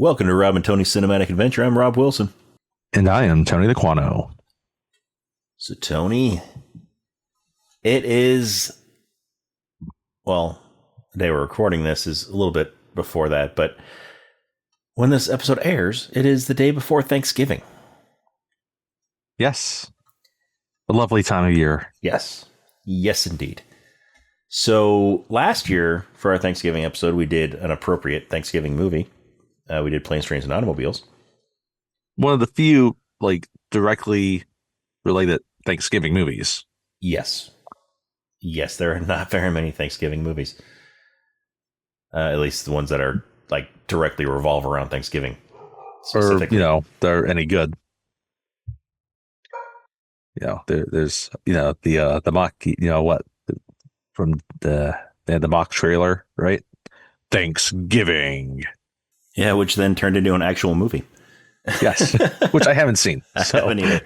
Welcome to Rob and Tony's Cinematic Adventure. I'm Rob Wilson. And I am Tony the Quano. So, Tony, it is, well, the day we're recording this is a little bit before that, but when this episode airs, it is the day before Thanksgiving. Yes. A lovely time of year. Yes. Yes, indeed. So, last year, for our Thanksgiving episode, we did an appropriate Thanksgiving movie. We did Planes, Trains, and Automobiles. One of the few, directly related Thanksgiving movies. Yes. Yes, there are not very many Thanksgiving movies. At least the ones that are, directly revolve around Thanksgiving. Or, they're any good. There's, the mock, from the mock trailer, right? Thanksgiving. Yeah, which then turned into an actual movie. Yes, which I haven't seen. So. I haven't either.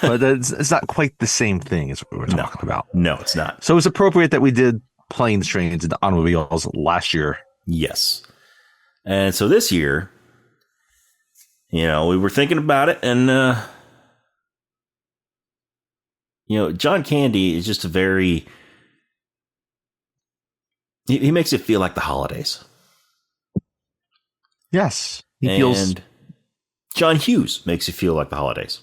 But it's not quite the same thing as what we were talking about. No, it's not. So it's appropriate that we did Planes, Trains, and Automobiles last year. Yes. And so this year, we were thinking about it, and, John Candy is just he makes it feel like the holidays. Yes. And John Hughes makes you feel like the holidays.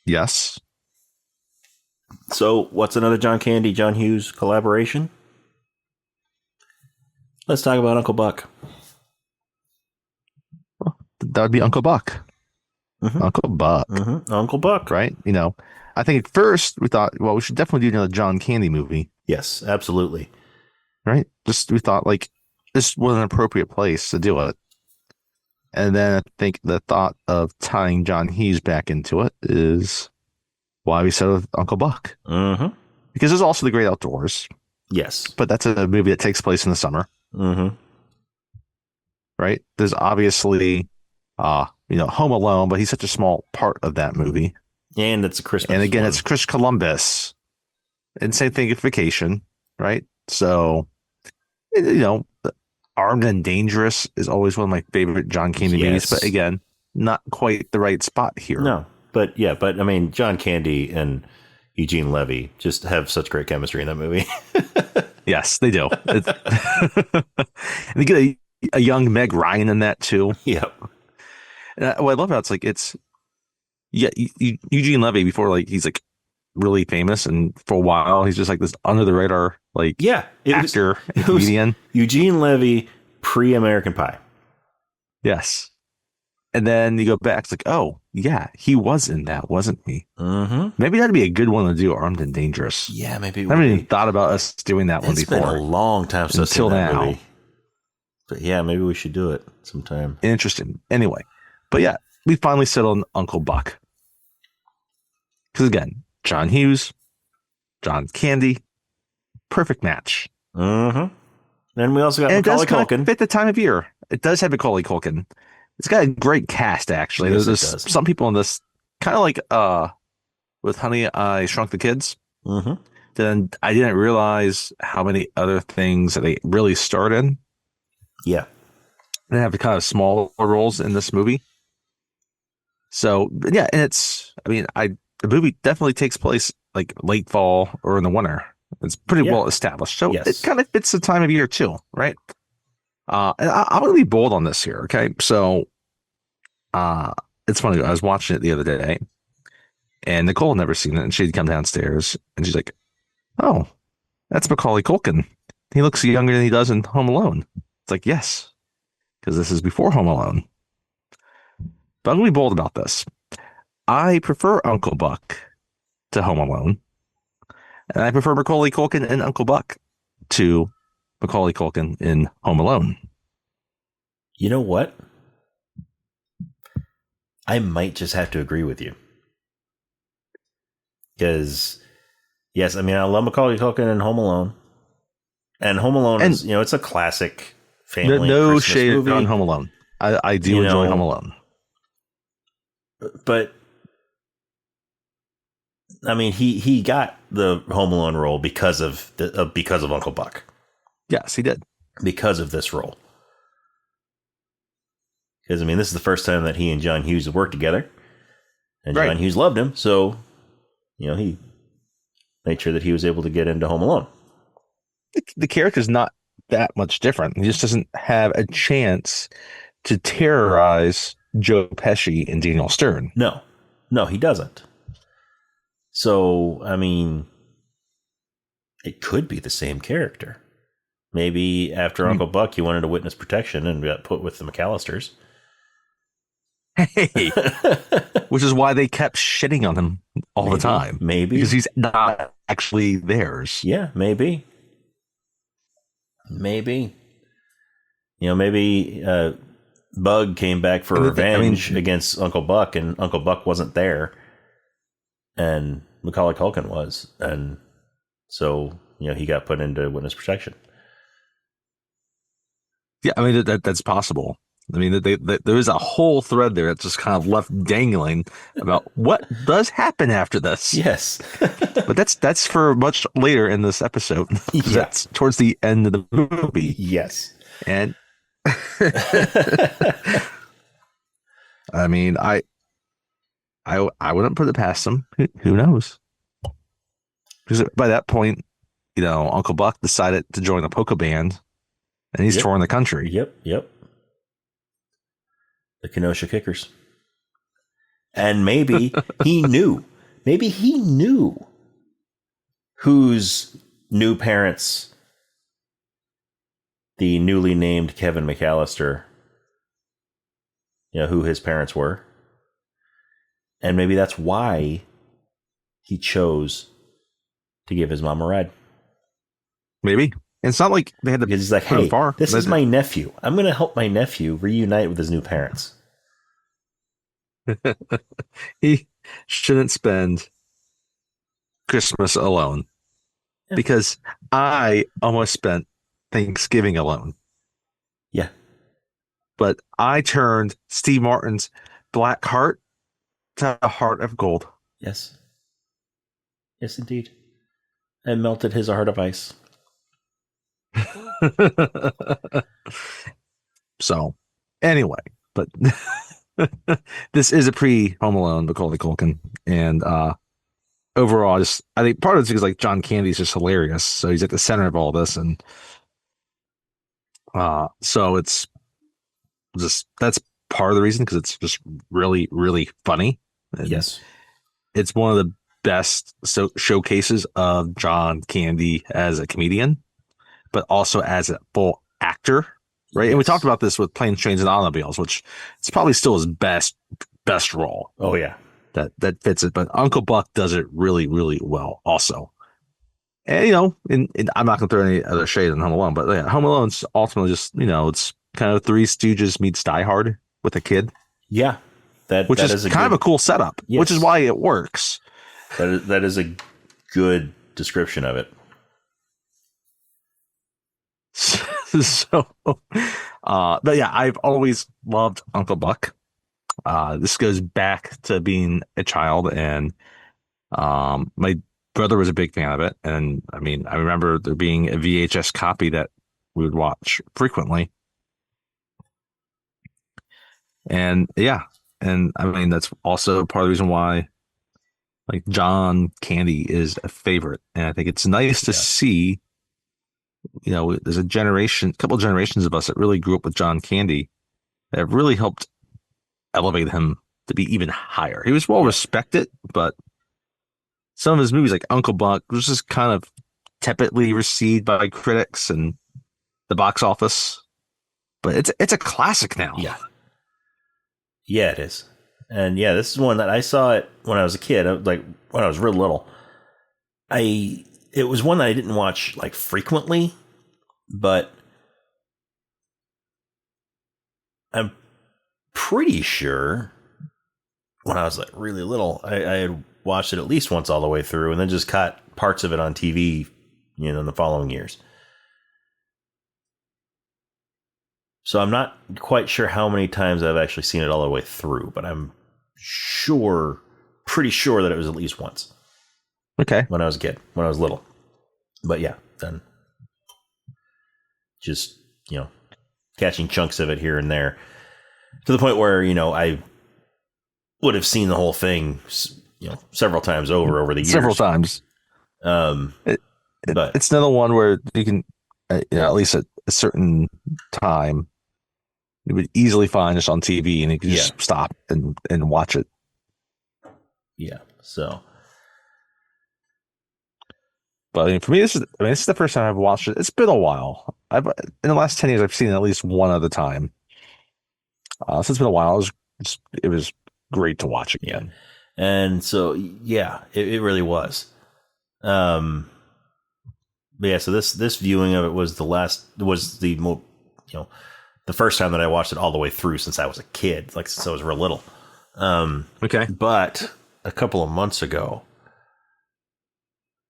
Yes. So what's another John Hughes collaboration? Let's talk about Uncle Buck. Well, that would be Uncle Buck. Mm-hmm. Uncle Buck. Mm-hmm. Uncle Buck. Right? I think at first we thought, well, we should definitely do another John Candy movie. Yes, absolutely. Right? We thought this was an appropriate place to do it. And then I think the thought of tying John Hughes back into it is why we said with Uncle Buck. Mm-hmm. Because there's also The Great Outdoors. Yes. But that's a movie that takes place in the summer. Mm-hmm. Right? There's obviously, Home Alone, but he's such a small part of that movie. And it's a Christmas. And again, it's Chris Columbus. And same thing with Vacation, right? So, Armed and Dangerous is always one of my favorite John Candy movies, but again, not quite the right spot here. No, but I mean, John Candy and Eugene Levy just have such great chemistry in that movie. Yes, they do. And they get a young Meg Ryan in that too. Yep. And what I love about it's Eugene Levy before he's really famous, and for a while he's just this under the radar actor and comedian. Eugene Levy pre-American Pie. Yes. And then you go back, it's oh yeah, he was in that, wasn't he? Mm-hmm. Maybe that'd be a good one to do, Armed and Dangerous. Yeah, maybe. I haven't even thought about us doing that one before. It's been a long time since until now. Movie. But yeah, maybe we should do it sometime. Interesting. Anyway, but yeah, we finally settled on Uncle Buck. Because again, John Hughes, John Candy, perfect match. Mm-hmm. Then we also got Macaulay Culkin. It does fit the time of year. It does have Macaulay Culkin. It's got a great cast, actually. Yes, There's some people in this, kind of with Honey, I Shrunk the Kids. Mm-hmm. Then I didn't realize how many other things that they really starred in. Yeah. They have kind of smaller roles in this movie. So, yeah, and the movie definitely takes place late fall or in the winter. It's pretty well established. So It kind of fits the time of year too, right? And I'm going to be bold on this here. Okay. So, it's funny. I was watching it the other day and Nicole had never seen it, and she'd come downstairs and she's like, "Oh, that's Macaulay Culkin. He looks younger than he does in Home Alone." It's yes, because this is before Home Alone. But I'm going to be bold about this. I prefer Uncle Buck to Home Alone. And I prefer Macaulay Culkin and Uncle Buck to Macaulay Culkin in Home Alone. You know what? I might just have to agree with you. Because, yes, I love Macaulay Culkin in Home Alone. And Home Alone is, it's a classic family no Christmas shade movie. on Home Alone. I do enjoy Home Alone. But he got the Home Alone role because of Uncle Buck. Yes, he did. Because of this role. Because, I mean, this is the first time that he and John Hughes have worked together. And Right. John Hughes loved him, so, he made sure that he was able to get into Home Alone. The character's not that much different. He just doesn't have a chance to terrorize Joe Pesci and Daniel Stern. No, he doesn't. So, I mean, it could be the same character. Maybe after Uncle Buck, he wanted a witness protection and got put with the McAllisters. Hey, which is why they kept shitting on him all the time. Maybe. Because he's not actually theirs. Yeah, maybe. Maybe. Maybe Bug came back for revenge against Uncle Buck, and Uncle Buck wasn't there. And Macaulay Culkin was. And so, he got put into witness protection. Yeah, I mean, that's possible. I mean, there is a whole thread there that's just kind of left dangling about what does happen after this. Yes. But that's for much later in this episode. Yeah. That's towards the end of the movie. Yes. And I mean, I wouldn't put it past them. Who knows? Because by that point, Uncle Buck decided to join a polka band, and he's touring the country. Yep. The Kenosha Kickers. And maybe he knew. Maybe he knew whose new parents the newly named Kevin McAllister, who his parents were. And maybe that's why he chose to give his mom a ride. Maybe. And it's not like they had to. Because he's like, hey, this is my nephew. I'm going to help my nephew reunite with his new parents. He shouldn't spend Christmas alone. Yeah. Because I almost spent Thanksgiving alone. Yeah. But I turned Steve Martin's black heart to a heart of gold. Yes. Yes, indeed. And melted his heart of ice. So, anyway, but this is a pre-Home Alone Macaulay Culkin, and overall, I think part of it's because like John Candy's just hilarious, so he's at the center of all this, and so it's just that's part of the reason because it's just really, really funny. And yes, it's one of the best showcases of John Candy as a comedian, but also as a full actor, right? Yes. And we talked about this with Planes, Trains, and Automobiles, which it's probably still his best role. Oh yeah, that fits it. But Uncle Buck does it really, really well, also. And I'm not going to throw any other shade on Home Alone, but yeah, Home Alone's ultimately just it's kind of Three Stooges meets Die Hard with a kid. Yeah, which is kind of a cool setup, yes. Which is why it works. That is a good description of it. So, but yeah, I've always loved Uncle Buck. This goes back to being a child, and my brother was a big fan of it. And I mean, I remember there being a VHS copy that we would watch frequently. And yeah, and I mean, that's also part of the reason why like John Candy is a favorite. And I think it's nice to see, there's a couple of generations of us that really grew up with John Candy that have really helped elevate him to be even higher. He was well respected, but some of his movies like Uncle Buck was just kind of tepidly received by critics and the box office. But it's a classic now. Yeah. Yeah, it is. And yeah, this is one that I saw it when I was a kid, like when I was real little. It was one that I didn't watch like frequently, but I'm pretty sure when I was like really little, I had watched it at least once all the way through and then just caught parts of it on TV, in the following years. So I'm not quite sure how many times I've actually seen it all the way through, but I'm pretty sure that it was at least once. Okay. When I was a kid, when I was little. But yeah, then just, catching chunks of it here and there. to the point where I would have seen the whole thing, several times over the Several years. times. Um, but It's another one where you can, at least at a certain time, you would easily find this on TV, and you could just stop and watch it. Yeah. So, but I mean, for me, this is the first time I've watched it. It's been a while. In the last 10 years, I've seen it at least one other time. So it's been a while. It was great to watch again. Yeah. And so, it really was. So this viewing of it was the first time that I watched it all the way through since I was a kid, like since I was real little. Okay. But a couple of months ago,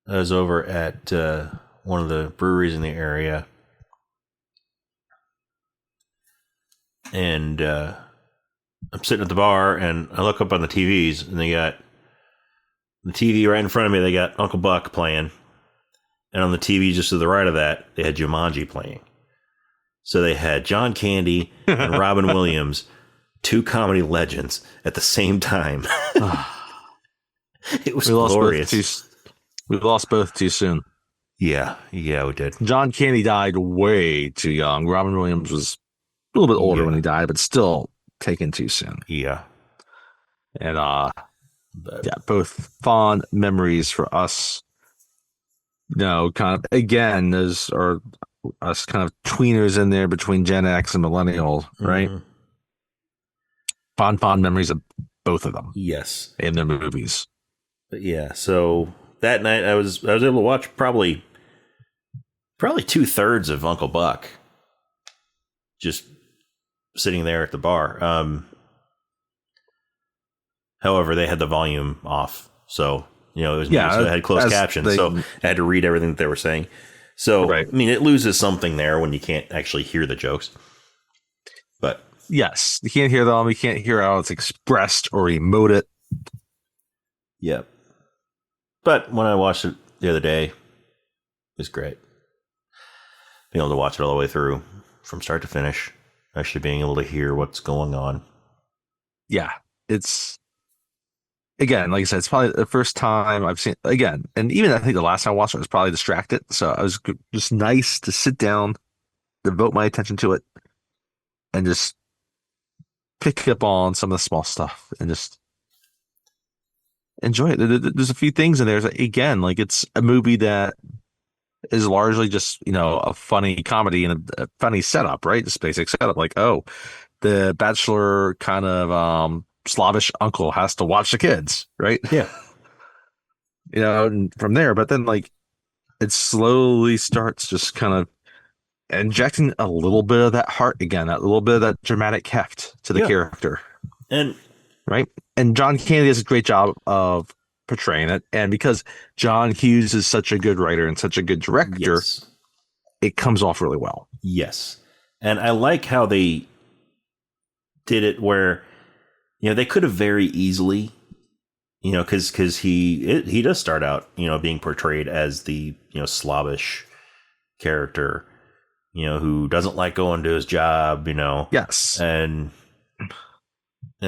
I was over at one of the breweries in the area, and I'm sitting at the bar, and I look up on the TVs, and they got the TV right in front of me. They got Uncle Buck playing, and on the TV just to the right of that, they had Jumanji playing. So they had John Candy and Robin Williams, two comedy legends, at the same time. It was glorious. We lost both too soon. Yeah, we did. John Candy died way too young. Robin Williams was a little bit older when he died, but still taken too soon. Yeah. And both fond memories for us. Kind of again, are us kind of tweeners in there between Gen X and millennial, right? Fond memories of both of them. Yes. In their movies. But yeah, so that night I was able to watch probably 2/3 of Uncle Buck, just sitting there at the bar. However, they had the volume off, so it was so they had closed captions, so I had to read everything that they were saying. So right. I mean, it loses something there when you can't actually hear the jokes. But yes, you can't hear them. You can't hear how it's expressed or emoted. Yep. But when I watched it the other day, it was great. Being able to watch it all the way through from start to finish, actually being able to hear what's going on. Yeah, it's, again, like I said, it's probably the first time I've seen, again, and even I think the last time I watched it, I was probably distracted. So it was just nice to sit down, devote my attention to it, and just pick up on some of the small stuff and just enjoy it. There's a few things in there. Again, like it's a movie that is largely just, a funny comedy and a funny setup, right? Just basic setup. Like, the bachelor kind of Slavish uncle has to watch the kids, right? Yeah. And from there, but then like it slowly starts just kind of injecting a little bit of that heart again, that little bit of that dramatic heft to the character. And right. And John Candy does a great job of portraying it. And because John Hughes is such a good writer and such a good director, it comes off really well. Yes. And I like how they did it where, they could have very easily, because he does start out, being portrayed as the, Slavish character, who doesn't like going to his job, Yes. And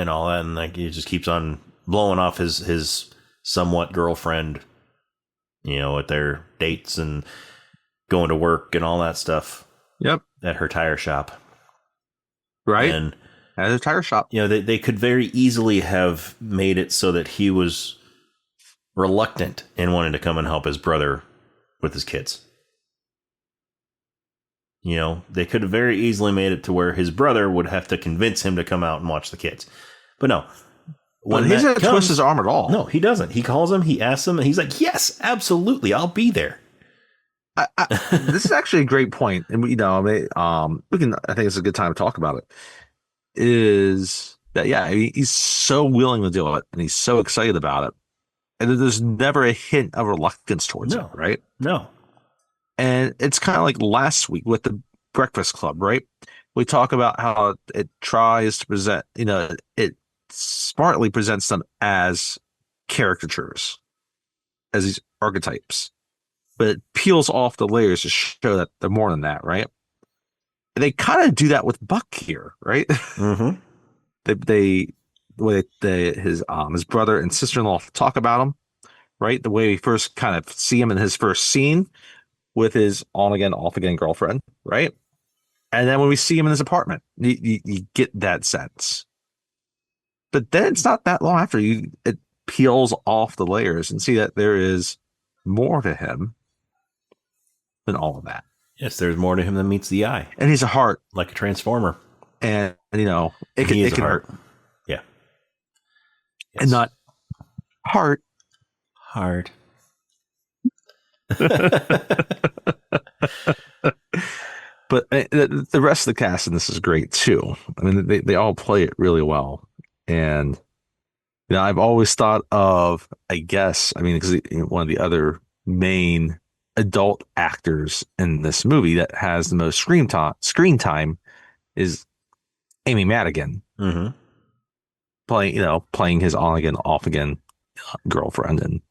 all that. And like, he just keeps on blowing off his somewhat girlfriend, at their dates and going to work and all that stuff. Yep. At her tire shop. Right. And at a tire shop. They could very easily have made it so that he was reluctant in wanting to come and help his brother with his kids. They could have very easily made it to where his brother would have to convince him to come out and watch the kids. But no. When he doesn't twist his arm at all. No, he doesn't. He calls him, he asks him, and he's like, yes, absolutely, I'll be there. This is actually a great point. And we can, I think it's a good time to talk about it. Is that, he's so willing to do it and he's so excited about it. And there's never a hint of reluctance towards it, right? No. And it's kind of like last week with the Breakfast Club, right? We talk about how it tries to present, it smartly presents them as caricatures, as these archetypes, but it peels off the layers to show that they're more than that, right? And they kind of do that with Buck here, right? Mm-hmm. they the way his brother and sister-in-law talk about him, right? The way we first kind of see him in his first scene with his on again, off again girlfriend, right? And then when we see him in his apartment, you get that sense. But then it's not that long after it peels off the layers and see that there is more to him than all of that. Yes, there's more to him than meets the eye. And he's a heart, like a transformer. And it can hurt. Yeah. Yes. And not heart. Hard. But the rest of the cast in this is great too. I mean, they all play it really well. And I've always thought of, I guess, I mean, because one of the other main adult actors in this movie that has the most screen time is Amy Madigan, playing his on again, off again girlfriend. And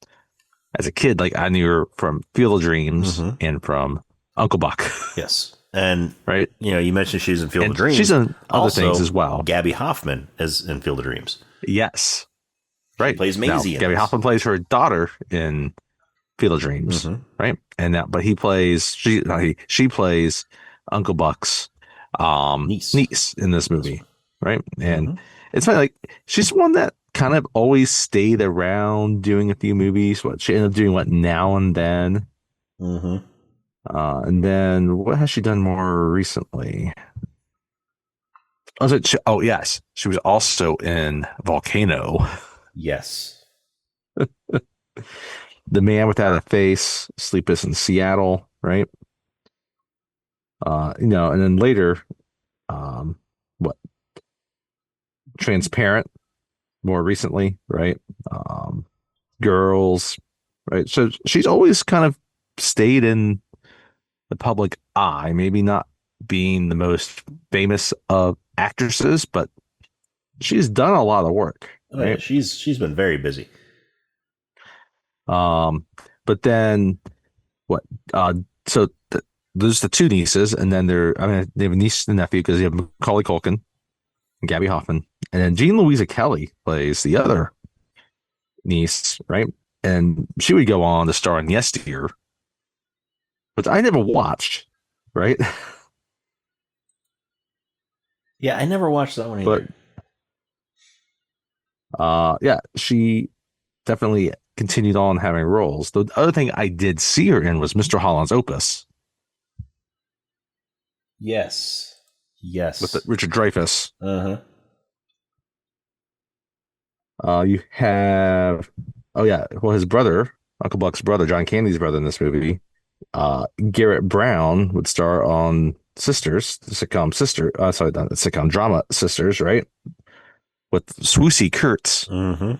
as a kid, like, I knew her from Field of Dreams and from Uncle Buck. Yes. And, right, you mentioned she's in Field of Dreams. She's in other things as well. Gabby Hoffman is in Field of Dreams. Yes. Right. She plays Maisie. Gabby Hoffman plays her daughter in Field of Dreams. Right. And but she plays Uncle Buck's niece in this movie. Right. And it's funny, like, she's one that kind of always stayed around doing a few movies. She ended up doing Now and Then. And then what has she done more recently? Yes, she was also in Volcano. Yes. The Man Without a Face, Sleepless in Seattle, right? And then later, Transparent, more recently, right? Girls, right? So she's always kind of stayed in the public eye, maybe not being the most famous of actresses, but she's done a lot of work. Right? Yeah, she's been very busy. But then there's the two nieces, and then they have a niece and nephew because you have Macaulay Culkin and Gabby Hoffman, and then Jean Louisa Kelly plays the other niece, right? And she would go on to star in Yes Dear, but I never watched, right? Yeah, I never watched that one either. But she definitely continued on having roles. The other thing I did see her in was Mr. Holland's Opus. Yes. With Richard Dreyfuss. You have, his brother, Uncle Buck's brother, John Candy's brother in this movie. Garrett Brown would star on Sisters, the sitcom drama Sisters, right? With Swoosie Kurtz. Then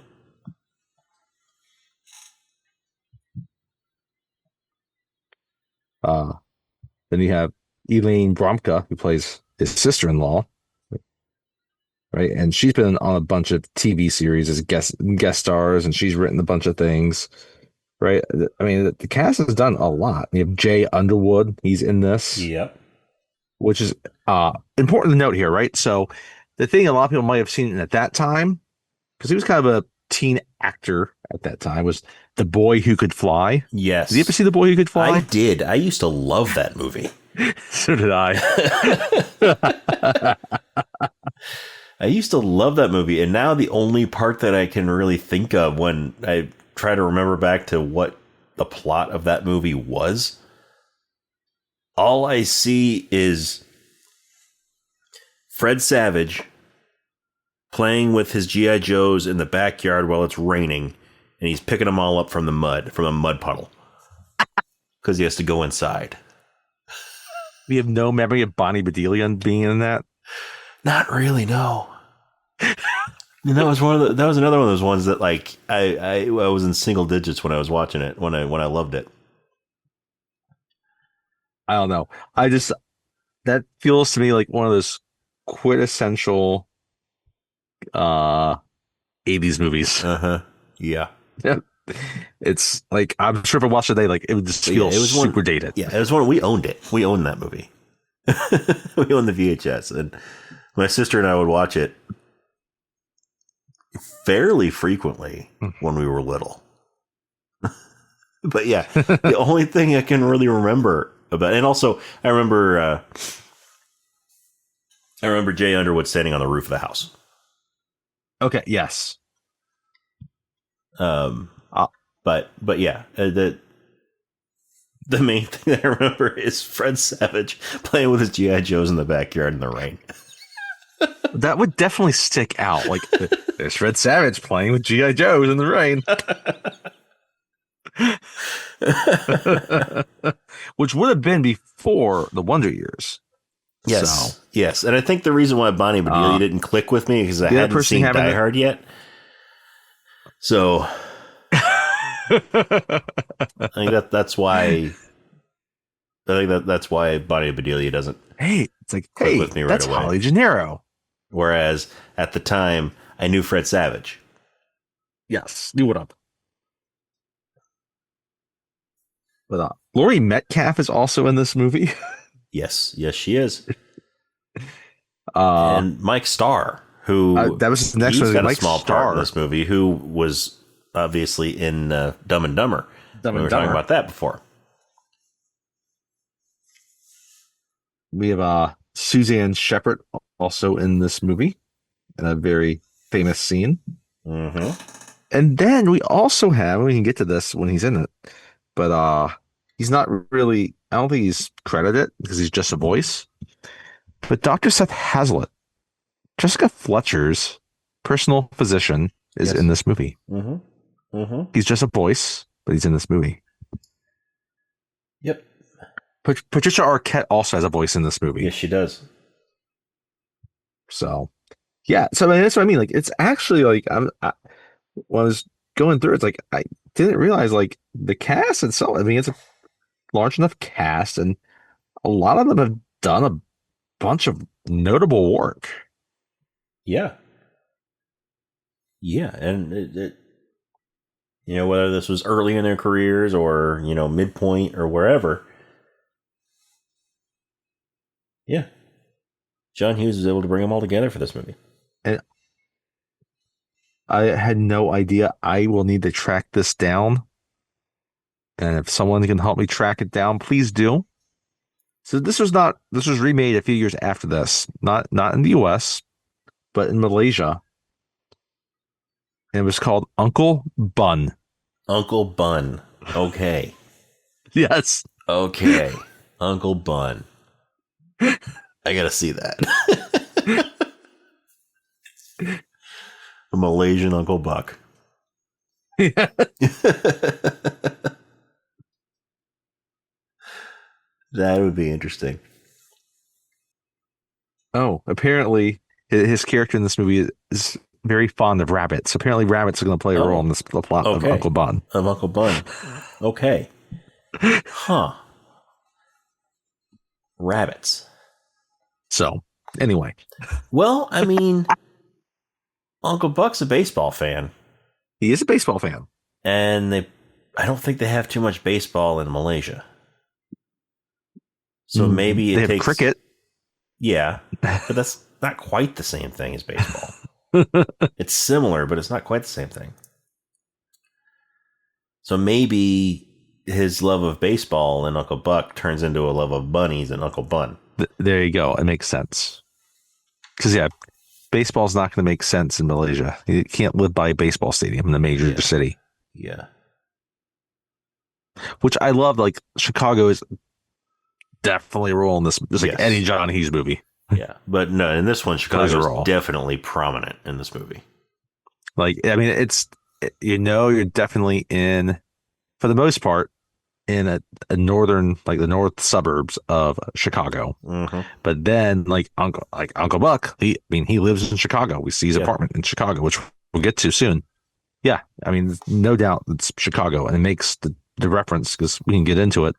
you have Elaine Bromka, who plays his sister-in-law, right? And she's been on a bunch of TV series as guest stars, and she's written a bunch of things, right? I mean, the cast has done a lot. You have Jay Underwood; he's in this. Yep. Which is important to note here, right? So the thing a lot of people might have seen at that time, because he was kind of a teen actor at that time, was The Boy Who Could Fly. Yes. Did you ever see The Boy Who Could Fly? I did. I used to love that movie. So did I. I used to love that movie, and now the only part that I can really think of when I try to remember back to what the plot of that movie was, all I see is Fred Savage playing with his G.I. Joes in the backyard while it's raining, and he's picking them all up from a mud puddle, because he has to go inside. We have no memory of Bonnie Bedelia being in that. Not really, no. And that was another one of those ones that, like, I was in single digits when I was watching it, when I loved it. I don't know. That feels to me like one of those quintessential 80s movies. Yeah. It's like, I'm sure if I watched it today, like, it would just feel super dated. Yeah, it was one, we owned it. We owned that movie. We owned the VHS, and my sister and I would watch it fairly frequently when we were little. But yeah, the only thing I can really remember about, and also I remember Jay Underwood standing on the roof of the house. Okay. Yes. But yeah, the main thing that I remember is Fred Savage playing with his GI Joes in the backyard in the rain. That would definitely stick out. Like, there's Fred Savage playing with GI Joes in the rain. Which would have been before the Wonder Years. Yes, so. Yes, and I think the reason why Bonnie Bedelia didn't click with me is I hadn't seen Die Hard yet. So I think that's why. I think that's why Bonnie Bedelia doesn't. Hey, it's like, click with me right that's away. Holly Gennaro. Whereas at the time, I knew Fred Savage. Yes, knew what up. But Laurie Metcalf is also in this movie. Yes, she is. And Mike Starr, who that was the next he's one. got Mike a small Starr. part in this movie, who was obviously in Dumb and Dumber. We were talking about that before. We have Suzanne Shepherd also in this movie in a very famous scene. Mm-hmm. And then we also have, we can get to this when he's in it, but he's not really, I don't think he's credited because he's just a voice. But Dr. Seth Hazlitt, Jessica Fletcher's personal physician, is in this movie. Mm-hmm. Mm-hmm. He's just a voice, but he's in this movie. Yep. Patricia Arquette also has a voice in this movie. Yes, she does. So, yeah. So I mean, that's what I mean. Like, it's actually like when I was going through, it's like I didn't realize like the cast itself. I mean, it's a large enough cast, and a lot of them have done a bunch of notable work. Yeah. Yeah, and it whether this was early in their careers or midpoint or wherever. Yeah. John Hughes was able to bring them all together for this movie. And I had no idea. I will need to track this down. And if someone can help me track it down, please do. So this was remade a few years after this. Not in the US, but in Malaysia. And it was called Uncle Bun. Uncle Bun. Okay. Yes. Okay. Uncle Bun. I gotta see that. A Malaysian Uncle Buck. Yeah. That would be interesting. Oh, apparently his character in this movie is very fond of rabbits. Apparently rabbits are going to play a role in the plot of Uncle Bun. Of Uncle Bun. Okay. Huh. Rabbits. So, anyway. Well, I mean, Uncle Buck's a baseball fan. He is a baseball fan. And I don't think they have too much baseball in Malaysia. So maybe they have cricket. Yeah, but that's not quite the same thing as baseball. It's similar, but it's not quite the same thing. So maybe his love of baseball in Uncle Buck turns into a love of bunnies in Uncle Bun. There you go. It makes sense. Because, yeah, baseball's not going to make sense in Malaysia. You can't live by a baseball stadium in a major city. Yeah. Which I love. Like, Chicago is definitely rolling this, just like any John Hughes movie. Yeah, but no, in this one, Chicago is definitely prominent in this movie. Like, I mean, you're definitely in, for the most part, in a northern, like the north suburbs of Chicago. Mm-hmm. But then, like Uncle Buck, he lives in Chicago. We see his apartment in Chicago, which we'll get to soon. Yeah, I mean, no doubt it's Chicago, and it makes the reference, because we can get into it,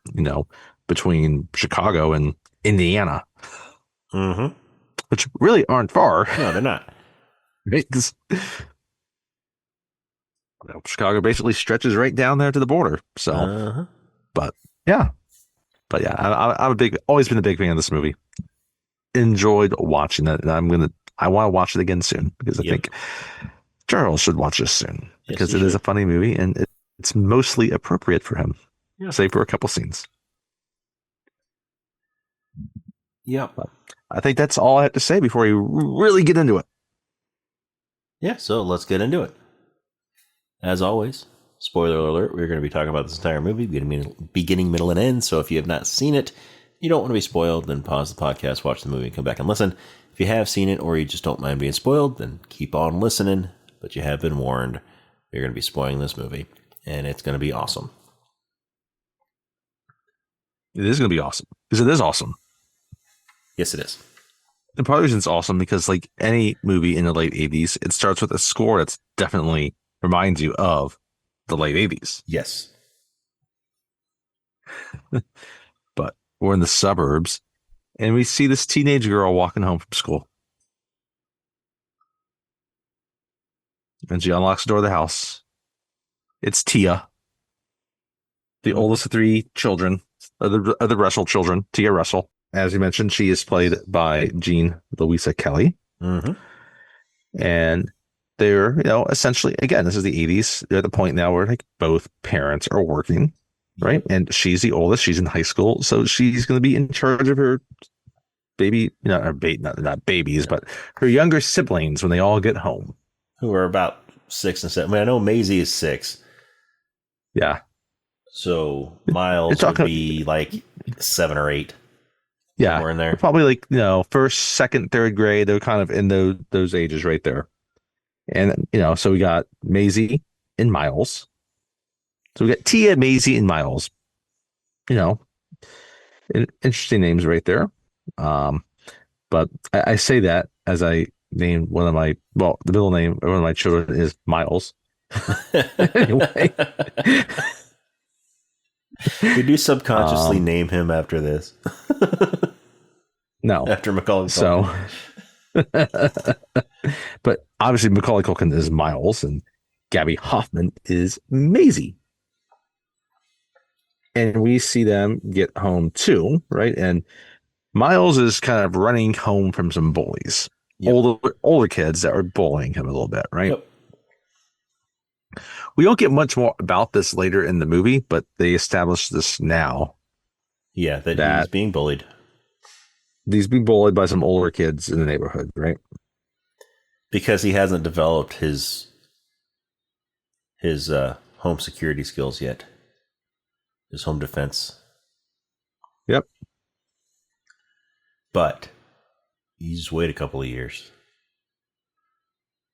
between Chicago and Indiana. Mm-hmm. Which really aren't far. No, they're not. Right? Chicago basically stretches right down there to the border. So, but yeah, I'm always been a big fan of this movie. Enjoyed watching it, and I want to watch it again soon, because I think Charles should watch this soon Yes, because he it is should. a funny movie and it's mostly appropriate for him, Yeah. save for a couple scenes. Yep. But I think that's all I have to say before we really get into it. Yeah, so let's get into it. As always, spoiler alert, we're going to be talking about this entire movie, beginning, middle, and end. So if you have not seen it, you don't want to be spoiled, then pause the podcast, watch the movie, and come back and listen. If you have seen it or you just don't mind being spoiled, then keep on listening. But you have been warned. We're going to be spoiling this movie, and it's going to be awesome. It is going to be awesome because it is awesome. Yes, it is. The part of the reason it's awesome because, like any movie in the late 80s, it starts with a score that's definitely reminds you of the late 80s. Yes. But we're in the suburbs and we see this teenage girl walking home from school. And she unlocks the door of the house. It's Tia, the oldest of three children, of the Russell children, Tia Russell. As you mentioned, she is played by Jean Louisa Kelly. Mm-hmm. And they're, essentially, again, this is the 80s. They're at the point now where like both parents are working, right? And she's the oldest. She's in high school. So she's going to be in charge of her baby, not babies, but her younger siblings when they all get home. Who are about 6 and 7. I mean, I know Maisie is 6. Yeah. So Miles would be like 7 or 8. Yeah. Somewhere in there. Probably like, first, second, third grade. They're kind of in those ages right there. And, so we got Maisie and Miles. So we got Tia, Maisie, and Miles. Interesting names right there. But I say that as I named one of my, the middle name of one of my children is Miles. Anyway. Did you subconsciously name him after this? No. After Macaulay Culkin. So, but obviously Macaulay Culkin is Miles and Gabby Hoffman is Maisie. And we see them get home too, right? And Miles is kind of running home from some bullies. Yep. Older kids that are bullying him a little bit, right? Yep. We don't get much more about this later in the movie, but they establish this now. Yeah, that he's being bullied. He's being bullied by some older kids in the neighborhood, right? Because he hasn't developed his home security skills yet. His home defense. Yep. But you just wait a couple of years.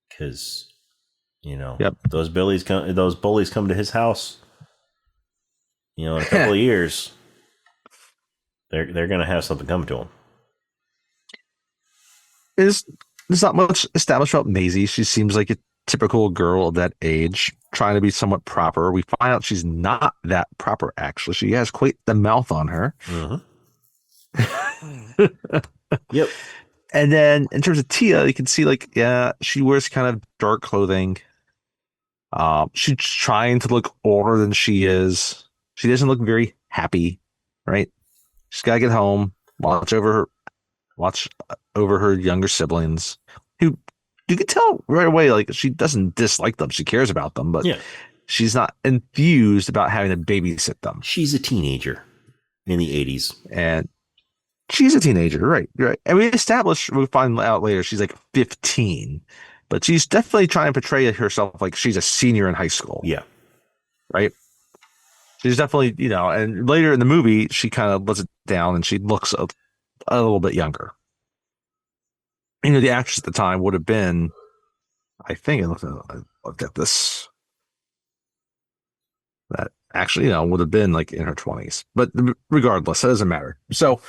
Because, those bullies come to his house. In a couple of years, they're going to have something coming to them. There's not much established about Maisie. She seems like a typical girl of that age, trying to be somewhat proper. We find out she's not that proper, actually. She has quite the mouth on her. Mm-hmm. Yep. And then in terms of Tia, you can see she wears kind of dark clothing. She's trying to look older than she is. She doesn't look very happy, right? She's got to get home, watch over her younger siblings, who you can tell right away, like she doesn't dislike them. She cares about them, but she's not enthused about having to babysit them. She's a teenager in the 80s. And she's a teenager, right? And we find out later she's like 15, but she's definitely trying to portray herself like she's a senior in high school. Yeah. Right? She's definitely, and later in the movie, she kind of lets it down and she looks a little bit younger. The actress at the time would have been, I think I looked at this, that actually, would have been like in her 20s. But regardless, it doesn't matter. So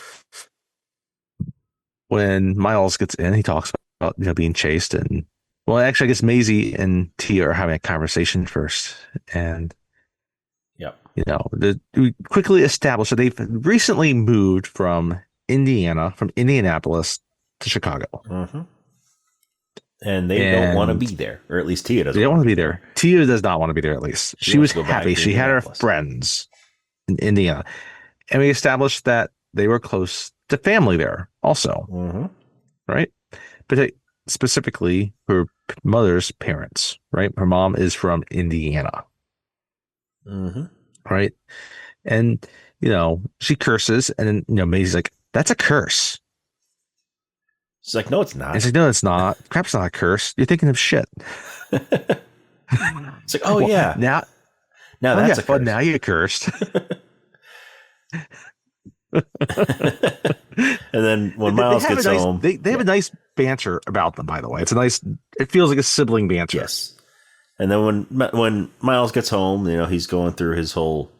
when Miles gets in, he talks about, being chased. And, well, actually, I guess Maisie and Tia are having a conversation first. And, we quickly establish that they've recently moved from Indianapolis to Chicago. Mm-hmm. And they don't want to be there, or at least Tia doesn't. They don't want to be there. Tia does not want to be there, at least. She was happy. She had her friends in Indiana. And we established that they were close to family there also. Mm-hmm. Right? But specifically her mother's parents, right? Her mom is from Indiana, Mm-hmm. right? And, she curses, and then, Maisie's like, that's a curse. She's like, no, it's And not. it's like, no, it's not. Crap's not a curse. You're thinking of shit. It's like, oh Well, yeah, now that's a curse. but now you're cursed. And then when Miles gets home, they have a nice banter about them. By the way, it feels like a sibling banter. yes. And then when Miles gets home, he's going through his whole,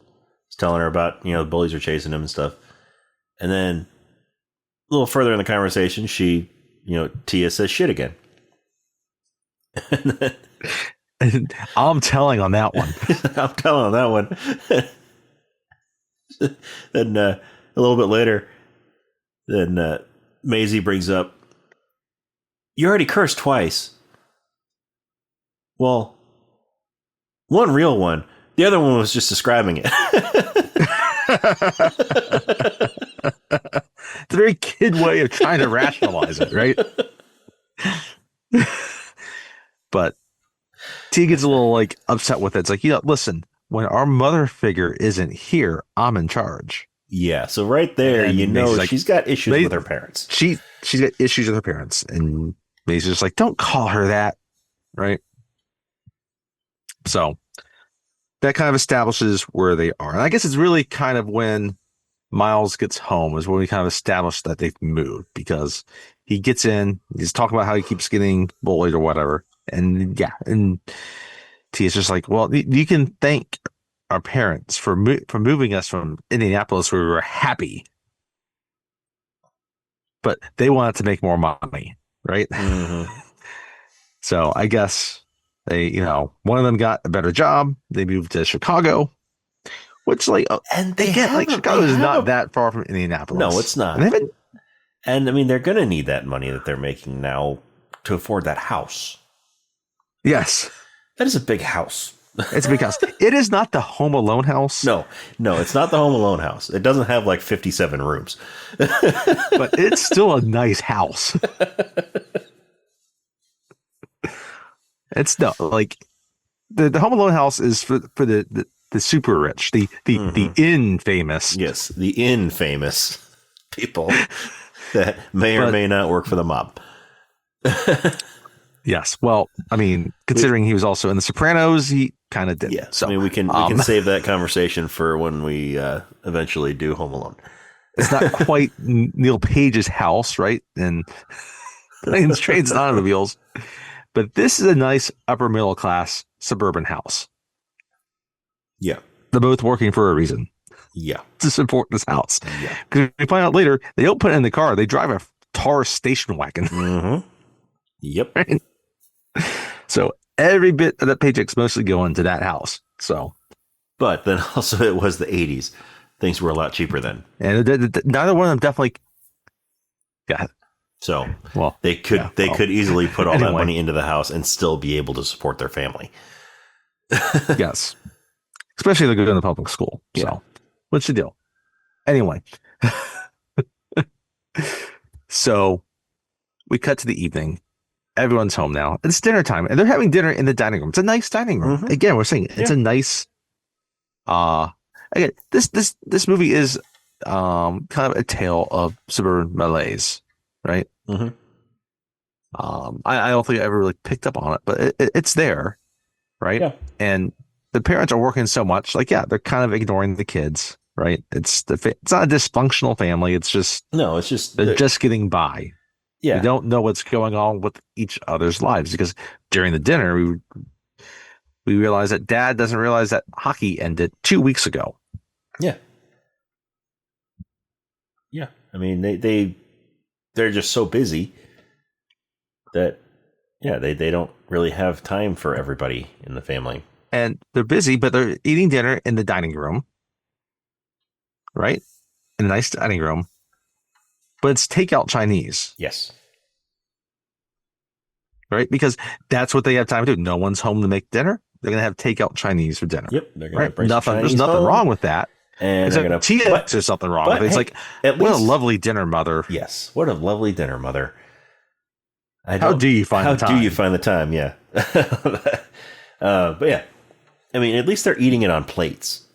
he's telling her about the bullies are chasing him and stuff. And then a little further in the conversation, Tia says shit again. And I'm telling on that one. I'm telling on that one. Then a little bit later, then Maisie brings up, you already cursed twice. Well, one real one. The other one was just describing it. It's a very kid way of trying to rationalize it, right? But T gets a little upset with it. It's like, listen, when our mother figure isn't here, I'm in charge. Yeah, so right there, she's got issues with her parents. She's got issues with her parents, and Maisie's just like, don't call her that, right? So that kind of establishes where they are. And I guess it's really kind of when Miles gets home is when we kind of establish that they've moved, because he gets in, he's talking about how he keeps getting bullied or whatever. And Tia's just like, well, you can thank our parents for moving us from Indianapolis where we were happy, but they wanted to make more money, right? Mm-hmm. So I guess they, one of them got a better job. They moved to Chicago, which and Chicago is not that far from Indianapolis. No, it's not. And I mean, they're going to need that money that they're making now to afford that house. Yes. That is a big house. It's a big house. It is not the Home Alone house. No, it's not the Home Alone house. It doesn't have 57 rooms. But it's still a nice house. It's no the Home Alone house is for the super rich, the infamous. Yes, the infamous people that may or may not work for the mob. Yes. Well, I mean, considering he was also in The Sopranos, he kind of did. Yeah. So I mean, we can save that conversation for when we eventually do Home Alone. It's not quite Neil Page's house, right? And Planes, Trains, and Automobiles. But this is a nice upper middle class suburban house. Yeah. They're both working for a reason. Yeah. To support this house. Yeah. Because we find out later, they don't put it in the car. They drive a Taurus station wagon. Mm-hmm. Yep. Right? So every bit of that paycheck's mostly going to that house. So, but then also it was the 80s. Things were a lot cheaper then. And neither one of them definitely got it. So they could easily put all that money into the house and still be able to support their family. Yes. Especially if they go to the public school. Yeah. So what's the deal? Anyway. So we cut to the evening. Everyone's home now. It's dinner time, and they're having dinner in the dining room. It's a nice dining room. Mm-hmm. Again, we're saying it's a nice. Again, this movie is kind of a tale of suburban malaise, right? Mm-hmm. I don't think I ever really picked up on it, but it's there, right? Yeah. And the parents are working so much, they're kind of ignoring the kids, right? It's not a dysfunctional family. It's just they're just getting by. Yeah. We don't know what's going on with each other's lives, because during the dinner, we realize that Dad doesn't realize that hockey ended 2 weeks ago. Yeah. Yeah. I mean, they're just so busy that, they don't really have time for everybody in the family. And they're busy, but they're eating dinner in the dining room, right? In a nice dining room. But it's takeout Chinese. Yes. Right? Because that's what they have time to do. No one's home to make dinner. They're going to have takeout Chinese for dinner. Yep. They're going to bring There's nothing wrong with that. And there's something wrong with it. It's what a lovely dinner, Mother. Yes. What a lovely dinner, Mother. I How don't. do you find How the do you time? find the time? Yeah. But yeah, I mean, at least they're eating it on plates.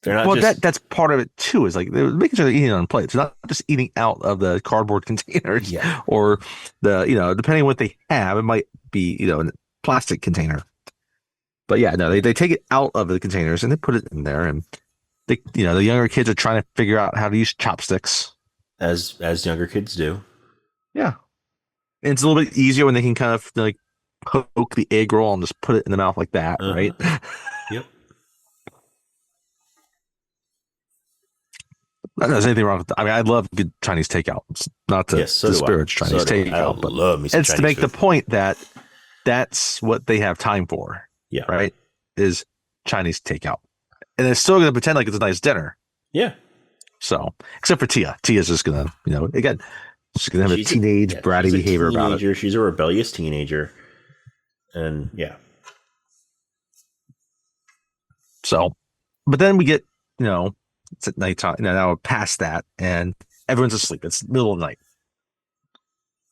They're not Well, just. that's part of it too. Is like they're making sure they're eating on plates, not just eating out of the cardboard containers Yeah. or depending on what they have, it might be in a plastic container. But yeah, no, they take it out of the containers and they put it in there, and the younger kids are trying to figure out how to use chopsticks. As younger kids do. Yeah, and it's a little bit easier when they can kind of like poke the egg roll and just put it in the mouth like that, right? Yep. Not that there's anything wrong with that. I mean, I love good Chinese takeout. It's not to Yes, so do I. disparage Chinese So do I. I takeout, but love me some it's to Chinese make the food. point that that's what they have time for, Yeah. right? Is Chinese takeout. And they're still going to pretend like it's a nice dinner. Yeah. So, except for Tia. Tia's just going to, again, she's going to have a teenage bratty behavior about it. She's a rebellious teenager. And yeah. So, but then we get, it's at nighttime. Now past that, and everyone's asleep. It's middle of the night.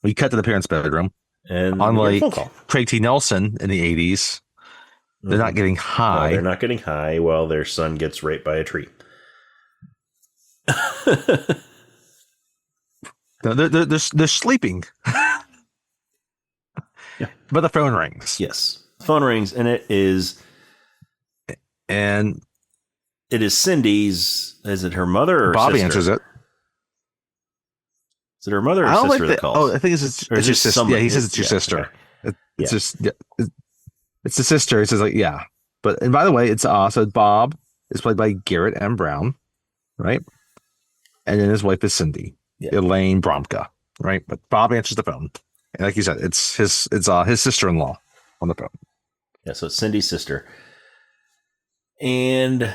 We cut to the parents' bedroom. And unlike phone call. Craig T. Nelson in the 80s, they're not getting high. No, they're not getting high while their son gets raped by a tree. No, they're sleeping. Yeah. But the phone rings. Yes. The phone rings, and it is Cindy's. Is it her mother or Bobby sister? answers it. Is it her mother or I don't sister like that calls? Oh, I think it's your sister. somebody. Yeah, he says it's your sister. Okay. It's just it's the sister. He says like yeah. And by the way, it's so Bob is played by Garrett M. Brown, right? And then his wife is Cindy, Elaine Bromka, right? But Bob answers the phone, and like you said, it's his sister-in-law on the phone. Yeah, so it's Cindy's sister, and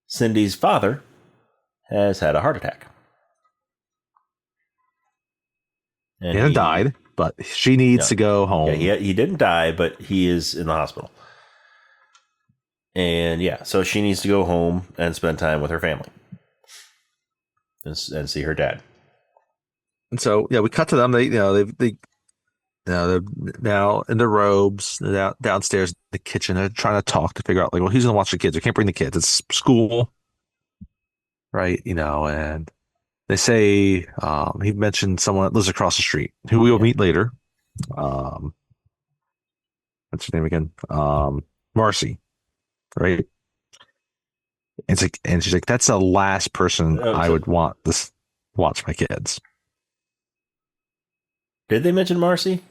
Cindy's father has had a heart attack. And he died, but she needs to go home. Yeah, he didn't die, but he is in the hospital. And yeah, so she needs to go home and spend time with her family and see her dad. And so we cut to them. They're now in their robes. They're downstairs in the kitchen. They're trying to talk to figure out who's gonna watch the kids. We can't bring the kids. It's school, right? And they say he mentioned someone that lives across the street who we will meet later. What's her name again? Marcy, right? And she's like, that's the last person I would want to watch my kids. Did they mention Marcy?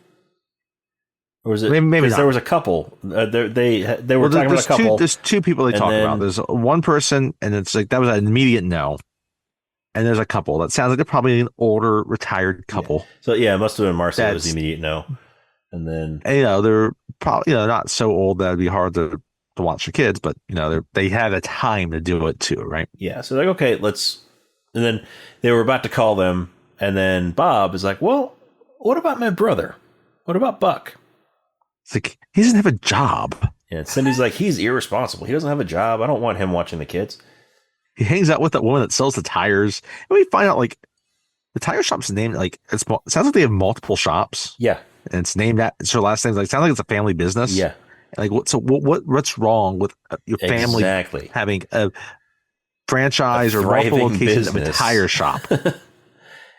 Or was it maybe not. There was a couple. They were talking about a couple. There's two people they talk about. There's one person, and it's like that was an immediate no. And there's a couple that sounds like they're probably an older retired couple. Yeah. So yeah, it must have been Marcy that was the immediate no. And then they're probably not so old that it'd be hard to watch the kids, but they have the time to do it too, right? Yeah. So they're like, okay, let's. And then they were about to call them, and then Bob is like, well, what about my brother? What about Buck? It's like he doesn't have a job. And Cindy's like, he's irresponsible. He doesn't have a job. I don't want him watching the kids. He hangs out with that woman that sells the tires, and we find out the tire shop's named it sounds like they have multiple shops. Yeah, and it's named that. It's her last name. It sounds like it's a family business. Yeah, what's wrong with your family having a franchise or multiple locations of a tire shop?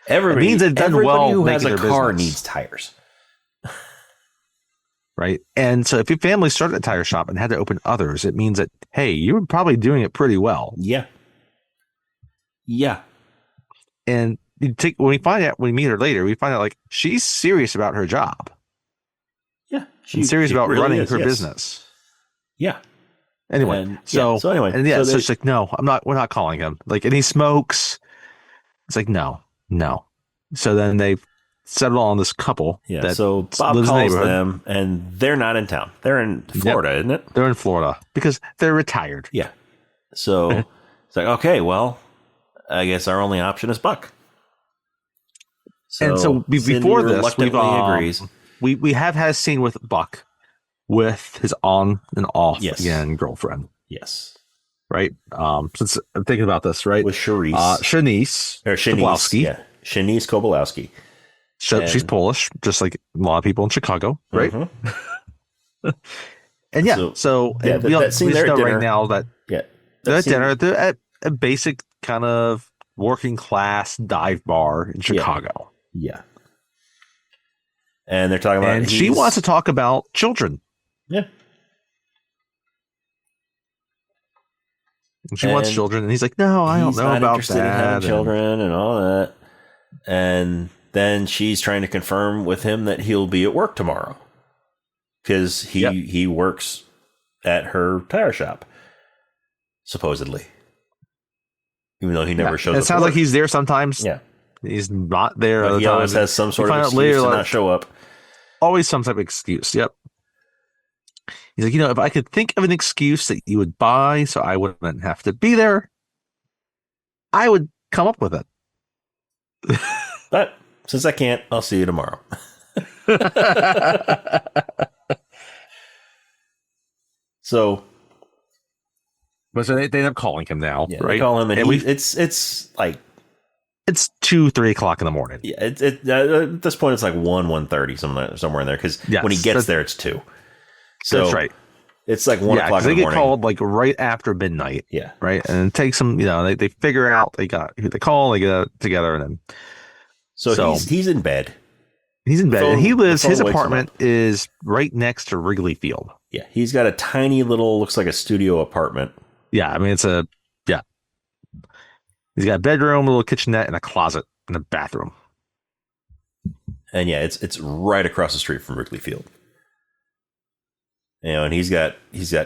Everybody, it means they've done well. Who has a car business. needs tires. Right. And so if your family started a tire shop and had to open others, it means that, hey, you were probably doing it pretty well. Yeah. Yeah. And when we meet her later, we find out she's serious about her job. Yeah. She's serious about really running her business. Yeah. Anyway. So she's like, no, we're not calling him. And he smokes. It's like, no. So then they settle on this couple. Yeah. So Bob calls them, and they're not in town. They're in Florida, isn't it? They're in Florida because they're retired. Yeah. So it's like, okay, well, I guess our only option is Buck. So before this, agrees. We have had a scene with Buck with his on and off again girlfriend. Yes. Right. Since I'm thinking about this, right? With Shanice Kobolowski. Yeah. Shanice Kobolowski. So she's Polish, just like a lot of people in Chicago, right? And yeah, that scene there at dinner, right now that they're at dinner, they're at a basic kind of working class dive bar in Chicago. Yeah. And they're talking about, and she wants to talk about children. Yeah. And she wants children, and he's like, "No, I don't know about that." In having children and all that. And then she's trying to confirm with him that he'll be at work tomorrow because he works at her tire shop, supposedly. Even though he never shows up. It sounds like he's there sometimes. Yeah. He's not there. But he always has some sort of excuse to not show up. Always some type of excuse. Yep. He's like, if I could think of an excuse that you would buy so I wouldn't have to be there, I would come up with it. But since I can't, I'll see you tomorrow. So they end up calling him now, right? They call him, and it's like it's 2-3 o'clock in the morning. Yeah, at this point it's like 1:30 somewhere in there because when he gets there it's 2. So that's right. It's like 1 o'clock in the morning. They get called like right after midnight. Yeah, right, and it takes them. They figure out they got who they call. They get together, and then he's in bed. He's in bed, and he lives. His apartment is right next to Wrigley Field. Yeah, he's got a tiny little, looks like a studio apartment. Yeah, I mean it's he's got a bedroom, a little kitchenette, and a closet, and a bathroom. And it's right across the street from Wrigley Field. And he's got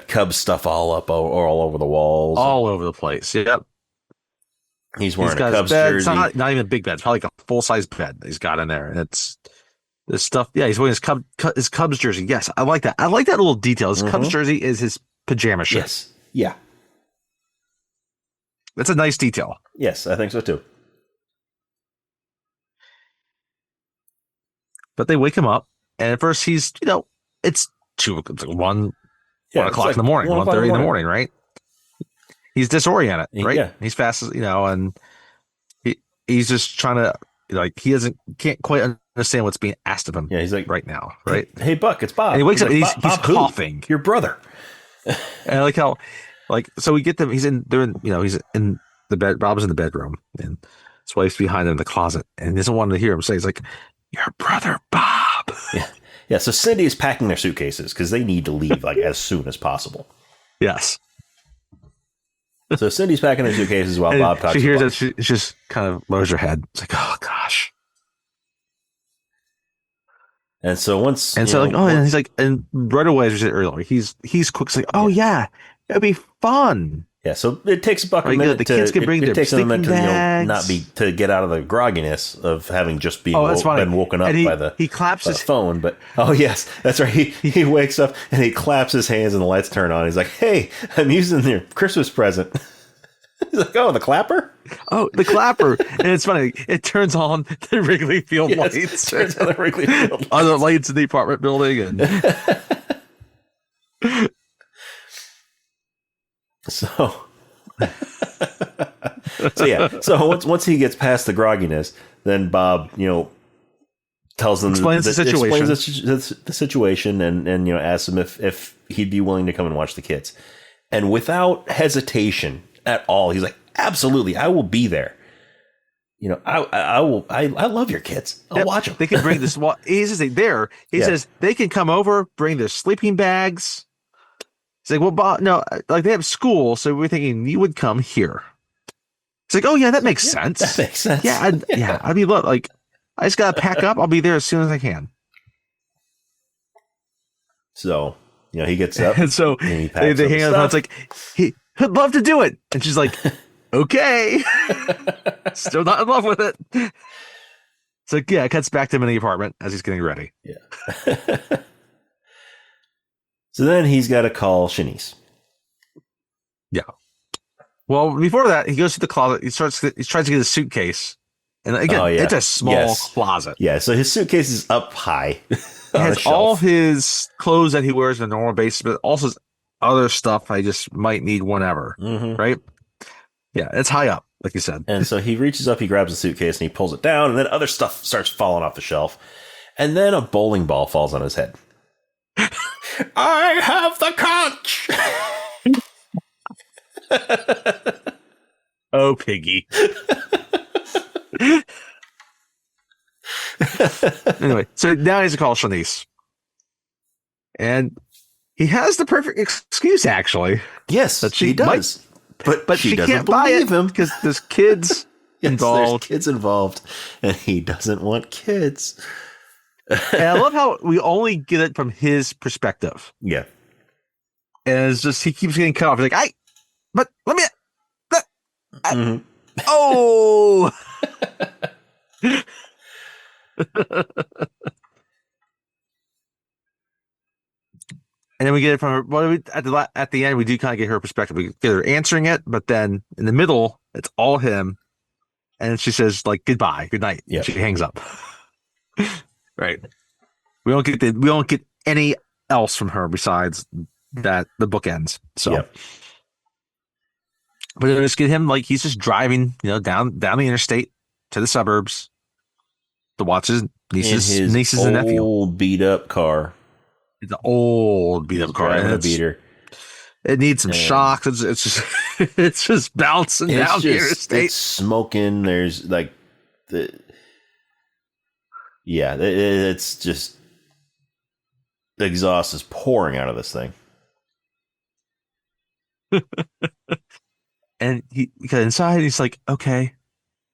Cubs stuff all over the walls, all over the place. Yep. He's wearing a Cubs jersey. It's not even a big bed. It's probably like a full size bed that he's got in there, and it's this stuff. Yeah, he's wearing his Cubs jersey. Yes, I like that. I like that little detail. His Cubs jersey is his pajama shirt. Yes. Yeah. That's a nice detail. Yes, I think so too. But they wake him up, and at first he's, it's 1 o'clock in the morning, 1:30 in the morning, right? He's disoriented, right? Yeah. He's fast, and he's just trying to, he can't quite understand what's being asked of him. Yeah, he's like right now, right? Hey, Buck, it's Bob. And he wakes up, he's coughing. Your brother. And I like how, so we get them. He's in the bed. Bob's in the bedroom, and his wife's behind him in the closet, and he doesn't want to hear him say, he's like, "Your brother, Bob." Yeah. So Cindy is packing their suitcases because they need to leave as soon as possible. Yes. So Cindy's packing her suitcases while Bob talks. She hears it. She just kind of lowers her head. It's like, oh gosh. And so and he's like, and right away, as we said earlier, he's quick. He's like, oh yeah, it'd be fun. Yeah. So it takes Buck a minute. The kids can bring their sleeping bags. to get out of the grogginess of having just been woken up by the he claps his phone. But oh yes, that's right. He wakes up and he claps his hands and the lights turn on. He's like, "Hey, I'm using your Christmas present." He's like, "Oh, the clapper." Oh, the clapper. And it's funny. It turns on the Wrigley Field lights. It turns on the Wrigley Field lights. Other lights in the apartment building. And So once he gets past the grogginess, then Bob, tells them explains the situation and asks him if he'd be willing to come and watch the kids. And without hesitation at all, he's like, "Absolutely, I will be there. I will. I love your kids. I'll watch them. They can bring this. He says there. He says they can come over, bring their sleeping bags." He's like, "Well, Bob, no, they have school, so we're thinking you would come here." It's like, "Oh yeah, that makes sense. That makes sense. Yeah, I'd be I just gotta pack up. I'll be there as soon as I can." So he gets up and so and he they hang out. It's like he'd love to do it, and she's like, "Okay." Still not in love with it. It's like, it cuts back to him in the apartment as he's getting ready. Yeah. So then he's got to call Shanice. Yeah. Well, before that, he goes to the closet. He tries to get a suitcase. And again, it's a small closet. Yeah, so his suitcase is up high. It has all his clothes that he wears on a normal basis, but also other stuff I just might need whenever. Mm-hmm. Right? Yeah, it's high up. like you said. And so he reaches up, he grabs a suitcase, and he pulls it down, and then other stuff starts falling off the shelf. And then a bowling ball falls on his head. I have the conch! Oh, Piggy. Anyway, so now he's a call Shanice. And he has the perfect excuse, actually. Yes, that he does. But she doesn't can't believe him because there's kids involved. There's kids involved, and he doesn't want kids. And I love how we only get it from his perspective. Yeah. And it's just, he keeps getting cut off. He's like, but let me, oh. And then we get it from her. Well, at the end, we do kind of get her perspective. We get her answering it, but then in the middle, it's all him. And she says, like, goodbye, good night. Yeah. She hangs up. Right. We don't get any else from her besides that the book ends. So, yep. But just get him, like, he's just driving, down the interstate to the suburbs to watch his nieces and nephew. Old beat up car. It's an old beat up car. And a beater. It needs some shocks. It's just it's just bouncing down the interstate. It's smoking. There's like it's just the exhaust is pouring out of this thing. And he got inside. He's like, okay,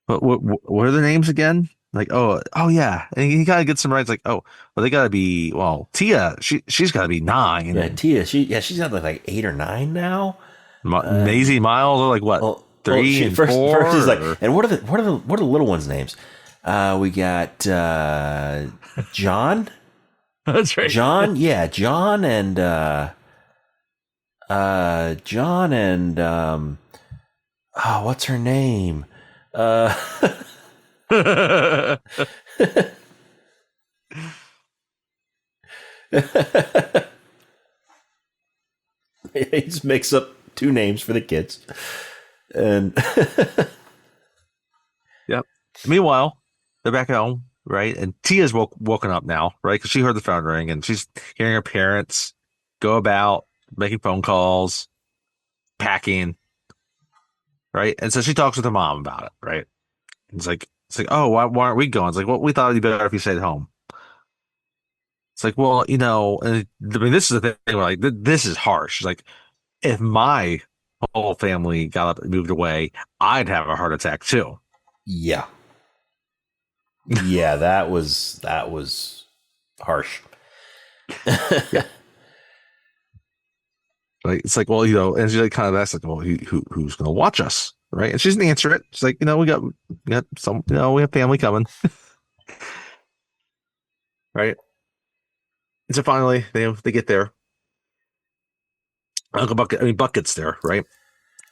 what are the names again? Like, oh yeah, and he gotta get some rights. Like, oh, well, they gotta be. Well, Tia, she's gotta be 9. Yeah, Tia, she's got like 8 or 9 now. Maisie Miles are like what 3 and 4. First he's like, and what are the little ones' names? We got John. That's right, John. Yeah, John and what's her name? He just makes up 2 names for the kids, and yep. Meanwhile, they're back at home, right? And Tia's woken up now, right? Because she heard the phone ring, and she's hearing her parents go about making phone calls, packing, right? And so she talks with her mom about it, right? It's like, oh, why aren't we going? It's like, well, we thought it'd be better if you stayed home. It's like, well, and I mean, this is the thing. Where, like, this is harsh. Like, if my whole family got up and moved away, I'd have a heart attack too. Yeah. Yeah, that was harsh. Yeah. Like, it's like, well, and she like kind of asks, like, well, who's going to watch us, right? And she doesn't answer it. She's like, we got some, we have family coming, right? And so finally, they get there. Uncle Buck, Buck gets there, right?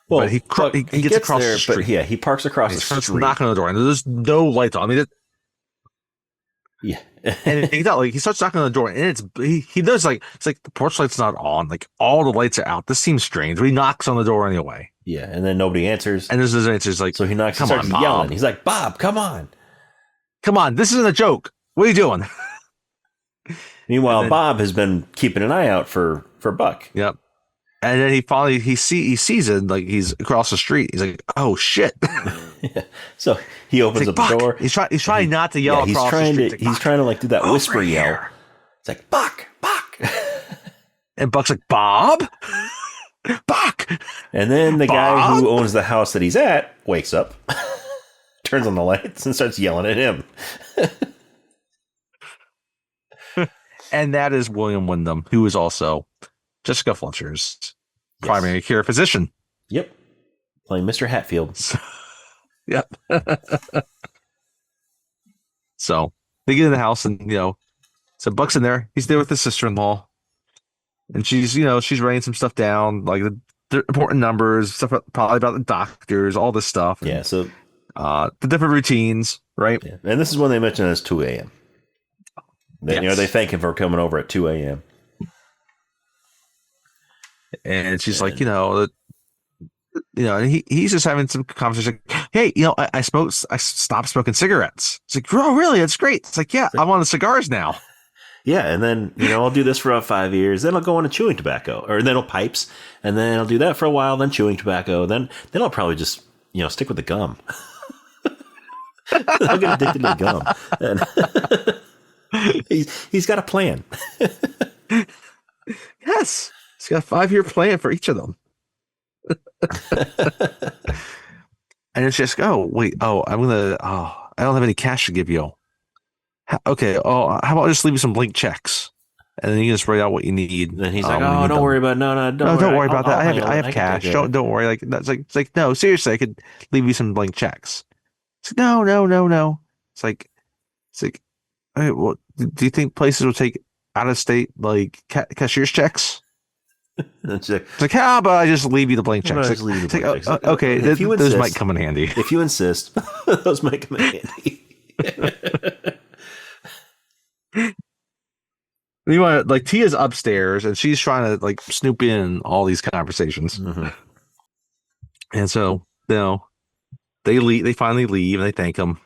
Well, but he gets across there, the street. But yeah, he parks across the street. Knocking on the door, and there's no lights on. I mean, yeah. And he starts knocking on the door, and he does like, it's like the porch light's not on, like all the lights are out. This seems strange. But he knocks on the door anyway. Yeah, and then nobody answers. And there's answers like, so he knocks. He starts yelling. He's like, Bob, come on, this isn't a joke. What are you doing? Meanwhile, Bob has been keeping an eye out for Buck. Yep. And then he finally he sees it, like he's across the street. He's like, oh shit. Yeah. So he opens up the door. He's trying not to yell across the street. He's trying to like do that whisper yell. It's like, Buck. And Buck's like, Bob? Buck. And then the guy who owns the house that he's at wakes up, turns on the lights, and starts yelling at him. And that is William Wyndham, who is also Jessica Fletcher's primary care physician. Yep. Playing Mr. Hatfield. Yep. So they get in the house, and so Buck's in there. He's there with his sister-in-law, and she's writing some stuff down, like the important numbers, stuff probably about the doctors, all this stuff. Yeah. So the different routines, right? Yeah. And this is when they mention it as 2 a.m. Yes. They thank him for coming over at 2 a.m. And she's like, And he's just having some conversation. Like, hey, I stopped smoking cigarettes. It's like, oh, really? That's great. It's like, yeah, I'm on the cigars now. Yeah, and then, I'll do this for about 5 years. Then I'll go into chewing tobacco, or then I'll pipes, and then I'll do that for a while. Then chewing tobacco. Then I'll probably just, stick with the gum. I'll get addicted to the gum. And he's got a plan. Yes, he's got a 5-year plan for each of them. And it's just, oh wait, I don't have any cash to give you. Okay, how about I just leave you some blank checks, and then you can just write out what you need. And he's like, oh, don't worry about don't worry about that. I have cash. Don't worry. Like that's like it's like no, seriously, I could leave you some blank checks. It's like, no. It's like, all right, well, do you think places will take out of state like cashier's checks? It's like, how about I just leave you the blank checks? Okay, those might come in handy. If you insist, those might come in handy. Meanwhile, like Tia's upstairs and she's trying to like snoop in all these conversations. Mm-hmm. And so, they leave. They finally leave and they thank him.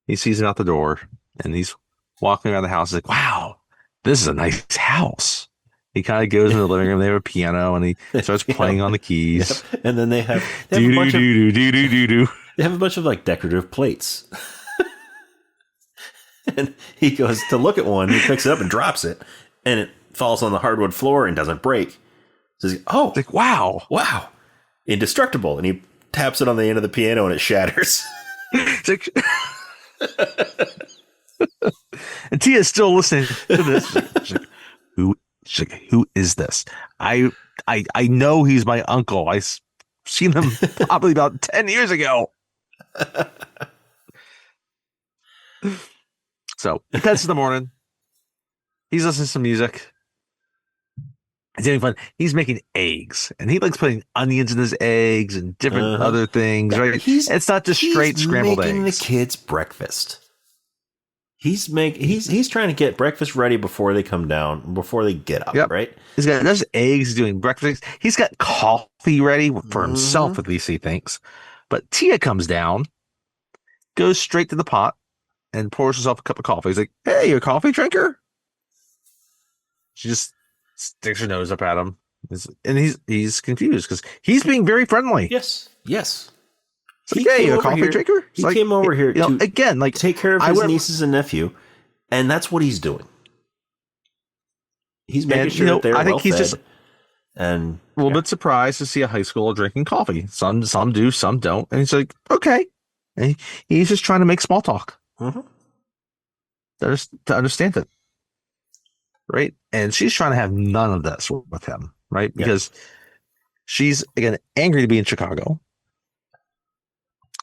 He sees him out the door and he's walking around the house. He's like, wow, this is a nice house. He kind of goes in the living room. They have a piano and he starts playing on the keys. Yep. And then they have a bunch of like decorative plates. And he goes to look at one. He picks it up and drops it, and it falls on the hardwood floor and doesn't break. So he's like, oh, it's like, wow, indestructible. And he taps it on the end of the piano and it shatters. It's like, and Tia's still listening to this. She's like, who is this? I know he's my uncle. I've seen him probably about 10 years ago. So he heads in the morning. He's listening to some music. He's having fun. He's making eggs, and he likes putting onions in his eggs and different other things. Right? It's not just straight scrambled eggs. He's making the kids breakfast. He's trying to get breakfast ready before they come down, before they get up. Yep. Right? He's got those eggs. He's doing breakfast. He's got coffee ready for himself, at least he thinks. But Tia comes down, goes straight to the pot, and pours herself a cup of coffee. He's like, hey, you a coffee drinker? She just sticks her nose up at him. And he's confused because he's being very friendly. Yes. Like, hey, you a coffee drinker? He came over here to again, like, take care of his nieces and nephew, and that's what he's doing. He's making sure that they're well fed. Just a little bit surprised to see a high schooler drinking coffee. Some do, some don't. And he's like, okay. And he's just trying to make small talk. Mm-hmm. To understand it, right? And she's trying to have none of this with him, right? Because she's again angry to be in Chicago.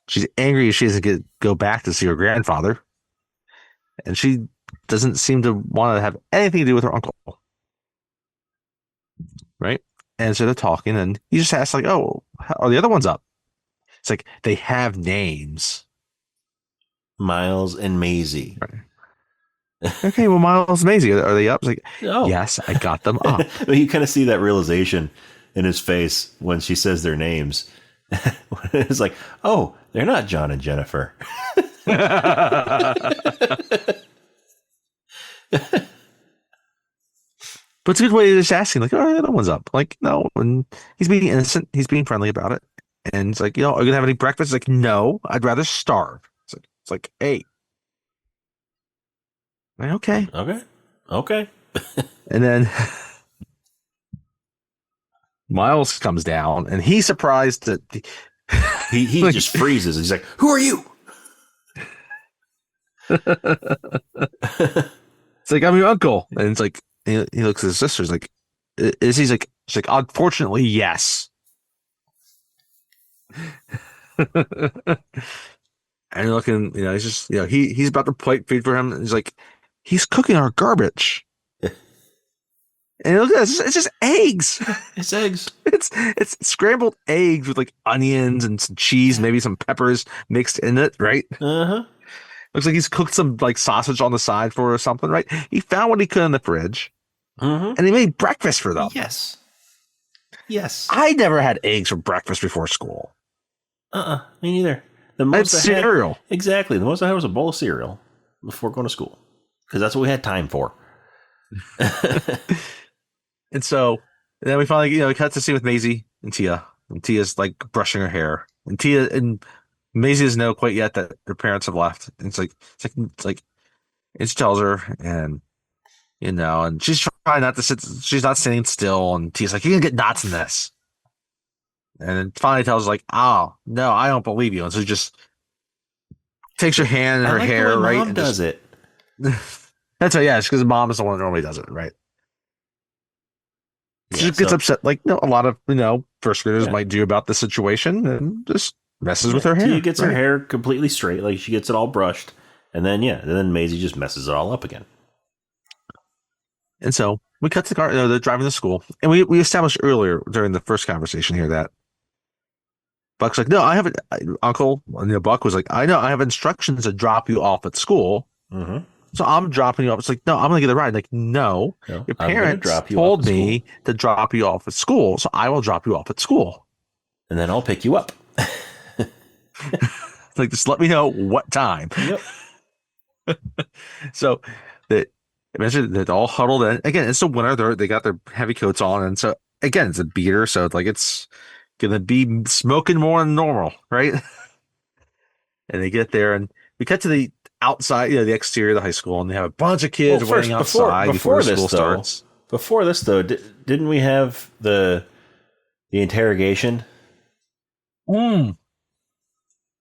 She's angry she doesn't go back to see her grandfather, and she doesn't seem to want to have anything to do with her uncle, right? And so they're talking, and he just asks like, "Oh, how are the other ones up?" It's like they have names. Miles and Maisie. Right. Okay, well, Miles and Maisie, are they up? It's like, yes, I got them up. Well, you kind of see that realization in his face when she says their names. It's like, oh, they're not John and Jennifer. But it's a good way to just asking, like, oh, the other one's up. Like, no, and he's being innocent. He's being friendly about it. And it's like, are you going to have any breakfast? It's like, no, I'd rather starve. It's like, hey. Like, okay. And then Miles comes down, and he's surprised that he like, just freezes. He's like, who are you? It's like, I'm your uncle. And it's like, he looks at his sister. He's like, she's like, unfortunately, yes. And you're looking, he's just, he's about to plate food for him. And he's like, he's cooking our garbage. And look at this, it's just eggs. It's eggs. It's scrambled eggs with like onions and some cheese, maybe some peppers mixed in it, right? Uh-huh. Looks like he's cooked some like sausage on the side for her or something, right? He found what he could in the fridge, and he made breakfast for them. Yes. Yes. I never had eggs for breakfast before school. Me neither. The I had most I had, cereal. exactly. The most I had was a bowl of cereal before going to school because that's what we had time for. And so then we finally, we cut to scene with Maisie and Tia. And Tia's like brushing her hair. And Tia and Maisie doesn't know quite yet that her parents have left. And and she tells her, and and she's trying not to sit, she's not sitting still. And Tia's like, you're gonna get knots in this. And then finally tells her, like, oh, no, I don't believe you. And so she just takes her hand in I her like hair, the way right? Mom And does it. that's right, yeah, because mom is the one that normally does it, right? Yeah, She gets so upset, like a lot of first graders yeah, might do about the situation, and just messes yeah. with her Tia hair. gets her Right? hair completely straight, like she gets it all brushed, and then Maisie just messes it all up again. And so we cut to the car. They're driving to school, and we established earlier during the first conversation here that Buck's like, no, I haven't. Uncle, Buck was like, I know, I have instructions to drop you off at school, Mm-hmm. so I'm dropping you off. It's like, no, I'm gonna get a ride. Like, no, No, your I'm gonna parents drop you off told at school, me to drop you off at school, so I will drop you off at school. and then I'll pick you up. Like, just let me know what time. Yep. So that imagine they're all huddled in. Again, it's the winter. They got their heavy coats on, and so again, it's a beater, so it's gonna be smoking more than normal, right? And they get there, and we cut to the outside, the exterior of the high school, and they have a bunch of Well, kids waiting first outside before the school starts. before this though, didn't we have the interrogation? Mm.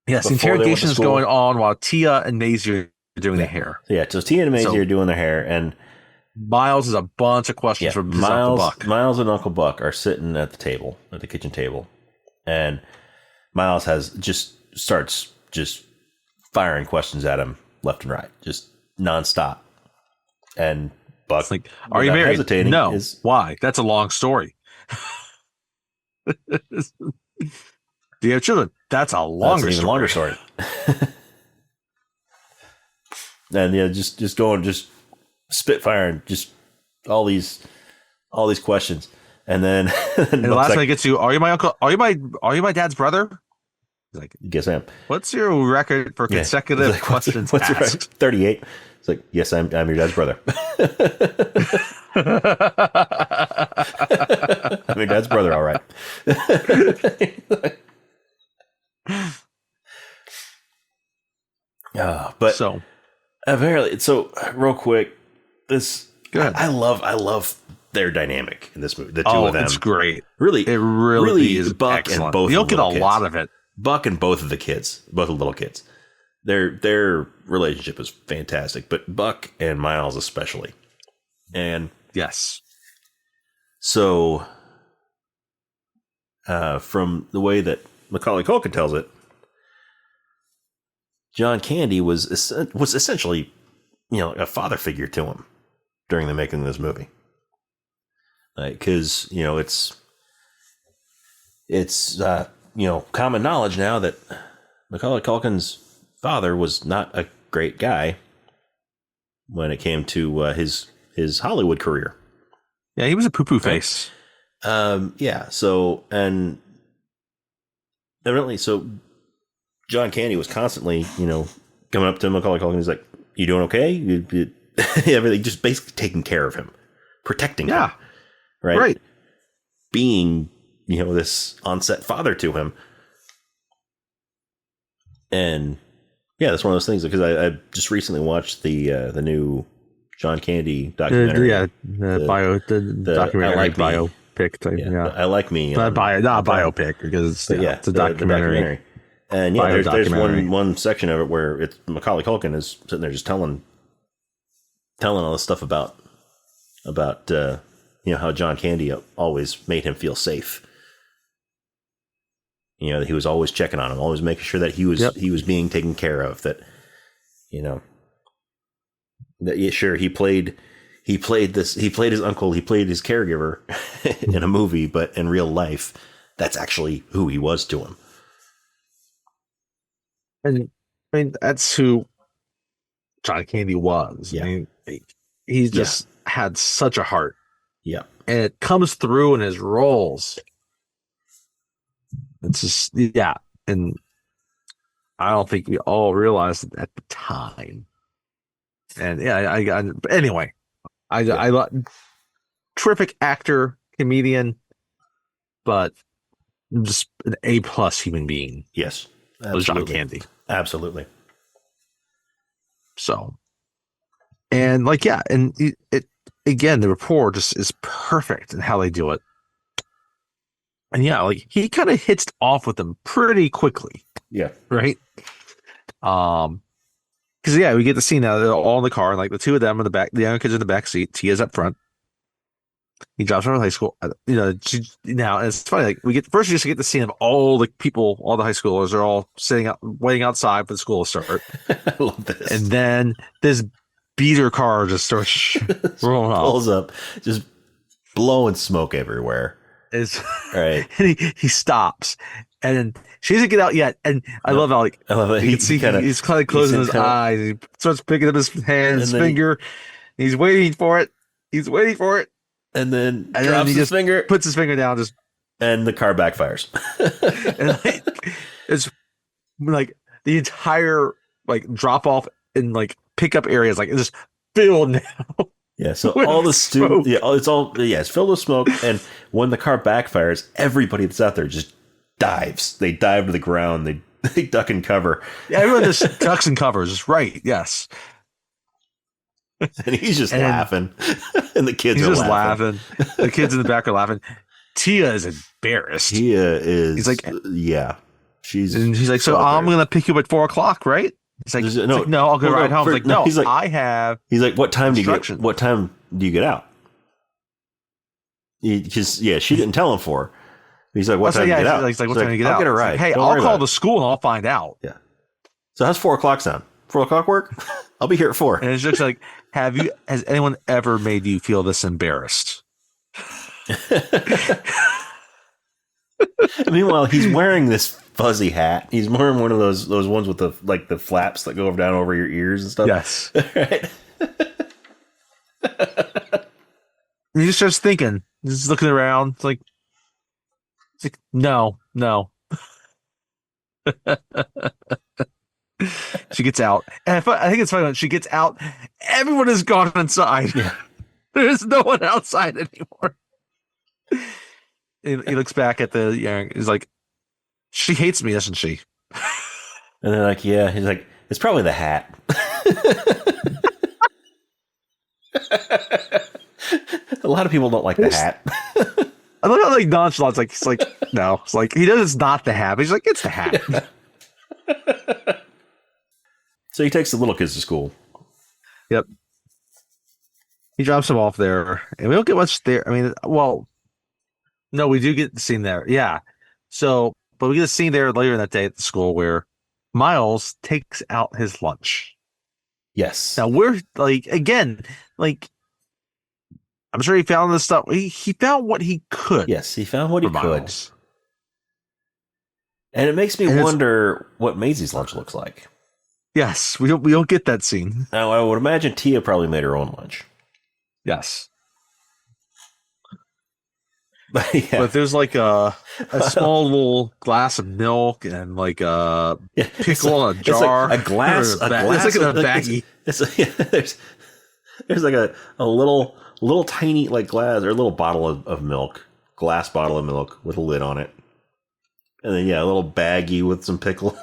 Yes, the Before they went to interrogation is school? going on while Tia and Maisie are doing Yeah. their hair. Yeah, so Tia and Maisie So are doing their hair, and Miles has a bunch of questions from his Uncle Buck. Miles and Uncle Buck are sitting at the table, at the kitchen table, and Miles starts firing questions at him left and right, just nonstop. And Buck, It's like, are you married? hesitating, No. Why? That's a long story. Do you have children? That's a longer even story. longer story. And just spitfiring just all these questions, and then And the last one I get to, are you my uncle? Are you my dad's brother? He's like, yes, I am. what's your record for consecutive Like, questions what's your asked? 38. It's like, yes, I'm your dad's brother. I'm your dad's brother, all right. But so apparently, so real quick, this go ahead. I love their dynamic in this movie. The two of them, it's great. Really, It really is Buck excellent. and both. You don't of the get a little kids. lot of it. Buck and both of the kids, both of the little kids. Their relationship is fantastic, but Buck and Miles especially. And Yes. so, from the way that Macaulay Culkin tells it, John Candy was essentially, a father figure to him during the making of this movie. Because it's common knowledge now that Macaulay Culkin's father was not a great guy when it came to his Hollywood career. Yeah, he was a poo-poo face. Yeah. So, and evidently, so John Candy was constantly, coming up to Macaulay Culkin. He's like, "You doing okay?" Everything, just basically taking care of him, protecting him. Right. Being, this on-set father to him. And yeah, that's one of those things, because I just recently watched the new John Candy documentary. The documentary biopic type. Yeah. I Like Me. Not biopic, because it's a documentary. And yeah, there's one section of it where it's Macaulay Culkin is sitting there just telling all this stuff about how John Candy always made him feel safe. That he was always checking on him, always making sure that he was being taken care of. That sure, he played his uncle, he played his caregiver in a movie, but in real life, that's actually who he was to him. And I mean, that's who John Candy was. Yeah. I mean, he just had such a heart. Yeah. And it comes through in his roles. It's just, yeah. And I don't think we all realized it at the time. And yeah, but anyway, Yeah. I terrific actor, comedian, but just an A plus human being Yes. was John Absolutely. Candy. Absolutely. So, and like, yeah, and it again, the rapport just is perfect in how they do it. And yeah, like he kind of hits off with them pretty quickly, Yeah. right? Because yeah, we get the scene now. They're all in the car, and like the two of them in the back, the young kids in the back seat. Tia's up front. He drops her to high school. Now and it's funny. Like we get first, you just get the scene of all the people, all the high schoolers are all sitting out, waiting outside for the school to start. I love this. And then this beater car just starts rolling off. Pulls up, just blowing smoke everywhere. Is right. And he stops, and then she doesn't get out yet. And I love how like I love it. You can see he's kind of closing his eyes. He starts picking up his hand, his finger. He's waiting for it. He's waiting for it. And then drops his finger, puts his finger down, and the car backfires. And like, it's like the entire like drop off and like pickup areas like it's just filled now. Yeah, so all the students, it's filled with smoke. And when the car backfires, everybody that's out there just dives. They dive to the ground. They duck and cover. Yeah, everyone just ducks and covers. Right? Yes. And he's just laughing, and the kids are just laughing. The kids in the back are laughing. Tia is embarrassed. Tia is. He's like, yeah, she's like, so I'm gonna pick you up at 4:00, right? He's like, no, I'll go right home. He's like, no, he's like, I have. He's like, what time do you get out? Because she didn't tell him for. He's like, what time do you get out? He's like, what time do you get out? I'll get a ride. Like, hey, I'll call the school and I'll find out. Yeah. So how's 4:00 sound? 4:00 work? I'll be here at 4. And it's just like, has anyone ever made you feel this embarrassed? Meanwhile, he's wearing this fuzzy hat. He's wearing one of those ones with the flaps that go down over your ears and stuff. Yes. Right. And he just starts thinking, just looking around. It's like no. She gets out. And I think it's funny when she gets out, everyone is gone inside. Yeah. There's no one outside anymore. He looks back at he's like, she hates me, doesn't she? And they're like, yeah. He's like, it's probably the hat. A lot of people don't like the hat. I look how like nonchalant. He's like, no. It's like he knows it's not the hat. He's like, it's the hat. Yeah. So he takes the little kids to school. Yep. He drops them off there, and we don't get much there. I mean, well, no, we do get the scene there. Yeah. So, but we get a scene there later in that day at the school where Miles takes out his lunch. Yes. Now we're like, again, like, I'm sure he found this stuff. He found what he could. Yes, he found what he could. Miles. And it makes me wonder what Maisie's lunch looks like. Yes, we don't get that scene. Now, I would imagine Tia probably made her own lunch. Yes. But there's like a small little glass of milk and like a pickle in a jar. It's like a glass. It's like in a baggie. There's like a little tiny like glass or a little bottle of milk, glass bottle of milk with a lid on it. And then a little baggie with some pickles.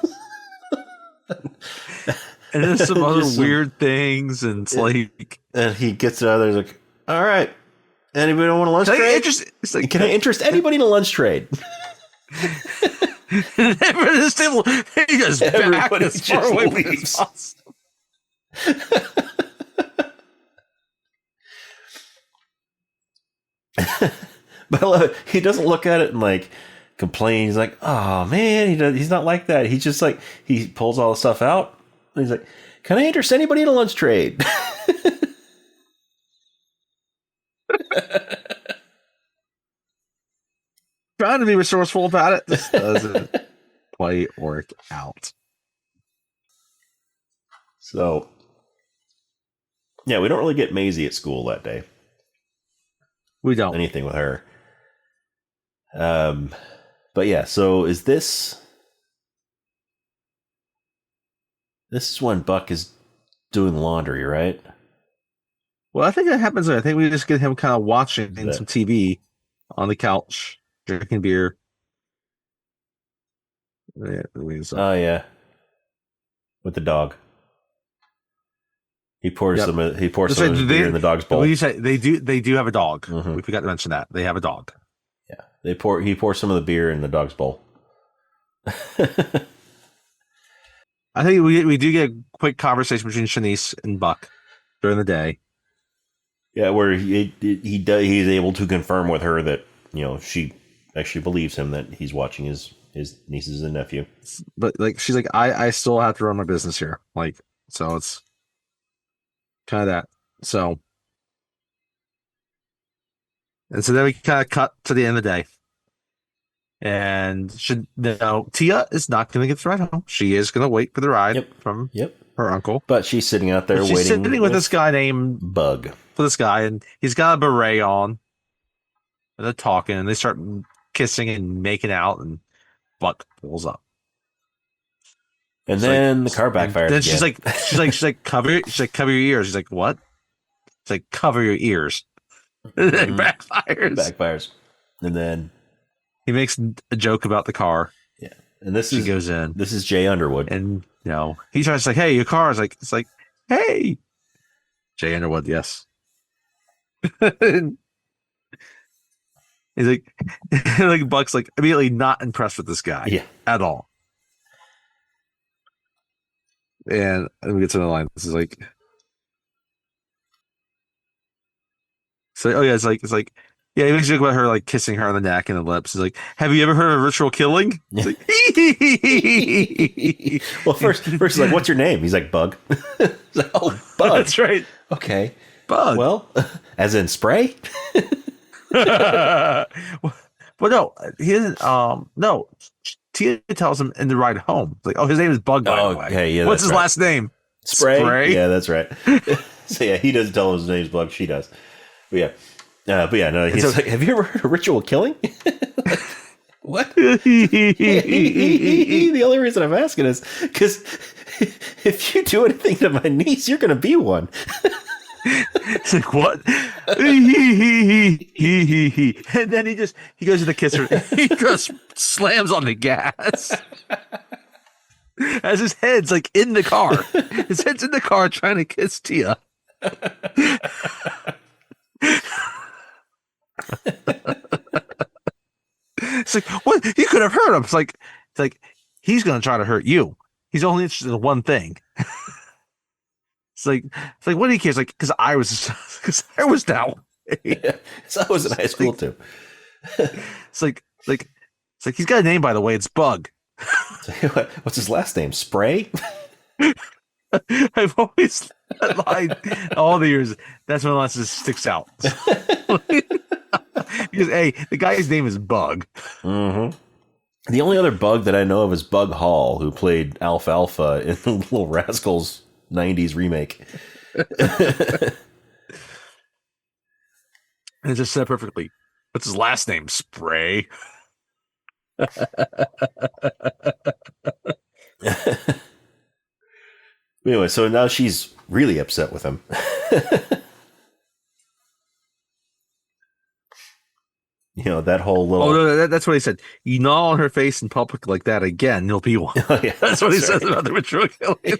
And there's some other weird things, and it's like, and he gets it out of there. He's like, all right, anybody want a lunch trade? Can I interest anybody in a lunch trade? And at this table, he just back as far away leaves. But I love it. He doesn't look at it and like complain. He's like, oh man, he's not like that. He's just like, he pulls all the stuff out. And he's like, can I interest anybody in a lunch trade? Trying to be resourceful about it. This doesn't quite work out. So, yeah, we don't really get Maisie at school that day. We don't. Anything with her. But yeah, so is this? This is when Buck is doing laundry, right? Well, I think that happens. I think we just get him kind of watching Is that? some TV on the couch, drinking beer. Yeah, Oh yeah, with the dog. He pours yep. some. He pours That's some right. of his beer in the dog's bowl. We say they do have a dog. Mm-hmm. We forgot to mention that they have a dog. Yeah, they pour. He pours some of the beer in the dog's bowl. I think we do get a quick conversation between Shanice and Buck during the day. Yeah, where he's able to confirm with her that she actually believes him that he's watching his nieces and nephew. But like she's like, I still have to run my business here. Like, so it's kind of that. So and so then we kind of cut to the end of the day. And Tia is not going to get the ride home. She is going to wait for the ride from her uncle. But she's sitting out there she's waiting. Sitting with this guy named Bug. For this guy, and he's got a beret on. And they're talking, and they start kissing and making out, and Buck pulls up. And then the car backfires. Then she's like, cover your ears. He's like, what? It's like, cover your ears. And then it backfires. And then he makes a joke about the car. Yeah. And she goes in. This is Jay Underwood. And he tries to like, hey, your car is like, it's like, hey. Jay Underwood, yes. He's like Buck's like immediately not impressed with this guy at all. And we get to the line. This is like, so oh yeah, it's like yeah, he makes a joke about her like kissing her on the neck and the lips. He's like, have you ever heard of ritual killing? It's like, well, first he's like, what's your name? He's like, Bug. He's like, oh, Bug. That's right. Okay. Bug. Well, as in spray? Well, no, he isn't. No, Tia tells him in the ride home. Like, oh, his name is Bug. By the way. Okay, yeah. What's his last name? Spray. Yeah, that's right. So yeah, he doesn't tell him his name's Bug. She does. But yeah, no. He's like, have you ever heard of ritual killing? Like, what? The only reason I'm asking is because if you do anything to my niece, you're going to be one. It's like, what? And then he goes to the kisser. He just slams on the gas as his head's like in the car. His head's in the car trying to kiss Tia. It's like, what? You could have hurt him. It's like he's going to try to hurt you. He's only interested in one thing. It's like, what do you care? It's like, because I was now. Yeah, so I was in high school too. It's like he's got a name, by the way. It's Bug. What's his last name? Spray. I've always lied all the years. That's when the last sticks out. Because the guy's name is Bug. Mm-hmm. The only other Bug that I know of is Bug Hall, who played Alfalfa in the Little Rascals '90s remake. And it just said perfectly. What's his last name? Spray. Anyway, so now she's really upset with him. That whole little... Oh, no, that's what he said. You gnaw on her face in public like that again, you'll be one. Oh, yeah, that's what he says about the ritual killing.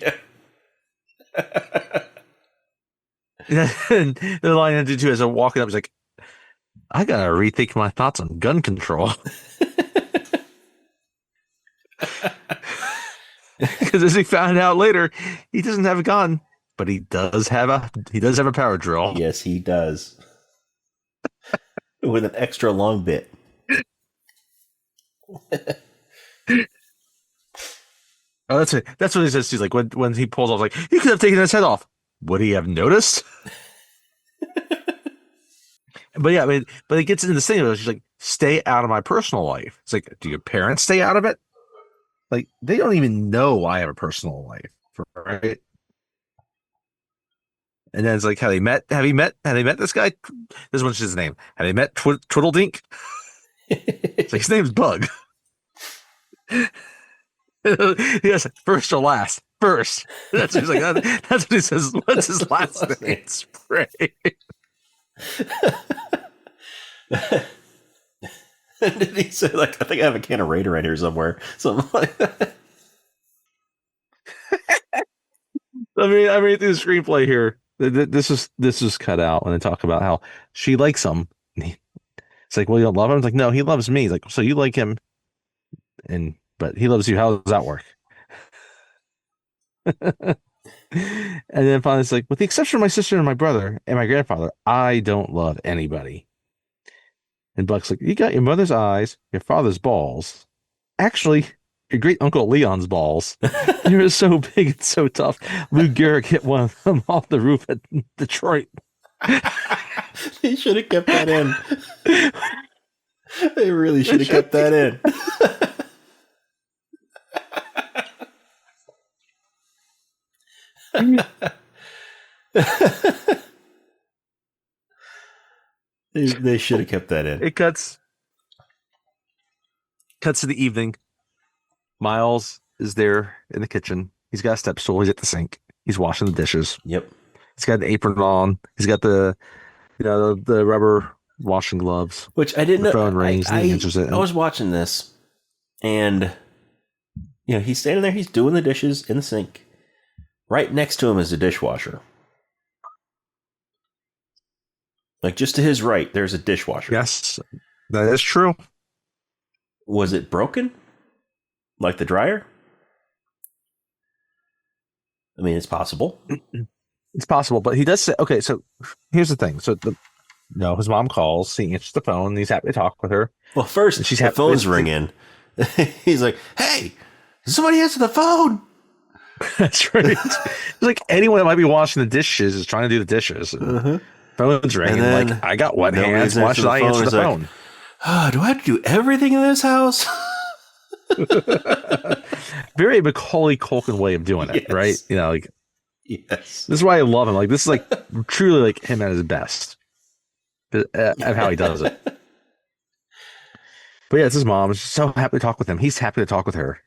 Yeah. And the line ended too as I'm walking up, he's like, I gotta rethink my thoughts on gun control. Because as he found out later, he doesn't have a gun, but he does have a power drill. Yes, he does. With an extra long bit. Oh, that's it. That's what he says. He's like, when he pulls off, like, you could have taken his head off. Would he have noticed? But yeah, but it gets into this thing. She's like, stay out of my personal life. It's like, do your parents stay out of it? Like, they don't even know I have a personal life, right? And then it's like, have they met this guy? This one's his name. Have they met Twiddledink? It's like, his name's Bug. Yes, first or last. First. That's what he's like. That's what he says. What's his last name? Spray. Did he say like I think I have a can of Raider right here somewhere? Something like that. I mean, through the screenplay here. This is cut out when they talk about how she likes him. It's like, well, you don't love him. It's like, no, he loves me. It's like, so you like him, and but he loves you. How does that work? And then finally, it's like, with the exception of my sister and my brother and my grandfather, I don't love anybody. And Buck's like, you got your mother's eyes, your father's balls. Actually, your great uncle Leon's balls. You're so big and so tough. Lou Gehrig hit one of them off the roof at Detroit. They should have kept that in. They really should have kept that in. They should have kept that in. It cuts to the evening. Miles is there in the kitchen. He's got a step stool. He's at the sink. He's washing the dishes. Yep. He's got an apron on. He's got the the rubber washing gloves. Which I didn't know. The phone rings and he answers it. I was watching this, and he's standing there. He's doing the dishes in the sink. Right next to him is a dishwasher. Like just to his right, there's a dishwasher. Yes, that is true. Was it broken? Like the dryer? I mean, it's possible. It's possible, but he does say, okay, so here's the thing. So his mom calls, he answers the phone, and he's happy to talk with her. Well, first, she's the phone's ringing. He's like, hey, somebody answer the phone. That's right. It's like anyone that might be washing the dishes is trying to do the dishes. And phone's ringing. Like, I got wet hands. Why should I answer the phone? Like, oh, do I have to do everything in this house? Very Macaulay Culkin way of doing it, right? Like, yes. This is why I love him. Like, this is like truly like him at his best of how he does it. But yeah, it's his mom. She's so happy to talk with him. He's happy to talk with her.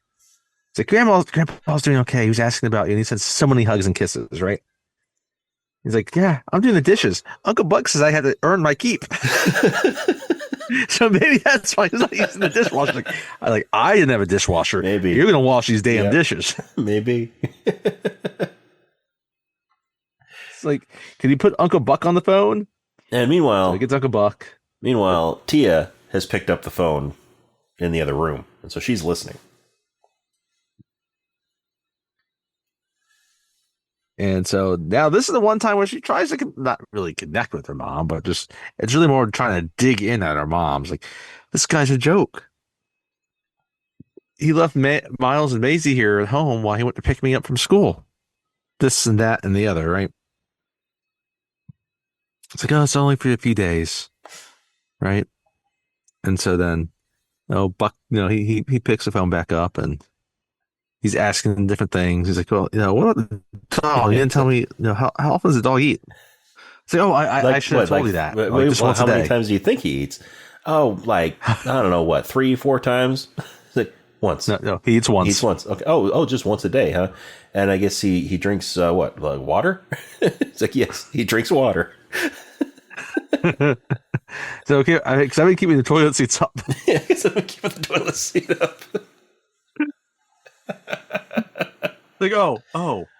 It's like, Grandpa's doing okay. He was asking about you, and he said so many hugs and kisses, right? He's like, yeah, I'm doing the dishes. Uncle Buck says I had to earn my keep. So maybe that's why he's not using the dishwasher. I didn't have a dishwasher. Maybe you're gonna wash these damn dishes. Maybe. It's like, can you put Uncle Buck on the phone? And meanwhile, so he gets Uncle Buck. Meanwhile, Tia has picked up the phone in the other room, and so she's listening. And so now this is the one time where she tries to not really connect with her mom, but just it's really more trying to dig in at her mom's. Like, this guy's a joke. He left Miles and Maisie here at home while he went to pick me up from school. This and that and the other, right? It's like, oh, it's only for a few days, right? And so then, Buck, he picks the phone back up and he's asking different things. He's like, well, what about the dog? You didn't tell me, how often does the dog eat? It's like, I should have told you that. How many times do you think he eats? Oh, I don't know, 3-4 times? It's like, once. No, he eats once. He eats once. Okay. Oh, just once a day, huh? And I guess he drinks, water? It's like, yes, he drinks water. So, okay, because I've been keeping the toilet seats up. Yeah, because I've been keeping the toilet seat up. Like, oh,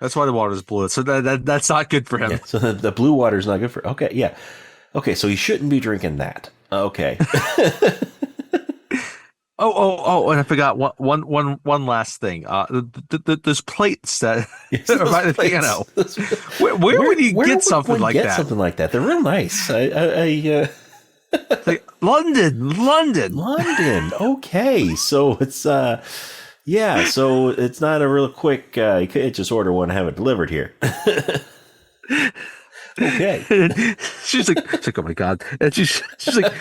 that's why the water's blue. So that's not good for him. Yeah, so the blue water's not good for. Okay, yeah, okay. So he shouldn't be drinking that. Okay. Oh, and I forgot one last thing. Those plates that are by the piano. Where would you get something like that? Something like that. They're real nice. I like London. Okay, so it's yeah, so it's not a real quick. You can't just order one and have it delivered here. Okay. She's like, oh my god, and she's like,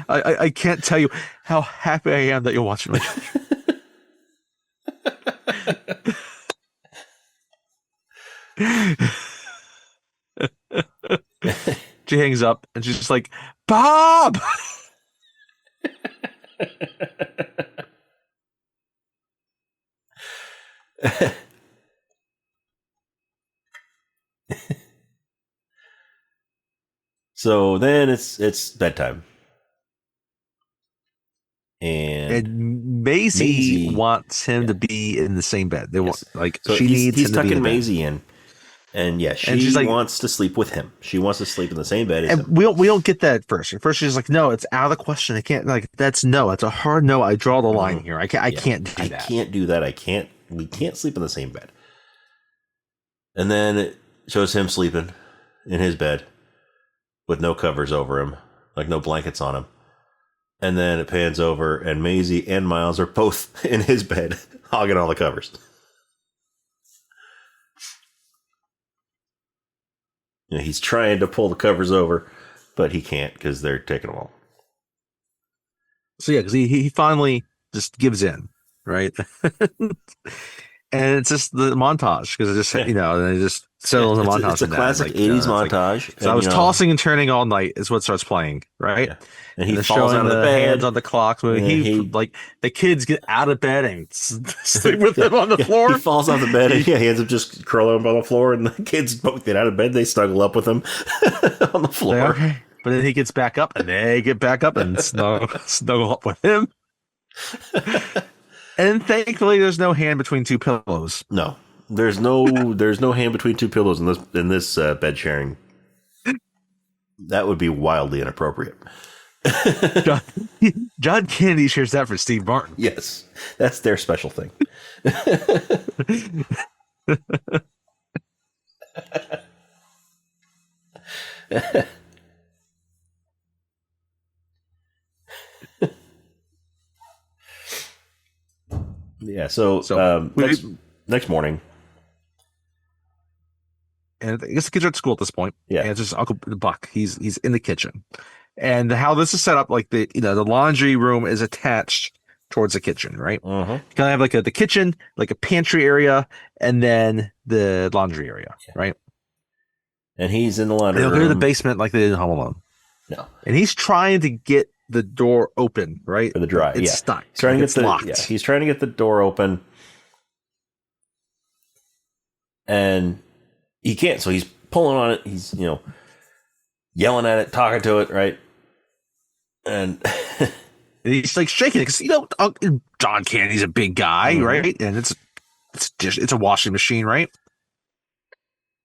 I can't tell you how happy I am that you're watching my show. She hangs up and she's just like, Bob. So then it's bedtime, and And Maisie Maisie, wants him yeah, to be in the same bed. They want yes. like So she needs he's him to be in tucking the bed. Maisie in, and yeah, And she's she like, wants to sleep with him. She wants to sleep in the same bed as and him. we don't get that at first. At first she's like, no, it's out of the question. I can't like that's no, it's a hard no. I draw the line Mhm. here. I Yeah, can't do I that. can't do that. I can't. We can't sleep in the same bed. And then it shows him sleeping in his bed with no covers over him, like no blankets on him. And then it pans over, and Maisie and Miles are both in his bed, hogging all the covers. You know, he's trying to pull the covers over, but he can't because they're taking them all. So yeah, because he finally just gives in, right? And it's just the montage because it just Yeah, and it just yeah. settles a montage It's a from that. classic '80s It's like montage, so I and was tossing and turning all night is what starts playing, right? yeah, and he And it's falls showing out of the the hands bed, on the clock. and then He he like the kids get out of bed and sleep with him on the yeah, he floor. falls off the bed, and He, yeah, he ends up just curling up on the floor, and the kids both get out of bed. They snuggle up with him on the floor. okay. But then he gets back up and they get back up and snuggle up with him. And thankfully, there's no hand between two pillows. No, there's no hand between two pillows in this bed sharing. That would be wildly inappropriate. John, John Kennedy shares that for Steve Martin. Yes, that's their special thing. Yeah. So, next morning, and I guess the kids are at school at this point. yeah, And it's just Uncle Buck. He's in the kitchen, and how this is set up, like the laundry room is attached towards the kitchen, right? uh-huh. You kind of have like the kitchen, like a pantry area, and then the laundry area, right? And he's in the laundry They'll room. go to the basement like they did in Home Alone. No, And he's trying to get the door open, right? for the dry. It's Yeah, stuck. he's trying to it's get locked. Yeah, he's trying to get the door open, and he can't. So he's pulling on it. He's yelling at it, talking to it, right? And And he's like shaking it because John Candy's a big guy, Mhm. right? And it's a washing machine, right?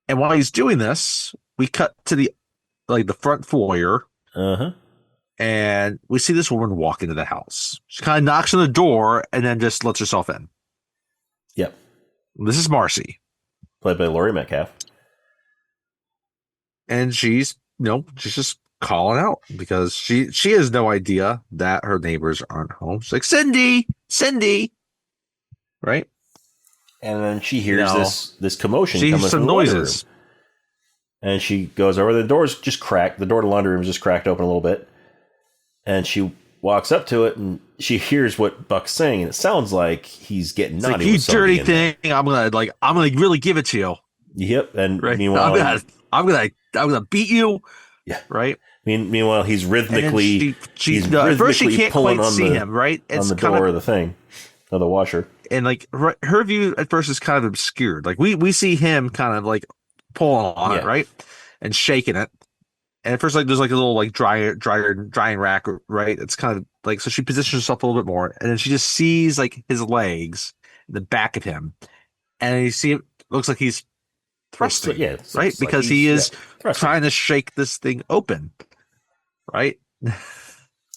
And while he's doing this, we cut to the front foyer, uh-huh. and we see this woman walk into the house. She kind of knocks on the door and then just lets herself in. Yep. This is Marcy, Played by Laurie Metcalf. and she's just calling out because she has no idea that her neighbors aren't home. She's like, Cindy, right? And then she hears this commotion She coming hears from some the laundry noises. room. And she goes over. The door's just cracked. The door to the laundry room is just cracked open a little bit. And she walks up to it, and she hears what Buck's saying, and it sounds like he's getting It's naughty. like, you with somebody dirty in thing! I'm gonna really give it to you. Yep. And Right? meanwhile, I'm gonna beat you. yeah. Right? Meanwhile, he's And rhythmically then he's at first she rhythmically can't pulling quite on see the him. Right? on the door of the thing, of the washer. And like her view at first is kind of obscured. Like we see him kind of like pulling on it, right, and shaking it. And at first, like there's like a little like drying rack, right? It's kind of like so she positions herself a little bit more, and then she just sees like his legs, the back of him, and you see it looks like he's thrusting, right? Because he is trying to shake this thing open, right?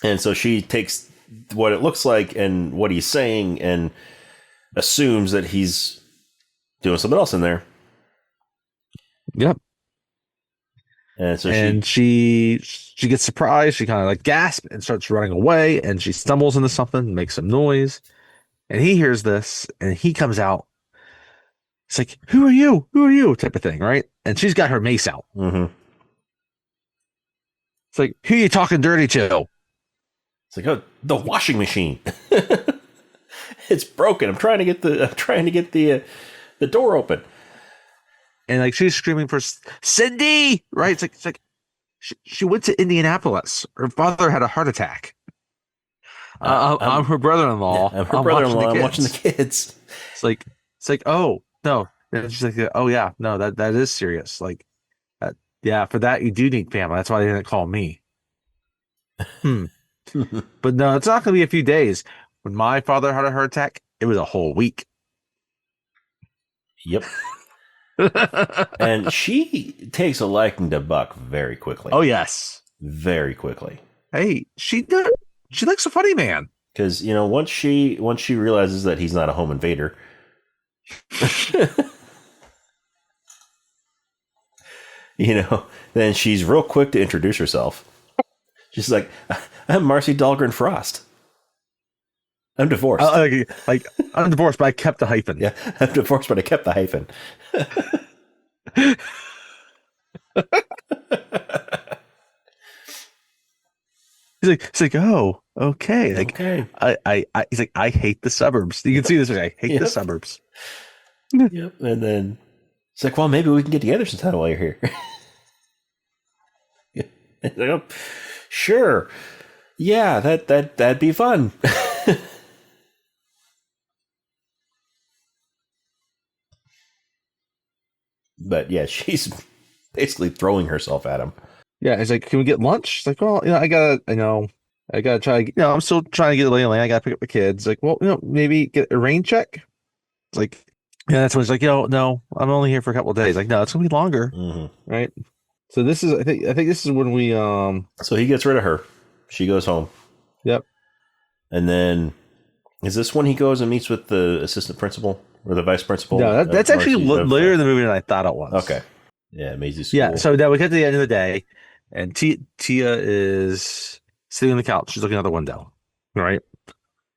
And so she takes what it looks like and what he's saying and assumes that he's doing something else in there. Yep. And so she gets surprised. She kind of like gasps and starts running away, and she stumbles into something, makes some noise, and he hears this, and he comes out. It's like, "Who are you? Who are you?" type of thing, right? And she's got her mace out. Mm-hmm. It's like, "Who are you talking dirty to?" It's like, oh, the washing machine. It's broken. I'm trying to get the door open. And like she's screaming for Cindy, right? It's like she went to Indianapolis. Her father had a heart attack. I'm her brother-in-law. Yeah, I'm her brother-in-law. I'm watching the kids. It's It's like, oh no. And she's like, oh yeah, no, that is serious. Like, yeah, for that you do need family. That's why they didn't call me. Hmm. But no, it's not going to be a few days. When my father had a heart attack, it was a whole week. Yep. And she takes a liking to Buck very quickly. Oh yes, very quickly. Hey, she likes a funny man. Because once she realizes that he's not a home invader, then she's real quick to introduce herself. She's like, "I'm Marcy Dahlgren Frost. I'm divorced. I'm divorced, but I kept the hyphen. Yeah, I'm divorced, but I kept the hyphen." He's like, oh, okay. Like, okay. He's like, I hate the suburbs. You can see this. I hate the suburbs. Yep. And then it's like, well, maybe we can get together sometime while you're here. Like, oh, sure. Yeah, that'd be fun. But yeah, she's basically throwing herself at him. Yeah, he's like, can we get lunch? It's like, well, I gotta try. I'm still trying to get a lay of land. I gotta pick up the kids. Like, well, maybe get a rain check. It's like, yeah, that's when he's like, no, I'm only here for a couple of days. Like, no, it's gonna be longer, right? So this is, I think this is when we So he gets rid of her. She goes home. Yep. And then, is this when he goes and meets with the assistant principal or the vice principal? No, that's actually later in the movie than I thought it was. Okay. Yeah, Maisie School. Yeah, so now we get to the end of the day, and Tia is sitting on the couch. She's looking out the window, right?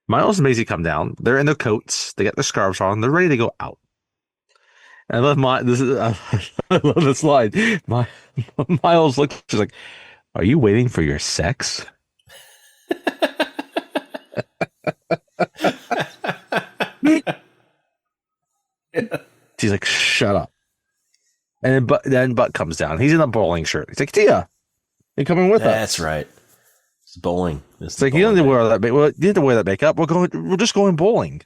Miles and Maisie come down. They're in their coats. They got their scarves on. They're ready to go out. And I love I love this line. Miles looks. She's like, "Are you waiting for your sex?" She's like, "Shut up." And then Buck comes down. He's in a bowling shirt. He's like, "Tia, you coming with us?" That's right. It's bowling. It's like, you don't need to wear that. You need to wear that makeup. We're just going bowling.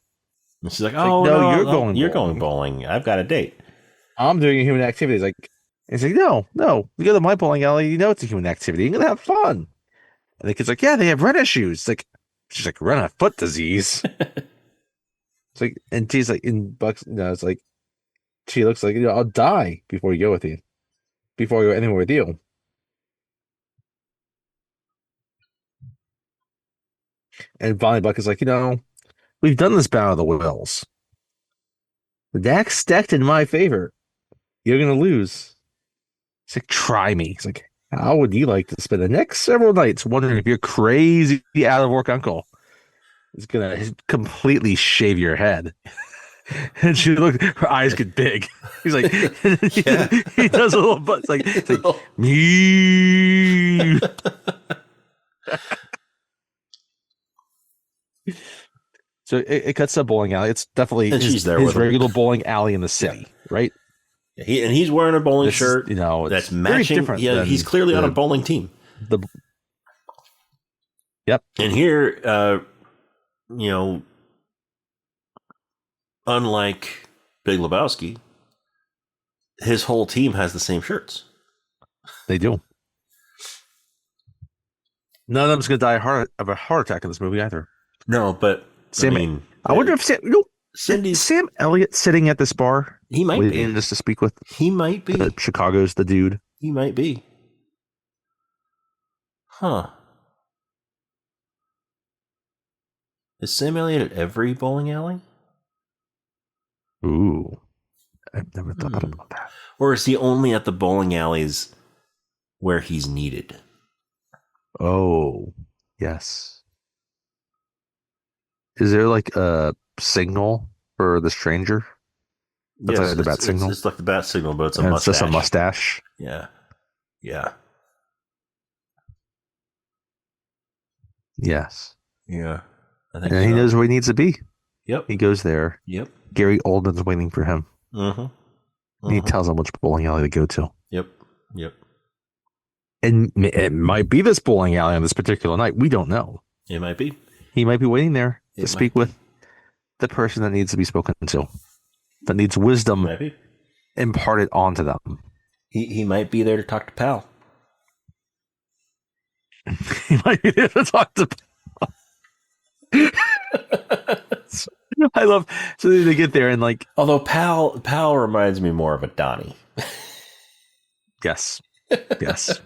And she's like, "Oh no, you're going bowling. I've got a date. I'm doing a human activity." He's like, no, you go to my bowling alley. You know it's a human activity. You're gonna have fun. And the kid's like, yeah, they have rent issues. It's like, she's like, rent a foot disease. It's like, and she's like, in Bucks, it's like, she looks like, I'll die before you go with you, before I go anywhere with you. And finally, Buck is like, we've done this Battle of the Wills. The deck's stacked in my favor. You're gonna lose. He's like, try me. He's like, how would you like to spend the next several nights wondering if your crazy out of work uncle is gonna completely shave your head? And she looked, her eyes get big. He's like, yeah. He does a little butt. It's like me. So it cuts to a bowling alley. It's definitely his regular bowling alley in the city, right? He's wearing a bowling shirt, that's matching. Different. Yeah, he's clearly on a bowling team. Yep. And here, unlike Big Lebowski, his whole team has the same shirts. They do. None of them's going to die of a heart attack in this movie either. No, but I wonder if Sam Elliott sitting at this bar. He might be just to speak with. He might be. Chicago's the dude. He might be. Huh. Is Sam Elliott at every bowling alley? Ooh. I've never thought about that. Or is he only at the bowling alleys where he's needed? Oh, yes. Is there like a signal for the stranger? Yes, like the bat signal. It's like the bat signal, but it's a mustache. It's just a mustache. Yeah. Yes. Yeah. And he knows where he needs to be. Yep. He goes there. Yep. Gary Oldman's waiting for him. Mm-hmm. He tells him which bowling alley to go to. Yep. And it might be this bowling alley on this particular night. We don't know. It might be. He might be waiting there to speak with the person that needs to be spoken to. that needs wisdom Maybe imparted onto them. he might be there to talk to Pal. He might be there to talk to. I love so they get there and like Although Pal reminds me more of a Donnie. yes, yes,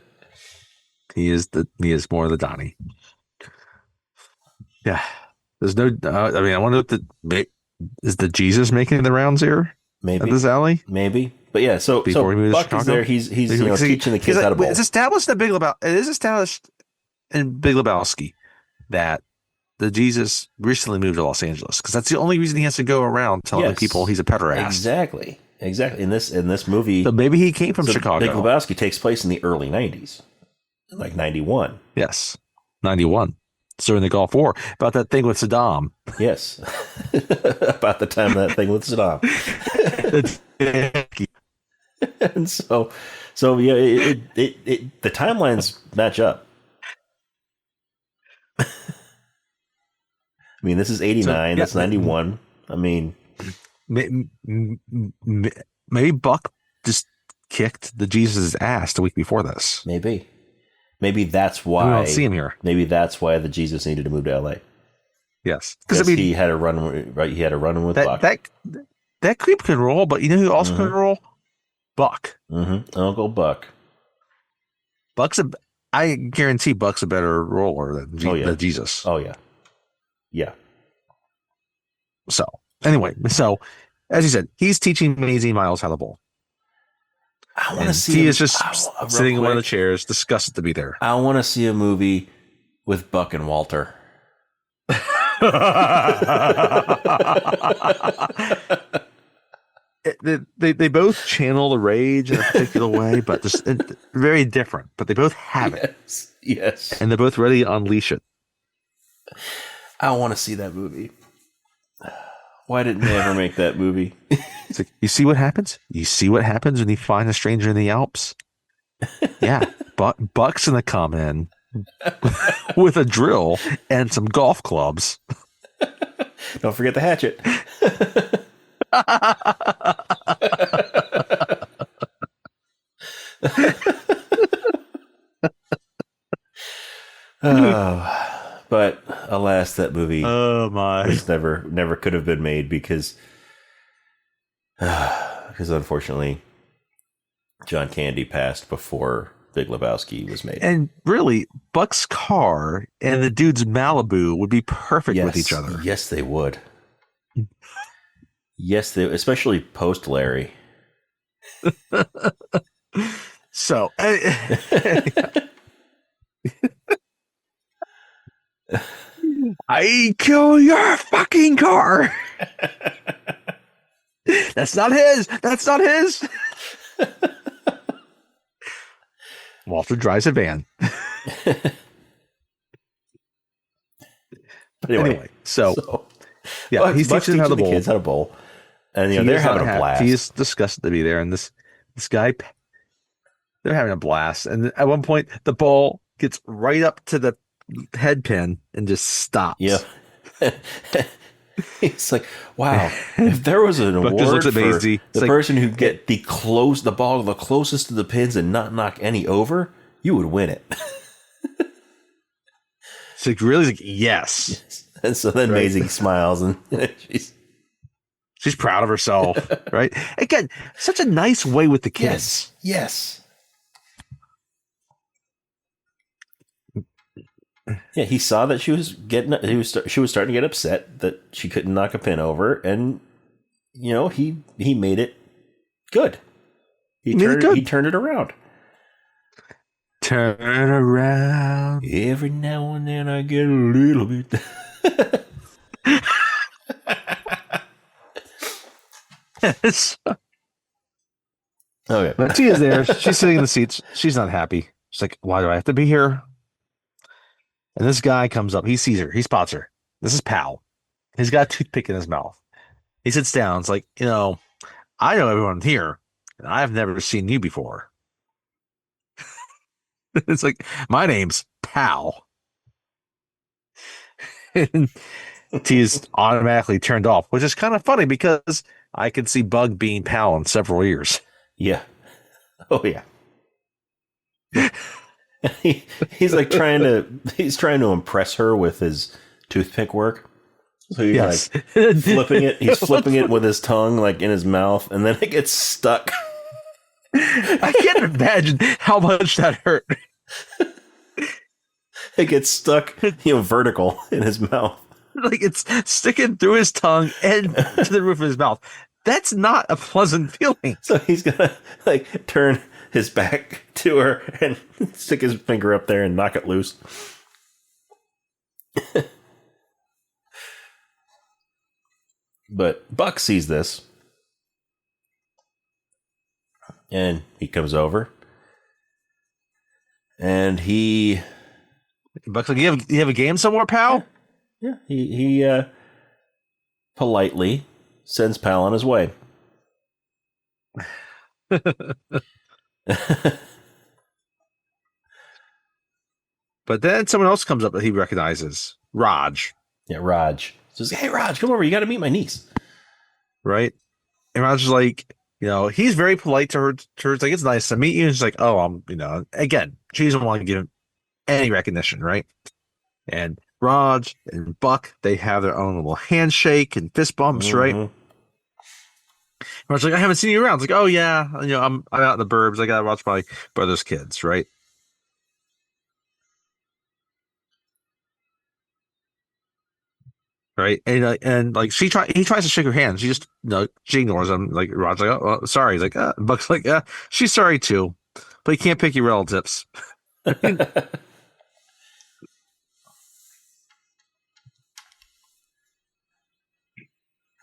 he is more the Donnie. Yeah, there's no. I mean, I wonder if is the Jesus making the rounds here Maybe at this alley. Maybe, but yeah. So Before he moves to Buck is Chicago? there. He's teaching the kids how to bowl. It's established in It is established in Big Lebowski that the Jesus recently moved to Los Angeles because that's the only reason he has to go around telling people he's a pederast. Exactly. In this movie, So maybe he came from Chicago. Big Lebowski takes place in the early '90s, like '91. Yes, 91. So in the Gulf War about that thing with Saddam. Yes, about the time that thing with Saddam. And so yeah, the timelines match up. I mean, this is '89. That's '91. I mean, maybe Buck just kicked the Jesus' ass the week before this. Maybe that's why we don't see him here. Maybe that's why the Jesus needed to move to LA. Yes, because he had a run. Right, he had a run with Buck. That creep can roll, but you know who also can roll? Buck. Mm-hmm. Uncle Buck. I guarantee Buck's a better roller than Jesus. Oh yeah, yeah. So anyway, as you said, he's teaching Maisie Miles how to bowl. I want to see. He is just sitting in one of the chairs, disgusted to be there. I want to see a movie with Buck and Walter. They both channel the rage in a particular way, but just very different. But they both have it. Yes. And they're both ready to unleash it. I want to see that movie. Why didn't they ever make that movie? It's like, you see what happens? You see what happens when you find a stranger in the Alps? Yeah. Buck's gonna come in with a drill and some golf clubs. Don't forget the hatchet. But alas, that movie never could have been made because unfortunately John Candy passed before Big Lebowski was made. And really, Buck's car and the dude's Malibu would be perfect with each other. Yes, they would. Yes, especially post Larry. So, I kill your fucking car. That's not his. That's not his. Walter drives a van. But anyway, so yeah, he's teaching the kids how to bowl, and they're having a blast. He's disgusted to be there, and this guy, they're having a blast. And at one point, the ball gets right up to the head pin and just stops. Yeah. It's like, wow, if there was an award for the person who get the ball the closest to the pins and not knock any over, you would win it. It's like, really? Like, yes. And so then Maisie smiles and she's proud of herself, right? Again, such a nice way with the kids. Yes. Yeah, he saw that she was starting to get upset that she couldn't knock a pin over, and he made it good. He turned it around. Turn around. Every now and then I get a little bit. Okay. But she is there. She's sitting in the seats. She's not happy. She's like, why do I have to be here? And this guy comes up. He sees her. He spots her. This is Pal. He's got a toothpick in his mouth. He sits down. It's like, I know everyone here, and I've never seen you before. It's like, my name's Pal. And he's automatically turned off, which is kind of funny because I could see Bug being Pal in several years. Yeah. Oh yeah. He's like he's trying to impress her with his toothpick work. So he's Yes. like flipping it. He's flipping it with his tongue, like in his mouth, and then it gets stuck. I can't imagine how much that hurt. It gets stuck, vertical in his mouth. Like it's sticking through his tongue and to the roof of his mouth. That's not a pleasant feeling. So he's gonna like turn his back to her and stick his finger up there and knock it loose. But Buck sees this, and he comes over, and Buck's like, you have a game somewhere, pal? Yeah, he politely sends Pal on his way. But then someone else comes up that he recognizes, Raj. Yeah, Raj says, "Hey, Raj, come over. You got to meet my niece." Right? And Raj is like, he's very polite to her. It's like, it's nice to meet you. And she's like, oh, again, she doesn't want to give him any recognition, right? And Raj and Buck, they have their own little handshake and fist bumps, right? And Raj's like, I haven't seen you around. It's like, oh yeah, I'm out in the burbs. I gotta watch my brother's kids, right? Right, and like he tries to shake her hand. She just she ignores him. Like Rod's like, oh, sorry. He's like, Buck's like, she's sorry too, but you can't pick your relatives.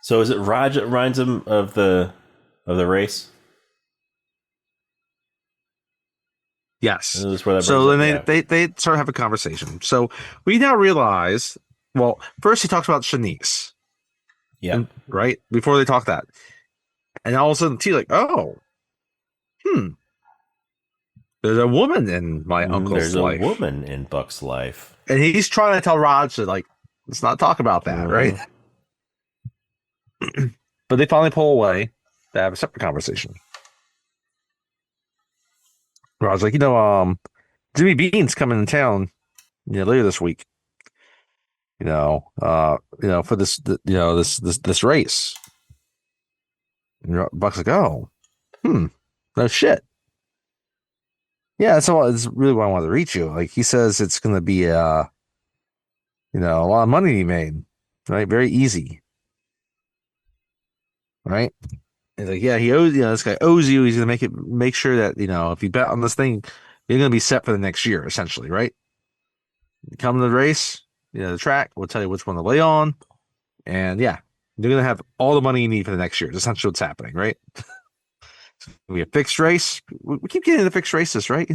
So is it Raj that reminds him of the race? Yes. So then they sort of have a conversation. So we now realize, well, first he talks about Shanice. Yeah. Right? Before they talk that. And all of a sudden T's like, oh, there's a woman in my uncle's life. There's a woman in Buck's life. And he's trying to tell Raj to, like, let's not talk about that, right? But they finally pull away to have a separate conversation. Raj's like, Jimmy Bean's coming to town, later this week. For this race. And Buck's like, oh, no shit. Yeah, that's really why I wanted to reach you. Like, he says it's going to be a lot of money to be made, right? Very easy, right? He's like, yeah, he owes, this guy owes you. He's going to make sure that, if you bet on this thing, you're going to be set for the next year, essentially, right? You come to the race, the track, we'll tell you which one to lay on. And yeah, you're going to have all the money you need for the next year. It's essentially what's happening, right? We have fixed race. We keep getting the fixed races, right?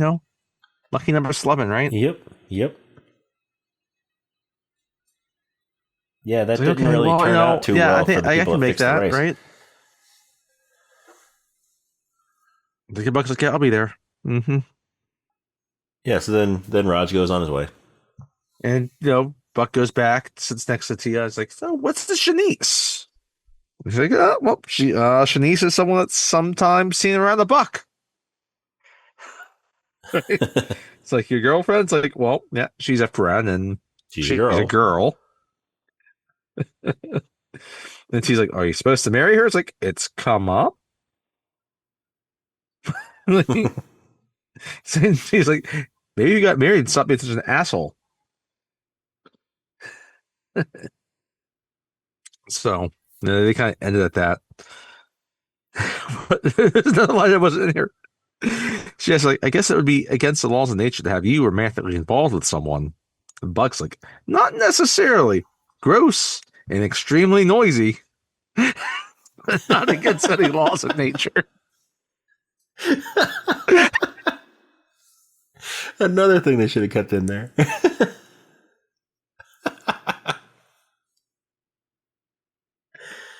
Lucky number 11, right? Yep. Yeah, that didn't really turn out too well for the people I can make that, race. Right? The Buck's like, yeah, I'll be there. Mm-hmm. Yeah, so then Raj goes on his way. And, Buck goes back, sits next to Tia. He's like, so what's the Shanice? He's like, Shanice is someone that's sometimes seen around the Buck. It's like, your girlfriend's like, well, yeah, she's a friend and she's a girl. And she's like, are you supposed to marry her? It's like, it's come up. So she's like, maybe you got married and stop being such an asshole. So they kind of ended at that. But there's another line that wasn't in here. She has like, I guess it would be against the laws of nature to have you romantically involved with someone. And Buck's like, not necessarily. Gross and extremely noisy. Not against any laws of nature. Another thing they should have kept in there.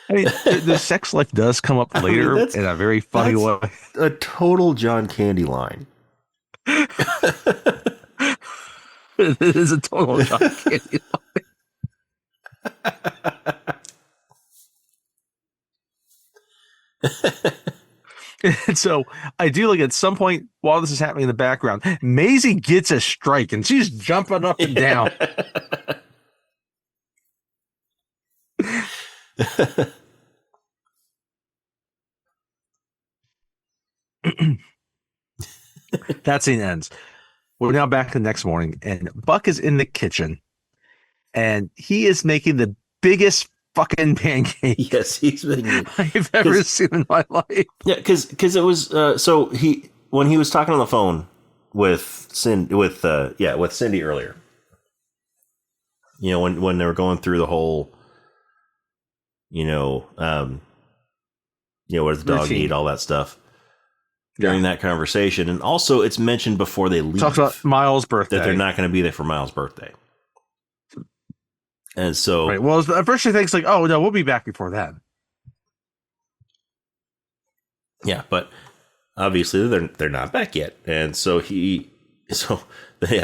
I mean, the sex life does come up later in a very funny way. A total John Candy line. It is a total John Candy line. And so I do like at some point while this is happening in the background, Maisie gets a strike and she's jumping up and down. That scene ends. We're now back the next morning, and Buck is in the kitchen, and he is making the biggest fucking pancake Yes, he's making I've ever seen in my life. Yeah, because it was so when he was talking on the phone with Cindy earlier. You know, when they were going through the whole, what does the dog Routine. need, all that stuff during that conversation, and also it's mentioned before they leave. Talks about Miles' birthday. That they're not going to be there for Miles' birthday. And so, right. Well, at first she thinks like, oh no, we'll be back before then. yeah, but obviously they're not back yet. And so the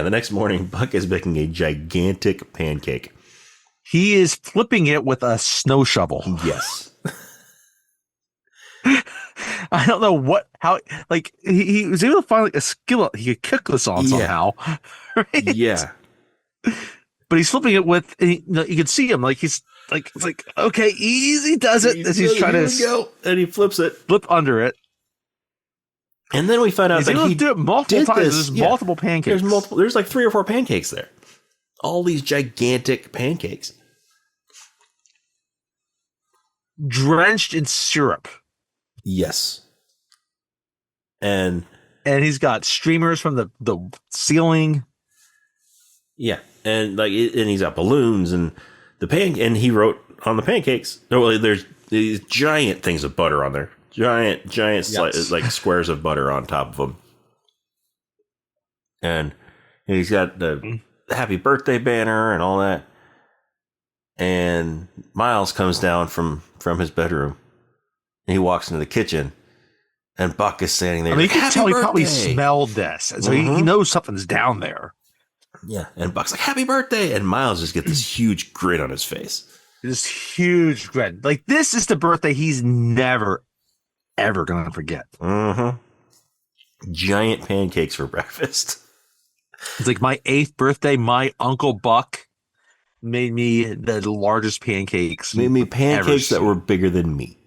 next morning, Buck is making a gigantic pancake. He is flipping it with a snow shovel. Yes. I don't know how he was able to find like a skillet he could cook this on somehow. Right? Yeah. But he's flipping it with, you can see him like he's like, it's like, okay, easy does it as he's trying to go, and he flips it, flip under it. And then we find out he's that able he to do it multiple times. There's multiple pancakes. There's like 3 or 4 pancakes there. All these gigantic pancakes. Drenched in syrup. Yes. And he's got streamers from the ceiling. Yeah. And he's got balloons and and he wrote on the pancakes. There's these giant things of butter on there. Giant yes. Like squares of butter on top of them. And he's got the happy birthday banner and all that. And Miles comes down from his bedroom. And he walks into the kitchen. And Buck is standing there. I mean, you can tell he probably smelled this. And so he knows something's down there. Yeah. And Buck's like, happy birthday. And Miles just gets this huge grin on his face. This huge grin. Like, this is the birthday he's never, ever going to forget. Mm-hmm. Giant pancakes for breakfast. It's like my 8th birthday, my Uncle Buck made me the largest pancakes. Made me pancakes that were bigger than me.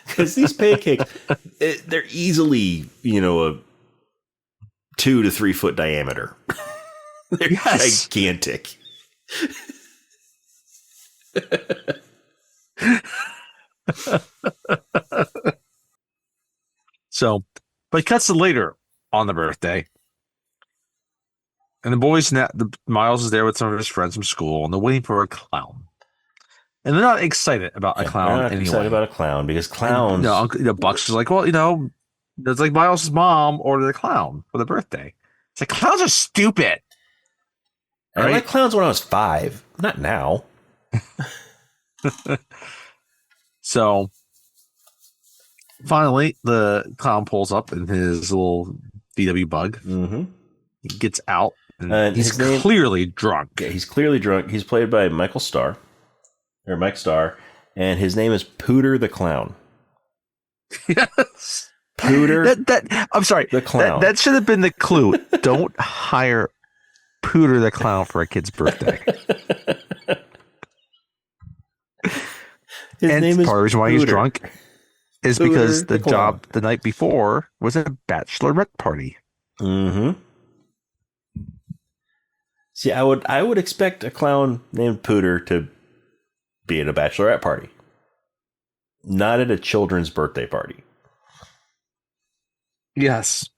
Because these pancakes, they're easily, a 2 to 3 foot diameter. They're gigantic. So, but it cuts to later on the birthday. And Miles is there with some of his friends from school, and they're waiting for a clown. And they're not excited about a clown anyway. Excited about a clown because clowns. Buck's is like, well, it's like Miles' mom ordered a clown for the birthday. It's like, clowns are stupid. I liked clowns when I was 5, not now. So finally, the clown pulls up in his little VW bug. Mm-hmm. He gets out, and he's clearly drunk. Yeah, he's clearly drunk. He's played by Mike Starr, and his name is Pooter the Clown. Yes. Pooter. I'm sorry. The clown. That should have been the clue. Don't hire Pooter the Clown for a kid's birthday. His name is part of the reason why he's drunk is Pooter because the clown. job the night before was a bachelorette party. Mm-hmm. See, I would expect a clown named Pooter to be at a bachelorette party, not at a children's birthday party. Yes.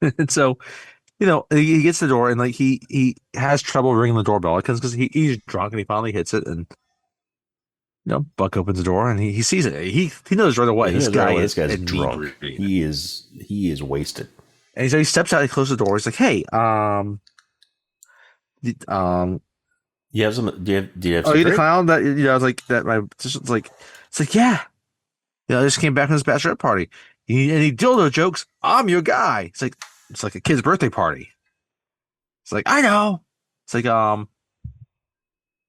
And so, he gets the door, and like he has trouble ringing the doorbell because he's drunk, and he finally hits it, and Buck opens the door, and he sees it. He knows right away. This guy's drunk. He is wasted. And so he steps out, he closes the door. He's like, "Hey, you have some? Do you have? Oh, you the clown that like that? It's like, yeah. I just came back from this bachelorette party. Any dildo jokes? I'm your guy. It's like a kid's birthday party. It's like, I know. It's like,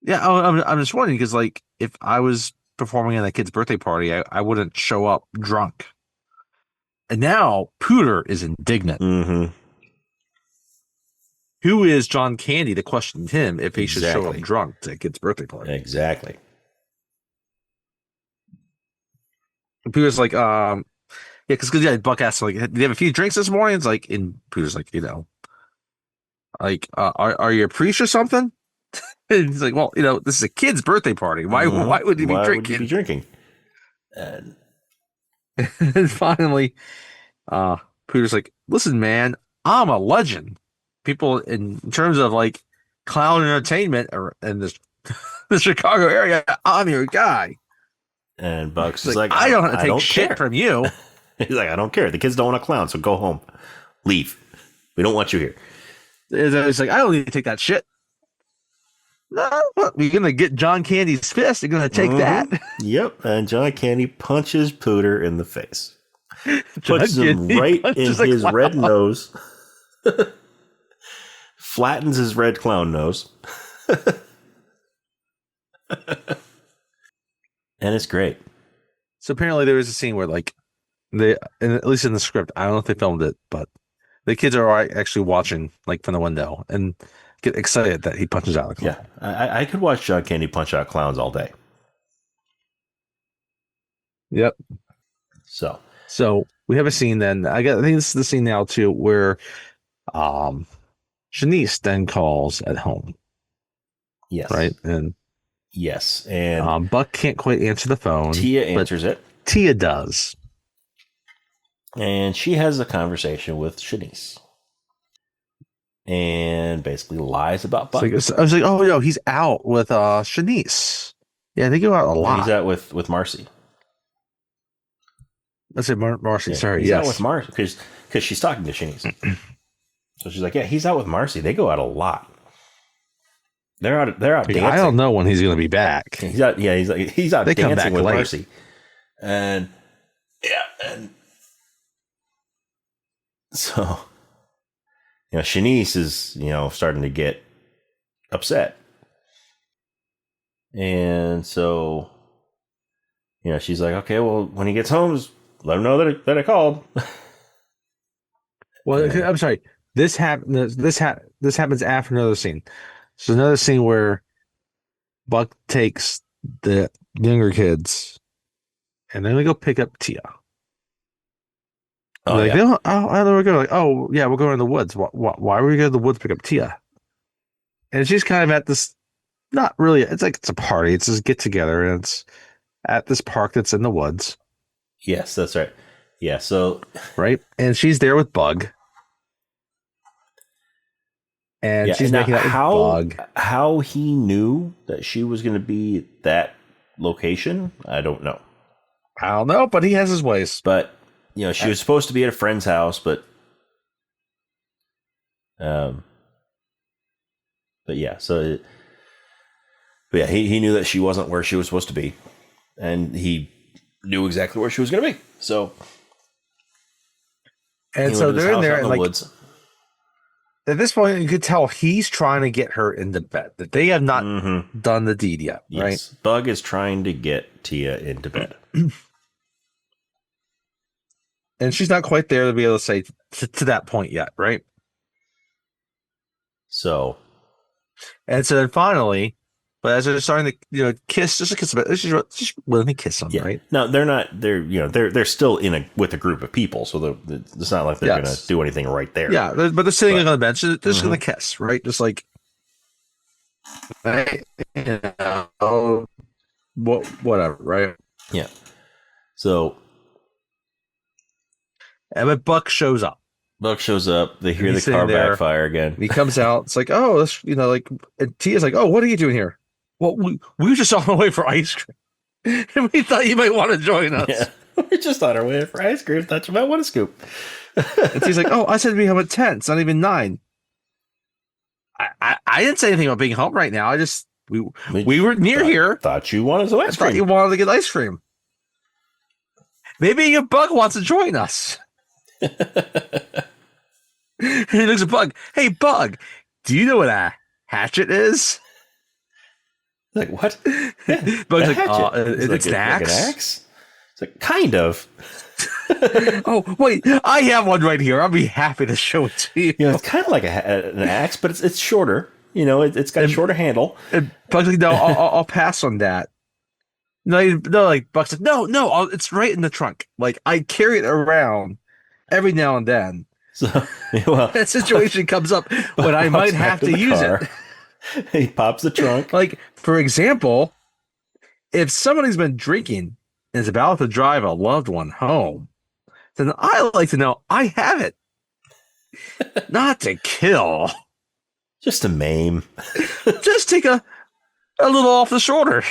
Yeah, I'm just wondering because like if I was performing at a kid's birthday party, I wouldn't show up drunk. And now Pooter is indignant. Mm-hmm. Who is John Candy to question him if he should show up Exactly. drunk to a kid's birthday party? Exactly. And Pooter's like, yeah, because Buck asked like, "Did you have a few drinks this morning?" It's like, and Pooter's like, like, are you a priest or something? And he's like, well, this is a kid's birthday party. Why would Mm-hmm. he be Why would you be drinking? drinking? And And finally, uh, Pooter's like, listen, man, I'm a legend. People in terms of like clown entertainment or in this the Chicago area, I'm your guy. Bucks is like, I don't have to I take don't shit care. from you. He's like, I don't care. The kids don't want to clown, so go home. Leave. We don't want you here. It's like, I don't need to take that shit. No, what, you're gonna get John Candy's fist. You're gonna take that. Yep. And John Candy punches Pooter in the face. John Puts him Candy right in punches a his clown. red nose. Flattens his red clown nose. And it's great. So apparently there was a scene where like they, and at least in the script, I don't know if they filmed it, but the kids are actually watching like from the window and get excited that he punches out the clown. Yeah. I could watch John Candy punch out clowns all day. Yep. So we have a scene then. I think this is the scene now too, where Shanice then calls at home. yes. Right. And yes. And Buck can't quite answer the phone. Tia answers it. Tia does. And she has a conversation with Shanice. And basically lies about Buck. I was like, oh no, he's out with Shanice. Yeah, they go out a lot. He's out with Marcy. Let's say Marcy. Yeah, sorry, he's out with Marcy because she's talking to Shanice. So she's like, yeah, he's out with Marcy. They go out a lot. They're out dancing. I don't know when he's going to be back. He's out. Yeah, he's out dancing with late. Marcy. And so Shanice is starting to get upset, and so she's like, okay, well, when he gets home, just let him know that I called. Well, I'm sorry. This happens after another scene. So another scene where Buck takes the younger kids, and then they go pick up Tia. Oh, like, yeah. I know we're going. Like, oh yeah, we're going in the woods. Why were we going to the woods to pick up Tia? And she's kind of at this. Not really. It's like it's a party. It's just get together, and it's at this park that's in the woods. Yes, that's right. Yeah. So right, and she's there with Bug. And she's making out with Bug. How he knew that she was going to be at that location, I don't know. But he has his ways. But she was supposed to be at a friend's house, but yeah. So, he knew that she wasn't where she was supposed to be, and he knew exactly where she was going to be. So, and so they're in there in the woods. At this point, you could tell he's trying to get her into bed. That they have not done the deed yet, right? Yes. Bug is trying to get Tia into bed. And she's not quite there to be able to say to that point yet, right? So then finally, but as they're starting to kiss, just a kiss, just let me kiss them, right? No, they're not. They're still with a group of people, so it's not like they're going to do anything right there. Yeah, but they're sitting on the bench. They're just going to kiss, right? Just like, whatever, right? Yeah. So, but Buck shows up. They hear the car backfire again. He comes out. It's like, oh, that's and Tia's like, oh, what are you doing here? Well, we were just on our way for ice cream, and we thought you might want to join us. Yeah, we're just on our way for ice cream. Thought you might want to scoop. And Tia's like, oh, I said to be home at 10. It's not even 9. I didn't say anything about being home right now. I just we were near here. Thought you wanted some ice cream. Thought you wanted to get ice cream. Maybe your Bug wants to join us. And he looks at Bug. Hey, Bug, do you know what a hatchet is? Like, what? Yeah, Bugs a like, hatchet. He's it's an like an axe. axe? It's like, kind of. Oh, wait, I have one right here. I'll be happy to show it to you. You know, it's kind of like an axe, but it's shorter. You know, it's got a And, shorter handle. and Bugs like, no, I'll pass on that. No, no, like Bugs like, no, it's right in the trunk. Like I carry it around every now and then. So, well, That situation comes up when I walks might back have to to the use it. car. He pops the trunk. Like, for example, if somebody's been drinking and is about to drive a loved one home, then I like to know I have it. Not to kill. Just a maim. Just take a little off the shoulder.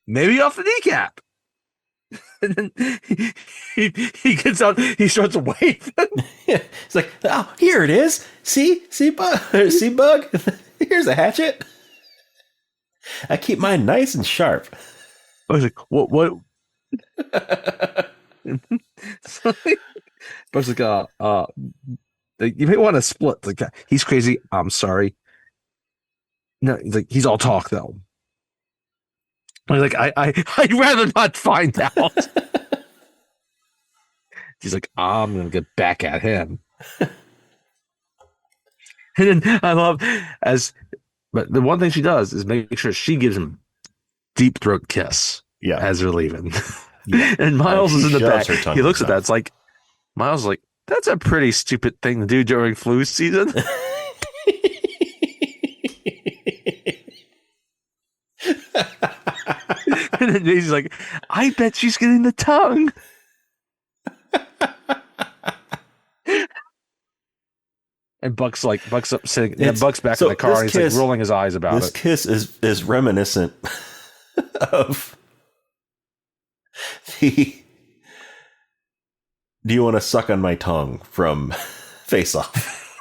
Maybe off the kneecap. And then he gets out, he starts waving. Yeah. It's like, oh, here it is. See, bug. See, bug. Here's a hatchet. I keep mine nice and sharp. I was like, what? So, I was like, you may want to split. Like, he's crazy. I'm sorry. No, he's like, he's all talk though. I was like, I'd rather not find out. He's like, I'm gonna get back at him. And then I love but the one thing she does is make sure she gives him deep throat kiss as they're leaving. Yeah. And Miles is in the back. He looks at that. Mouth. It's like, Miles is like, that's a pretty stupid thing to do during flu season. And then Daisy's like, I bet she's getting the tongue. And Buck's up sitting. Yeah, Buck's back in the car. And he's like rolling his eyes about it. This kiss is reminiscent of the "Do you want to suck on my tongue" from Face Off,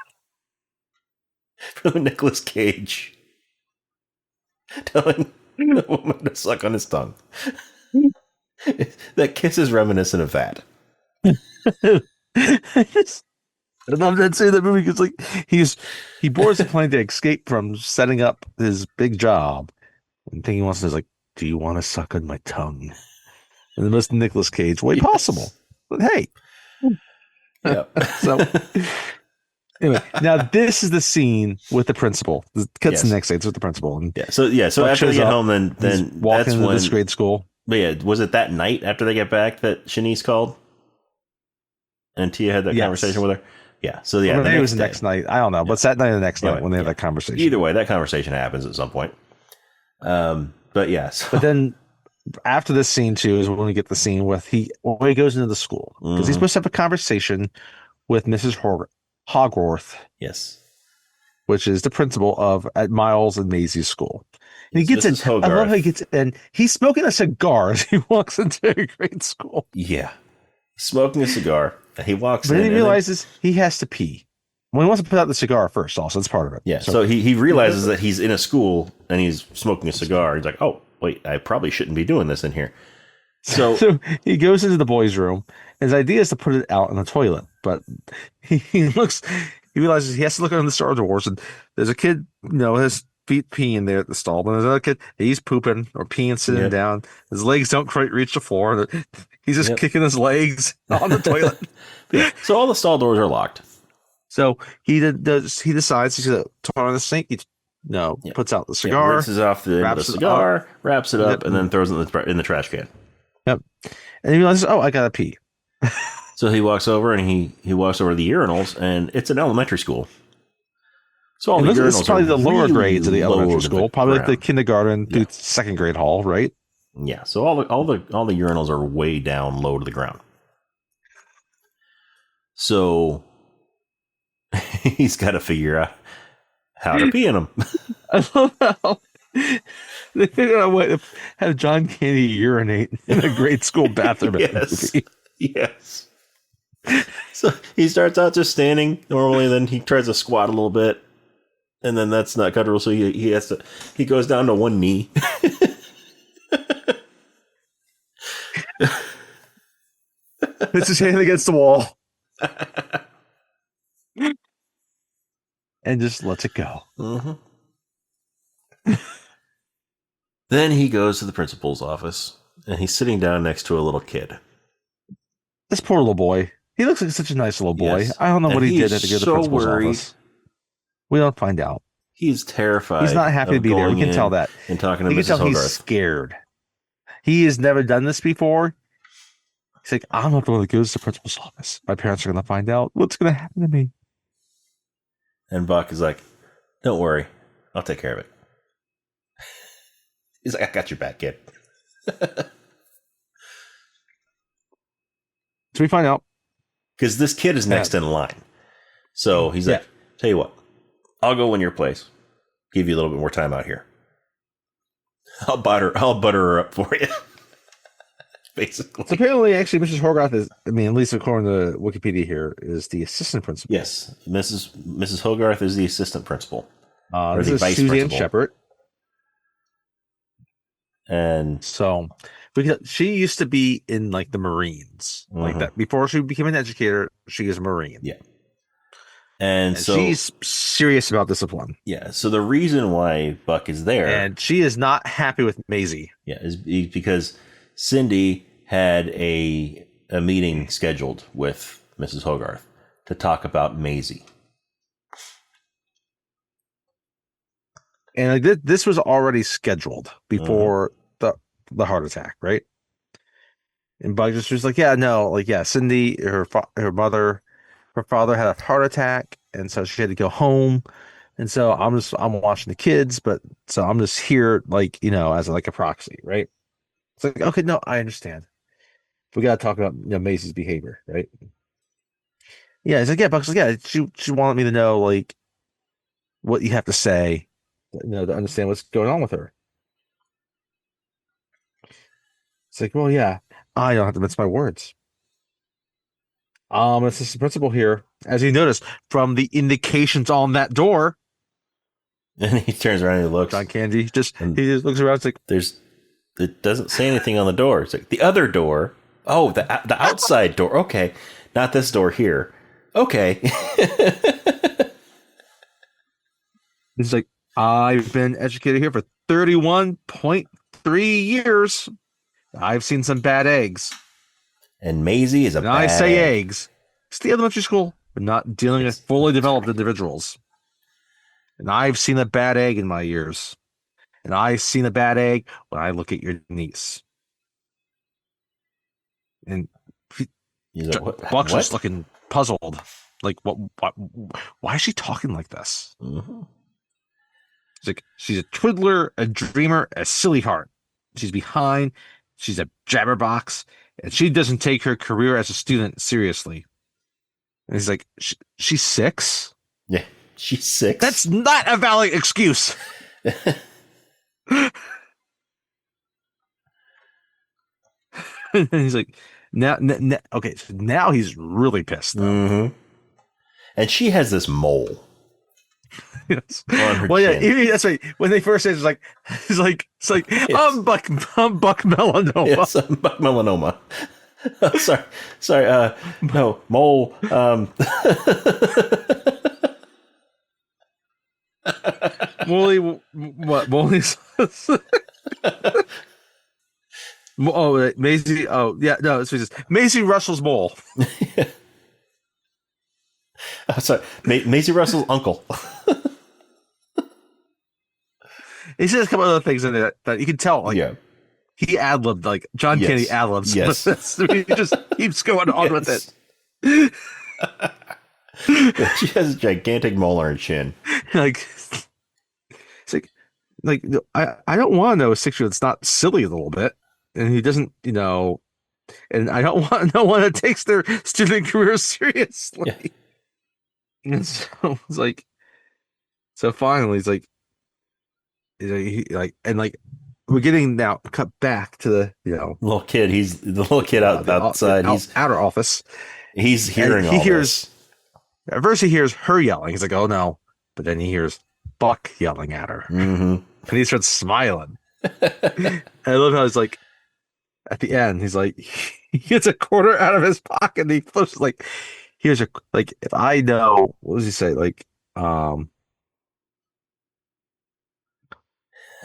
from Nicolas Cage telling a woman to suck on his tongue. That kiss is reminiscent of that. I love that scene in the movie because he boards the plane to escape from setting up his big job, and thinking he wants to is like, do you want to suck on my tongue? In the most Nicolas Cage way possible. But hey. Yep. So anyway, now this is the scene with the principal. The cuts the next day. It's with the principal. And So after they get home, then walking that's into when, this grade school. But yeah, was it that night after they get back that Shanice called and Tia had that conversation with her? Yeah. So yeah, maybe it was the next night. I don't know, but it's that night or the next night when they have that conversation. Either way, that conversation happens at some point. But yeah. So. But then after this scene too is when we get the scene with he goes into the school because he's supposed to have a conversation with Mrs. Hogwarth. Yes. Which is the principal at Miles and Maisie's school. And he gets in. I love how he gets in. He's smoking a cigar as he walks into a grade school. Yeah. Smoking a cigar. He walks in. But then he realizes then, he has to pee. Well, he wants to put out the cigar first also. That's part of it. Yeah. So he realizes that he's in a school and he's smoking a cigar. He's like, oh, wait, I probably shouldn't be doing this in here. So he goes into the boys' room. His idea is to put it out in the toilet. But he realizes he has to look under the star doors, and there's a kid, his feet peeing there at the stall. And there's another kid, he's pooping or peeing sitting down. His legs don't quite reach the floor. He's just kicking his legs on the toilet. So all the stall doors are locked. So he decides he's going to turn on the sink. He puts out the cigar, rinses off the cigar, wraps it up, and then throws it in the trash can. Yep. And he realizes, oh, I gotta pee. So he walks over and he walks over to the urinals, and it's an elementary school. So all the urinals are probably the lower grades of the elementary school, probably like the kindergarten through second grade hall, right? Yeah. So all the urinals are way down low to the ground. So he's got to figure out how to pee in them. I love how they figured out a way to have John Candy urinate in a grade school bathroom. Yes. So he starts out just standing normally, then he tries to squat a little bit, and then that's not comfortable, so he goes down to one knee. Puts his hand against the wall. and just lets it go. Mm-hmm. Then he goes to the principal's office, and he's sitting down next to a little kid. This poor little boy. He looks like such a nice little boy. Yes. I don't know And what he did he's at to go to the so principal's worried. office. We don't find out. He's terrified. He's not happy to of be there. We going can tell that. and talking to You can Mrs. tell he's Hogarth. scared. He has never done this before. He's like, I'm not the one that goes to the principal's office. My parents are going to find out what's going to happen to me. And Buck is like, don't worry. I'll take care of it. He's like, I got your back, kid. So we find out. Because this kid is next in line. So he's like, tell you what, I'll go in your place. Give you a little bit more time out here. I'll butter her up for you. Basically. So apparently, actually, Mrs. Hogarth is, I mean, at least according to Wikipedia is the assistant principal. Yes. Mrs. Hogarth is the assistant principal. This is Suzanne Shepard. And so she used to be in like the Marines, like that. Before she became an educator, she is a Marine. Yeah. And so she's serious about discipline. Yeah. So the reason why Buck is there, and she is not happy with Maisie. Yeah, is because Cindy had a meeting scheduled with Mrs. Hogarth to talk about Maisie. And like this was already scheduled before the heart attack, right? And Buck just was like, yeah, no, like, yeah, Cindy, her father had a heart attack, and so she had to go home. And so I'm watching the kids, but so I'm just here, like, as like a proxy, right? It's like, okay, no, I understand. We got to talk about Maisie's behavior, right? Yeah, he's like, yeah, Buck's like, yeah, she wanted me to know like what you have to say, to understand what's going on with her. It's like, well, yeah, I don't have to mince my words. Assistant principal here, as you notice from the indications on that door. And he turns around and he looks. John Candy he just looks around. It's like it doesn't say anything on the door. It's like the other door. Oh, the outside door. Okay, not this door here. Okay. He's like, I've been educated here for 31.3 years. I've seen some bad eggs. And Maisie is a bad I say eggs. It's the elementary school. We're not dealing with fully developed individuals. And I've seen a bad egg in my years. And I've seen a bad egg when I look at your niece. And Buck's just looking puzzled. Like, what? Why is she talking like this? Mm-hmm. It's like, she's a twiddler, a dreamer, a silly heart. She's behind. She's a jabberbox. And she doesn't take her career as a student seriously. And he's like, she's 6? Yeah, she's 6. That's not a valid excuse. And he's like, now, okay, so now he's really pissed. Mm-hmm. And she has this mole. Yes. Well, yeah, that's right. When they first say it's like, yes. I'm Buck Melanoma. Yes, I'm Buck Melanoma. Sorry. No, mole. Molly, what? Molly's. Oh, Maisie. Oh, yeah. No, it's just Maisie Russell's mole. Oh, sorry, Maisie Russell's uncle. He says a couple other things in there that you can tell. Like, he ad-libbed, like John Candy ad-libs. Yes. He just keeps going on with it. She has a gigantic molar and chin. Like, it's like I don't want to know a 6-year-old that's not silly a little bit, and he doesn't, and I don't want no one that takes their student career seriously. Yeah. And so it's like, so finally, he's like, we're getting now cut back to the little kid. He's the little kid outside. He's outer office. He's hearing all this. At first, he hears her yelling. He's like, "Oh no!" But then he hears Buck yelling at her, and he starts smiling. And I love how he's like, at the end, he's like, he gets a quarter out of his pocket, and he flips like, "Here's a if I know what does he say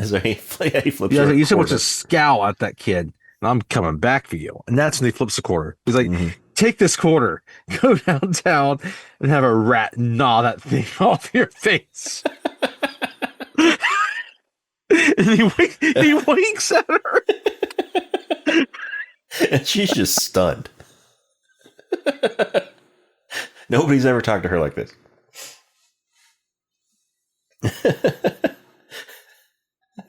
So he flips Yeah, her a you said what's quarter. a scowl at that kid, and I'm coming back for you. And that's when he flips the quarter. He's like, take this quarter, go downtown, and have a rat gnaw that thing off your face. And he winks at her. And she's just stunned. Nobody's ever talked to her like this.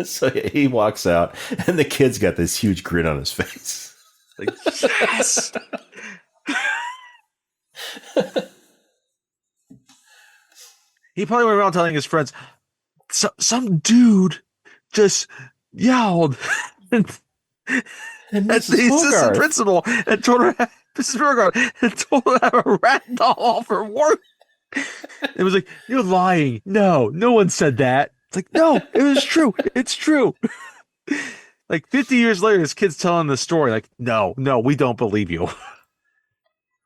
So yeah, he walks out, and the kid's got this huge grin on his face. Like, yes. He probably went around telling his friends, some dude just yelled And at the Mrs. assistant Hogarth. principal and told her, Mrs. Hogarth, and told her to have a rat doll off her work. It was like, you're lying. No one said that. It's like, no, it was true. It's true. Like 50 years later, this kid's telling the story. Like, no, we don't believe you.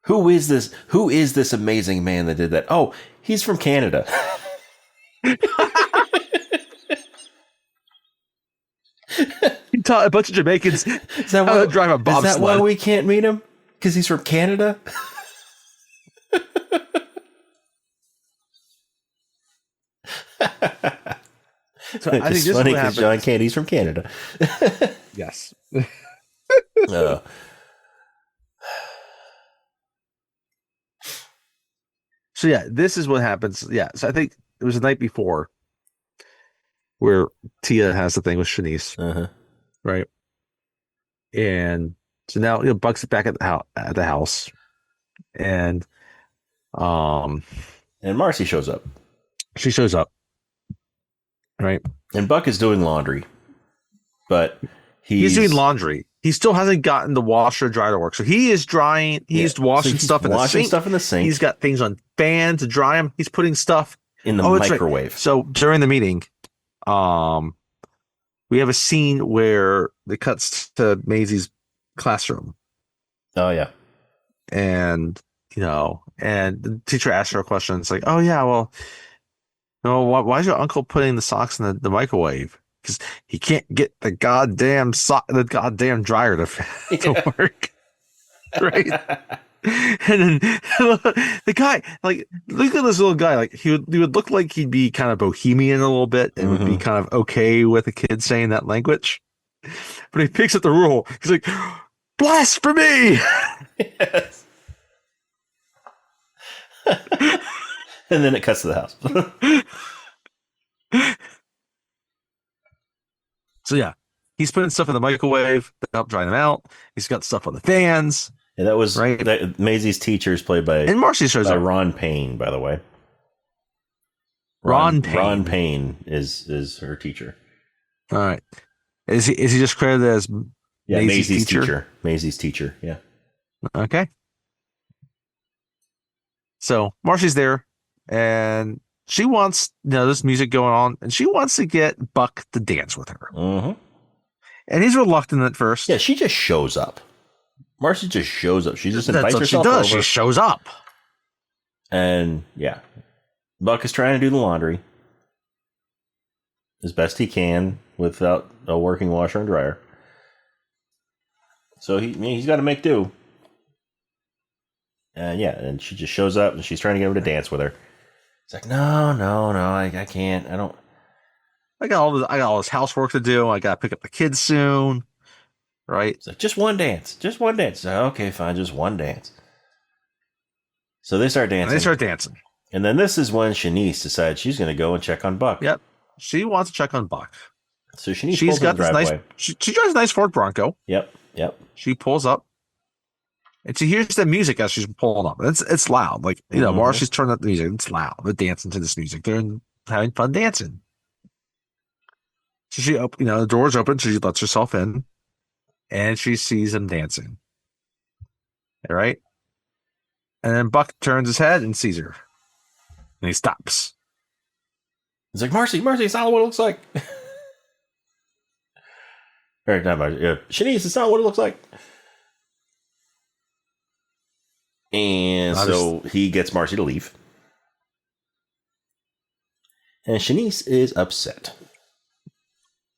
Who is this? Who is this amazing man that did that? Oh, he's from Canada. He taught a bunch of Jamaicans Is that how to drive a bobsled. Is that why we can't meet him? Because he's from Canada? So I think It's this funny is what because John Candy's from Canada. Yes. So yeah, this is what happens. Yeah, so I think it was the night before where Tia has the thing with Shanice, right? And so now Buck's back at the house, and and Marcy shows up. She shows up, right? And Buck is doing laundry, but he's doing laundry. He still hasn't gotten the washer dry to work, so he is drying. He's washing stuff in the sink. He's got things on fan to dry them. He's putting stuff in the microwave. Right. So during the meeting, we have a scene where it cuts to Maisie's classroom. Oh yeah, and and the teacher asks her a question. It's like, oh yeah, well, why is your uncle putting the socks in the microwave? Because he can't get the goddamn dryer to work, right? And then the guy, like, look at this little guy. Like, he would look like he'd be kind of bohemian a little bit and would be kind of okay with a kid saying that language. But he picks up the rule. He's like, blasphemy! Yes. And then it cuts to the house. So yeah, he's putting stuff in the microwave to help dry them out. He's got stuff on the fans. Yeah, that was right. Maisie's teacher is played by Marcy shows up. Ron Payne, by the way. Ron Payne. Ron Payne is her teacher. All right. Is he just credited as Maisie's teacher? Maisie's teacher. Yeah. Okay. So Marcy's there, and she wants this music going on, and she wants to get Buck to dance with her. And he's reluctant at first. Yeah, she just shows up. Marcy just shows up. She just invites herself over. She shows up. And yeah, Buck is trying to do the laundry as best he can without a working washer and dryer. So he's got to make do. And yeah, and she just shows up and she's trying to get him to dance with her. It's like, no, I can't. I got all this housework to do. I got to pick up the kids soon. Right? It's like, just one dance. So, okay, fine, just one dance. So they start dancing. And then this is when Shanice decides she's going to go and check on Buck. Yep. She wants to check on Buck. So she's got this nice. She drives a nice Ford Bronco. Yep. She pulls up, and she hears the music as she's pulling up. It's loud. Like, Marcy's turning up the music. It's loud. They're dancing to this music. They're having fun dancing. So she the door's open. So she lets herself in, and she sees them dancing. All right. And then Buck turns his head and sees her, and he stops. He's like, Marcy, it's not what it looks like. Or not Marcy. Shanice, it's not what it looks like. And so he gets Marcy to leave. And Shanice is upset.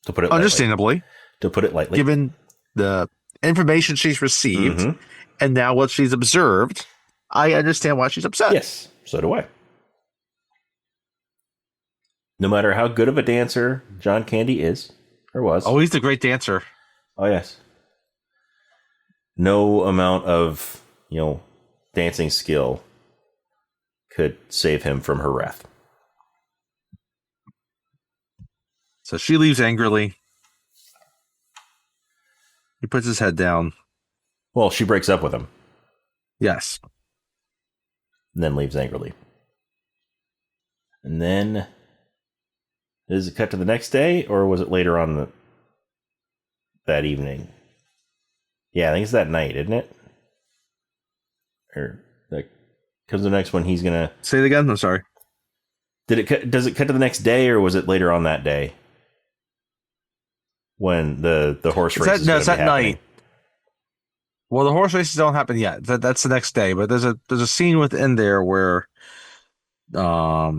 To put it lightly. Understandably. To put it lightly. Given the information she's received and now what she's observed, I understand why she's upset. Yes, so do I. No matter how good of a dancer John Candy is, or was. Oh, he's a great dancer. Oh, yes. No amount of, dancing skill could save him from her wrath. So she leaves angrily. He puts his head down. Well, she breaks up with him. Yes. And then leaves angrily. And then, does it cut to the next day, or was it later on that evening? Yeah, I think it's that night, isn't it? Or like comes the next one. He's gonna say it again. I'm sorry. Does it cut to the next day, or was it later on that day when the horse race? No, it's that night. Well, the horse races don't happen yet. That's the next day. But there's a scene within there where, I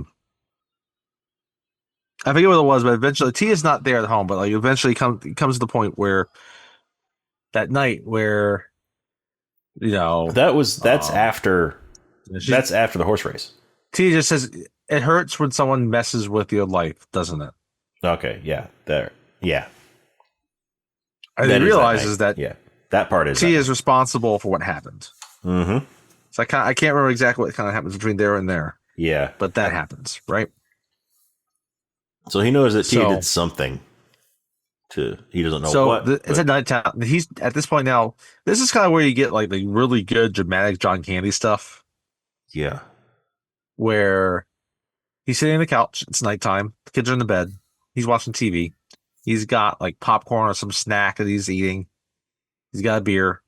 forget what it was, but eventually Tia's not there at home. But like eventually comes to the point where that night where, that's after the horse race. Tia just says it hurts when someone messes with your life, doesn't it? Okay, yeah, there, yeah. And he realizes that that part is Tia is responsible for what happened. Mm-hmm. So I can't remember exactly what kind of happens between there and there. Yeah, but that happens, right? So he knows that Tia did something. He doesn't know what. It's at nighttime. He's at this point now. This is kind of where you get like the really good dramatic John Candy stuff. Yeah, where he's sitting on the couch. It's nighttime. The kids are in the bed. He's watching TV. He's got like popcorn or some snack that he's eating. He's got a beer.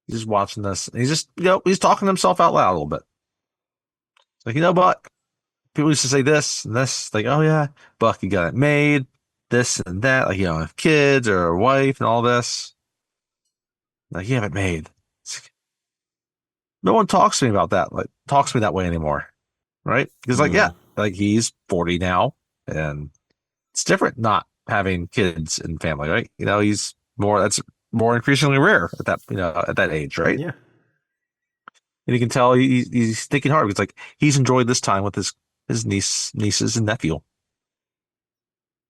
He's just watching this. And he's just, he's talking to himself out loud a little bit. It's like, Buck, people used to say this and this. Like, oh yeah, Buck, you got it made. This and that. Like, have kids or a wife and all this. Like, you have it made. No one talks to me about that. Like, talks to me that way anymore. Right? Because like he's 40 now and it's different not having kids and family, right? He's that's more increasingly rare at that age, right? Yeah. And you can tell he's thinking hard because like he's enjoyed this time with his nieces and nephew.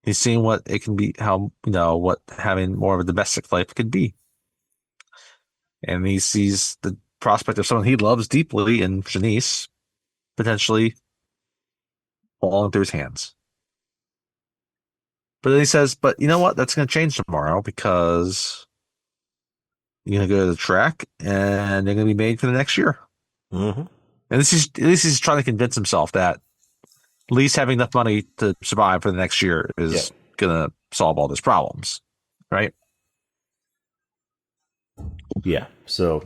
He's seeing what it can be, how what having more of a domestic life could be. And he sees the prospect of someone he loves deeply in Janice potentially falling through his hands. But then he says, but you know what? That's going to change tomorrow because you're going to go to the track and they're going to be made for the next year. Mm-hmm. And this is he's trying to convince himself that at least having enough money to survive for the next year is going to solve all his problems. Right? Yeah. So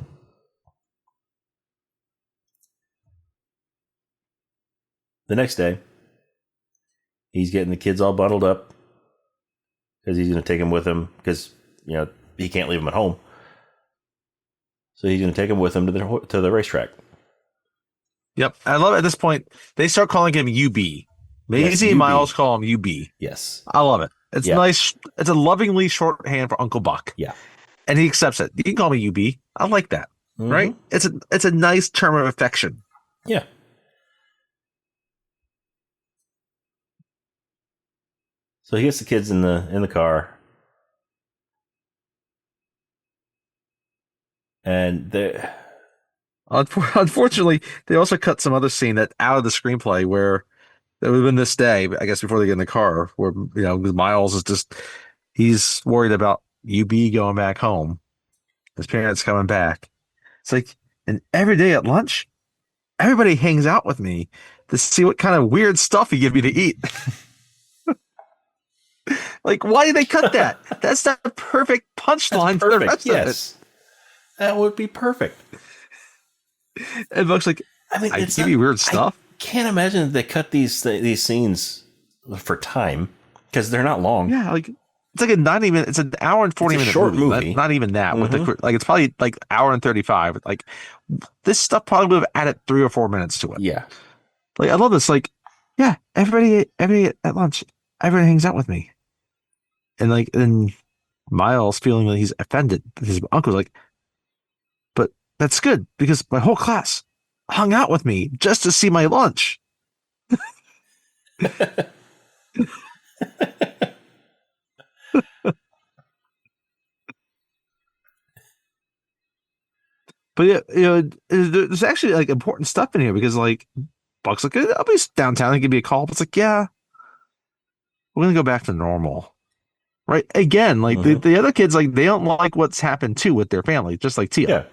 the next day, he's getting the kids all bundled up because he's going to take them with him because, he can't leave them at home. So he's going to take them with him to the racetrack. Yep. I love it. At this point, they start calling him UB. Maisie and Miles call him UB. Yes. I love it. It's nice. It's a lovingly shorthand for Uncle Buck. Yeah. And he accepts it. You can call me UB. I like that. Mm-hmm. Right? It's a nice term of affection. Yeah. So he gets the kids in the car. And they unfortunately, they also cut some other scene that out of the screenplay where it would have been this day, I guess, before they get in the car, where Miles is just he's worried about UB going back home, his parents coming back. It's like, and every day at lunch, everybody hangs out with me to see what kind of weird stuff you give me to eat. Like, why did they cut that? That's the perfect punchline for the rest of it. That would be perfect. It looks like I give you weird stuff. I can't imagine that they cut these scenes for time because they're not long. Yeah, like it's like it's an hour and 40 minute short movie. Not even that. Mm-hmm. With it's probably like hour and 35. Like this stuff probably would have added 3 or 4 minutes to it. Yeah, like I love this. Like, yeah, everybody at lunch, everybody hangs out with me. and Miles feeling like he's offended. His uncle's like, but that's good because my whole class hung out with me just to see my lunch. But yeah, there's actually like important stuff in here because like Buck's like, I'll be downtown and give me a call. But it's like, yeah, we're gonna go back to normal. Right. Again, like Hmm. the other kids, like they don't like what's happened too with their family, just like Tia. Yeah.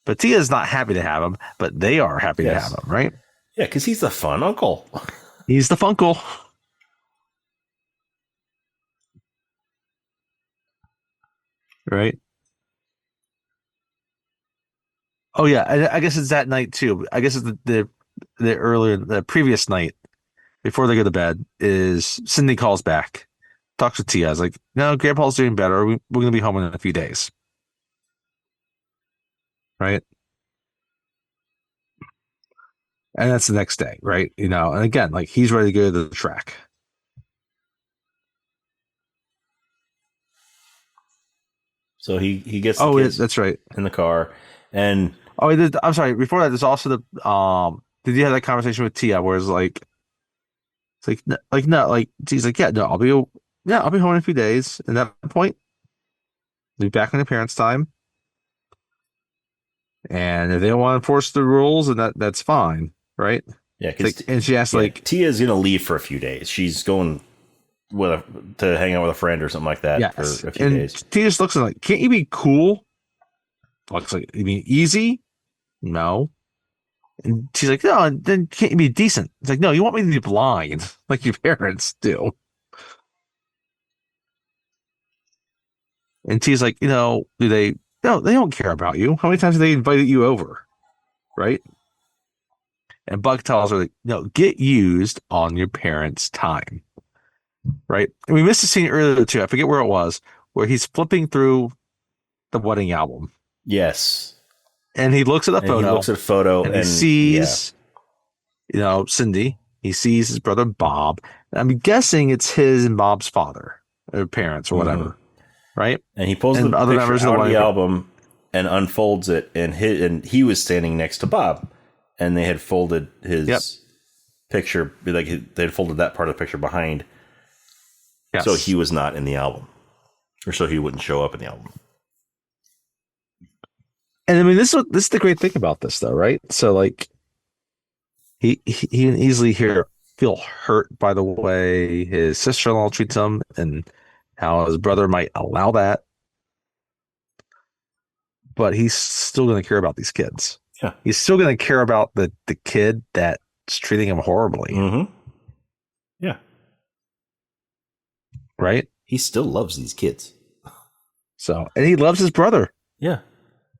But Tia's not happy to have him, but they are happy to have Yes. him, right? Yeah, because he's the fun uncle. He's the Funkle, right? Oh yeah, I guess it's that night too. I guess it's the earlier the previous night before they go to bed is Cindy calls back, talks to Tia. Is like, no, Grandpa's doing better. We're gonna be home in a few days, right? And that's the next day, right? And again, like he's ready to go to the track. So he gets the Oh, kids that's right. in the car, and Oh, I'm sorry. Before that, there's also the Did you have that conversation with Tia where it's like no, like she's like, yeah, no, I'll be home in a few days. And at that point, be back on your parents' time. And if they don't want to enforce the rules, and that's fine, right? yeah, It's because like, and she asked like, Tia's gonna leave for a few days. She's going to hang out with a friend or something like that for yes. a few And days. Tia just looks like, can't you be cool? Looks like, you mean easy? No. And she's like, no, then can't you be decent? It's like, no, you want me to be blind like your parents do. And Tia's like, do they? No, they don't care about you. How many times have they invited you over? Right? And Buck tells her, like, no, get used on your parents' time. Right? And we missed a scene earlier too. I forget where it was, where he's flipping through the wedding album. Yes, And he looks at the and he photo looks at a photo, and he and yeah, sees, Cindy. He sees his brother Bob. I'm guessing it's his and Bob's father or parents or hmm whatever. Right? and he pulls the And other picture members of the out of the wedding. album and unfolds it, and he was standing next to Bob, and they had folded his Yep. picture, like they had folded that part of the picture behind, Yes. so he was not in the album, or so he wouldn't show up in the album. And I mean, this is the great thing about this, though, right? So, like, he can easily feel hurt by the way his sister-in-law treats him, and how his brother might allow that, but he's still going to care about these kids. Yeah, He's still going to care about the kid that's treating him horribly, yeah, right? he still loves these kids. So, and he loves his brother, Yeah,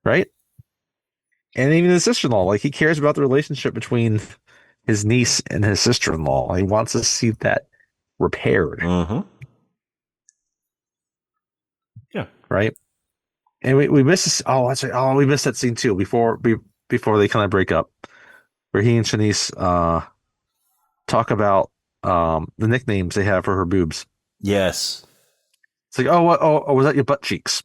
right? And even his sister-in-law, like he cares about the relationship between his niece and his sister-in-law. He wants to see that repaired, yeah, right? And we missed this. Oh, that's right. Oh, we missed that scene too before they kind of break up, where he and Shanice talk about the nicknames they have for her boobs. yes, It's like, oh, was that your butt cheeks?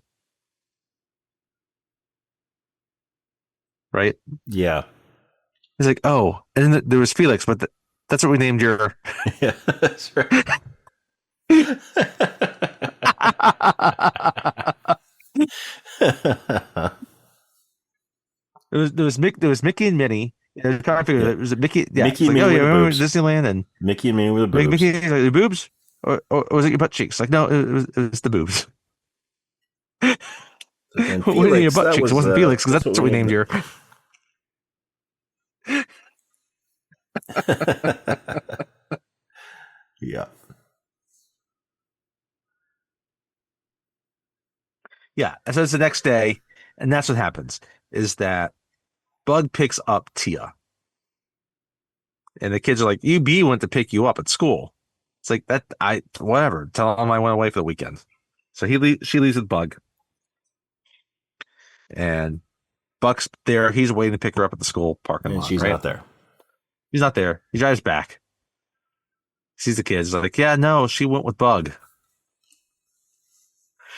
Right? yeah, He's like, oh, and then there was Felix, but that's what we named your. yeah. That's right. There was Mickey and Minnie. I was trying to figure Yeah. it was Mickey. Yeah, Mickey it's and like, Minnie oh with yeah, the remember boobs. Disneyland and Mickey and Minnie with the boobs. Mickey like, the boobs, or was it your butt cheeks? Like, no, it was the boobs. And What do you mean your Felix, butt cheeks? It wasn't Felix because that's that's what we named it. your. Yeah. Yeah, and so it's the next day, and that's what happens is that Bug picks up Tia, and the kids are like, "UB went to pick you up at school." It's like that. I whatever. Tell them I went away for the weekend. So she leaves with Bug, and Buck's there. He's waiting to pick her up at the school parking And lot. she's Right? not there. He's not there. He drives back. Sees the kids. Like, yeah, no, she went with Bug.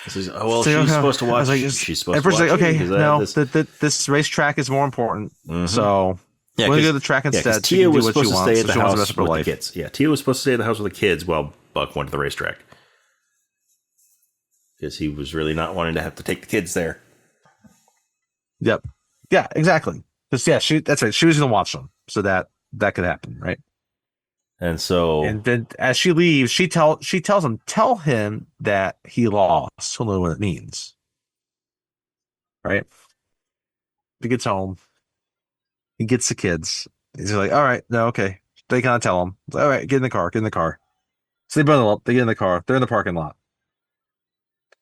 Says, oh, well, So, she's supposed to I watch. was like, She's supposed at to first, like, watch you okay, because I have no, this. this racetrack is more important. Mm-hmm. So Yeah, we're gonna go to because the track because instead. She Tia can do was what she supposed to stay wants. at So the she wants the rest house of her with the life. kids. Yeah, Tia was supposed to stay at the house with the kids while Buck went to the racetrack because he was really not wanting to have to take the kids there. Yep. Yeah, exactly. Because that's right. She was gonna watch them, so that could happen, right? And so, And then as she leaves, she tells him, tell him that he lost. He'll know what it means, right? He gets home, he gets the kids. He's like, all right, no, okay. They kind of tell him, all right, get in the car, get in the car. So they bundle up, they get in the car, they're in the parking lot,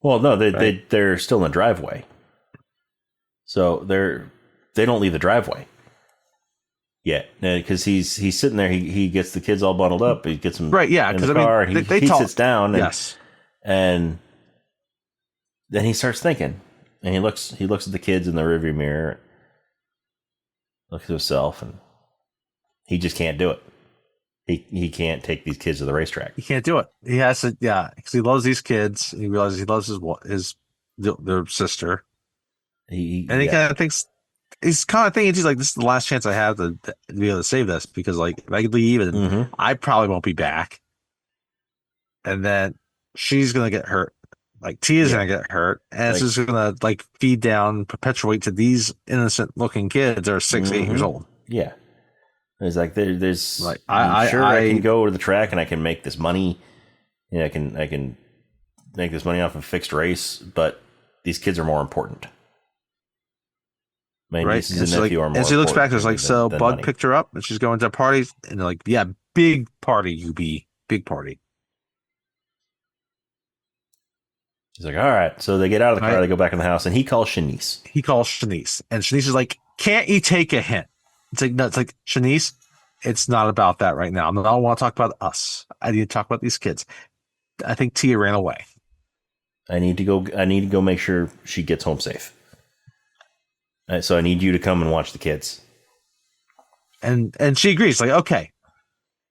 well, no, right? they're still in the driveway, so they don't leave the driveway yet because he's sitting there. He gets the kids all bundled up. He gets them Right, yeah, in the because I car, mean, and they he talk. sits down, Yes, and then he starts thinking, and he looks at the kids in the rearview mirror, looks at himself, and he just can't do it. He can't take these kids to the racetrack. he can't do it. He has to, yeah, because he loves these kids. He realizes he loves their sister, and he Yeah. kind of thinks he's kind of thinking, he's like, this is the last chance I have to be able to save this, because like if I leave and Mm-hmm. I probably won't be back, and then she's gonna get hurt, like Tia's Yeah. gonna get hurt, and it's Like, just gonna like feed down, perpetuate to these innocent looking kids that are 6, 8 years old. yeah. It's like there's Like I can go to the track and I can make this money. Yeah, I can make this money off of fixed race, but these kids are more important. My nieces and nephew are more. And she looks back, important there's like, so than Bud money. picked her up and she's going to parties, and they're like, yeah, big party, big party. He's like, all right. So they get out of the car, Right? they go back in the house, and he calls Shanice. He calls Shanice, and Shanice is like, can't you take a hint? It's like, no, it's like, Shanice, it's not about that right now. I don't want to talk about us. I need to talk about these kids. I think Tia ran away. I need to go make sure she gets home safe. So I need you to come and watch the kids. And she agrees, like, okay.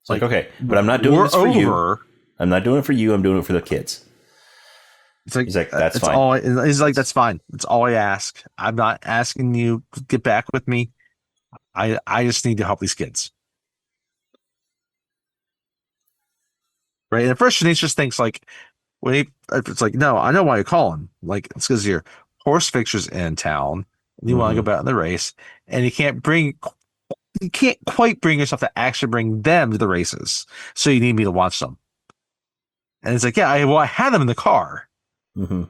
It's like, okay, but I'm not doing this for you. I'm not doing it for you. I'm doing it for the kids. It's like, he's like, that's fine. He's like, that's fine. That's all I ask. I'm not asking you to get back with me. I just need to help these kids. Right. And at first, Shanice just thinks like, it's like, no, I know why you're calling. Like, it's because your horse fixture's in town and you want to go back in the race, and you can't quite bring yourself to actually bring them to the races. So you need me to watch them. And it's like, yeah, I had them in the car. Mm-hmm.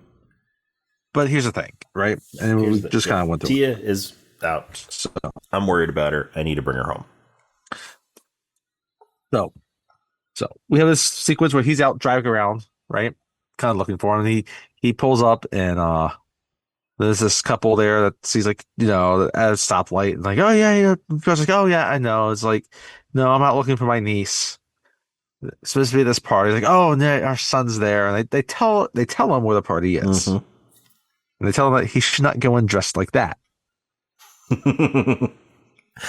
But here's the thing, right? And we just kind of went through. Tia is out. So I'm worried about her. I need to bring her home. So we have this sequence where he's out driving around, right? Kind of looking for him. And he pulls up, and there's this couple there that sees, like, at a stoplight, and like, oh yeah. Goes like, oh yeah, I know. It's like, no, I'm not looking for my niece. It's supposed to be this party. It's like, oh, no, our son's there, and they tell him where the party is, and they tell him that he should not go in dressed like that.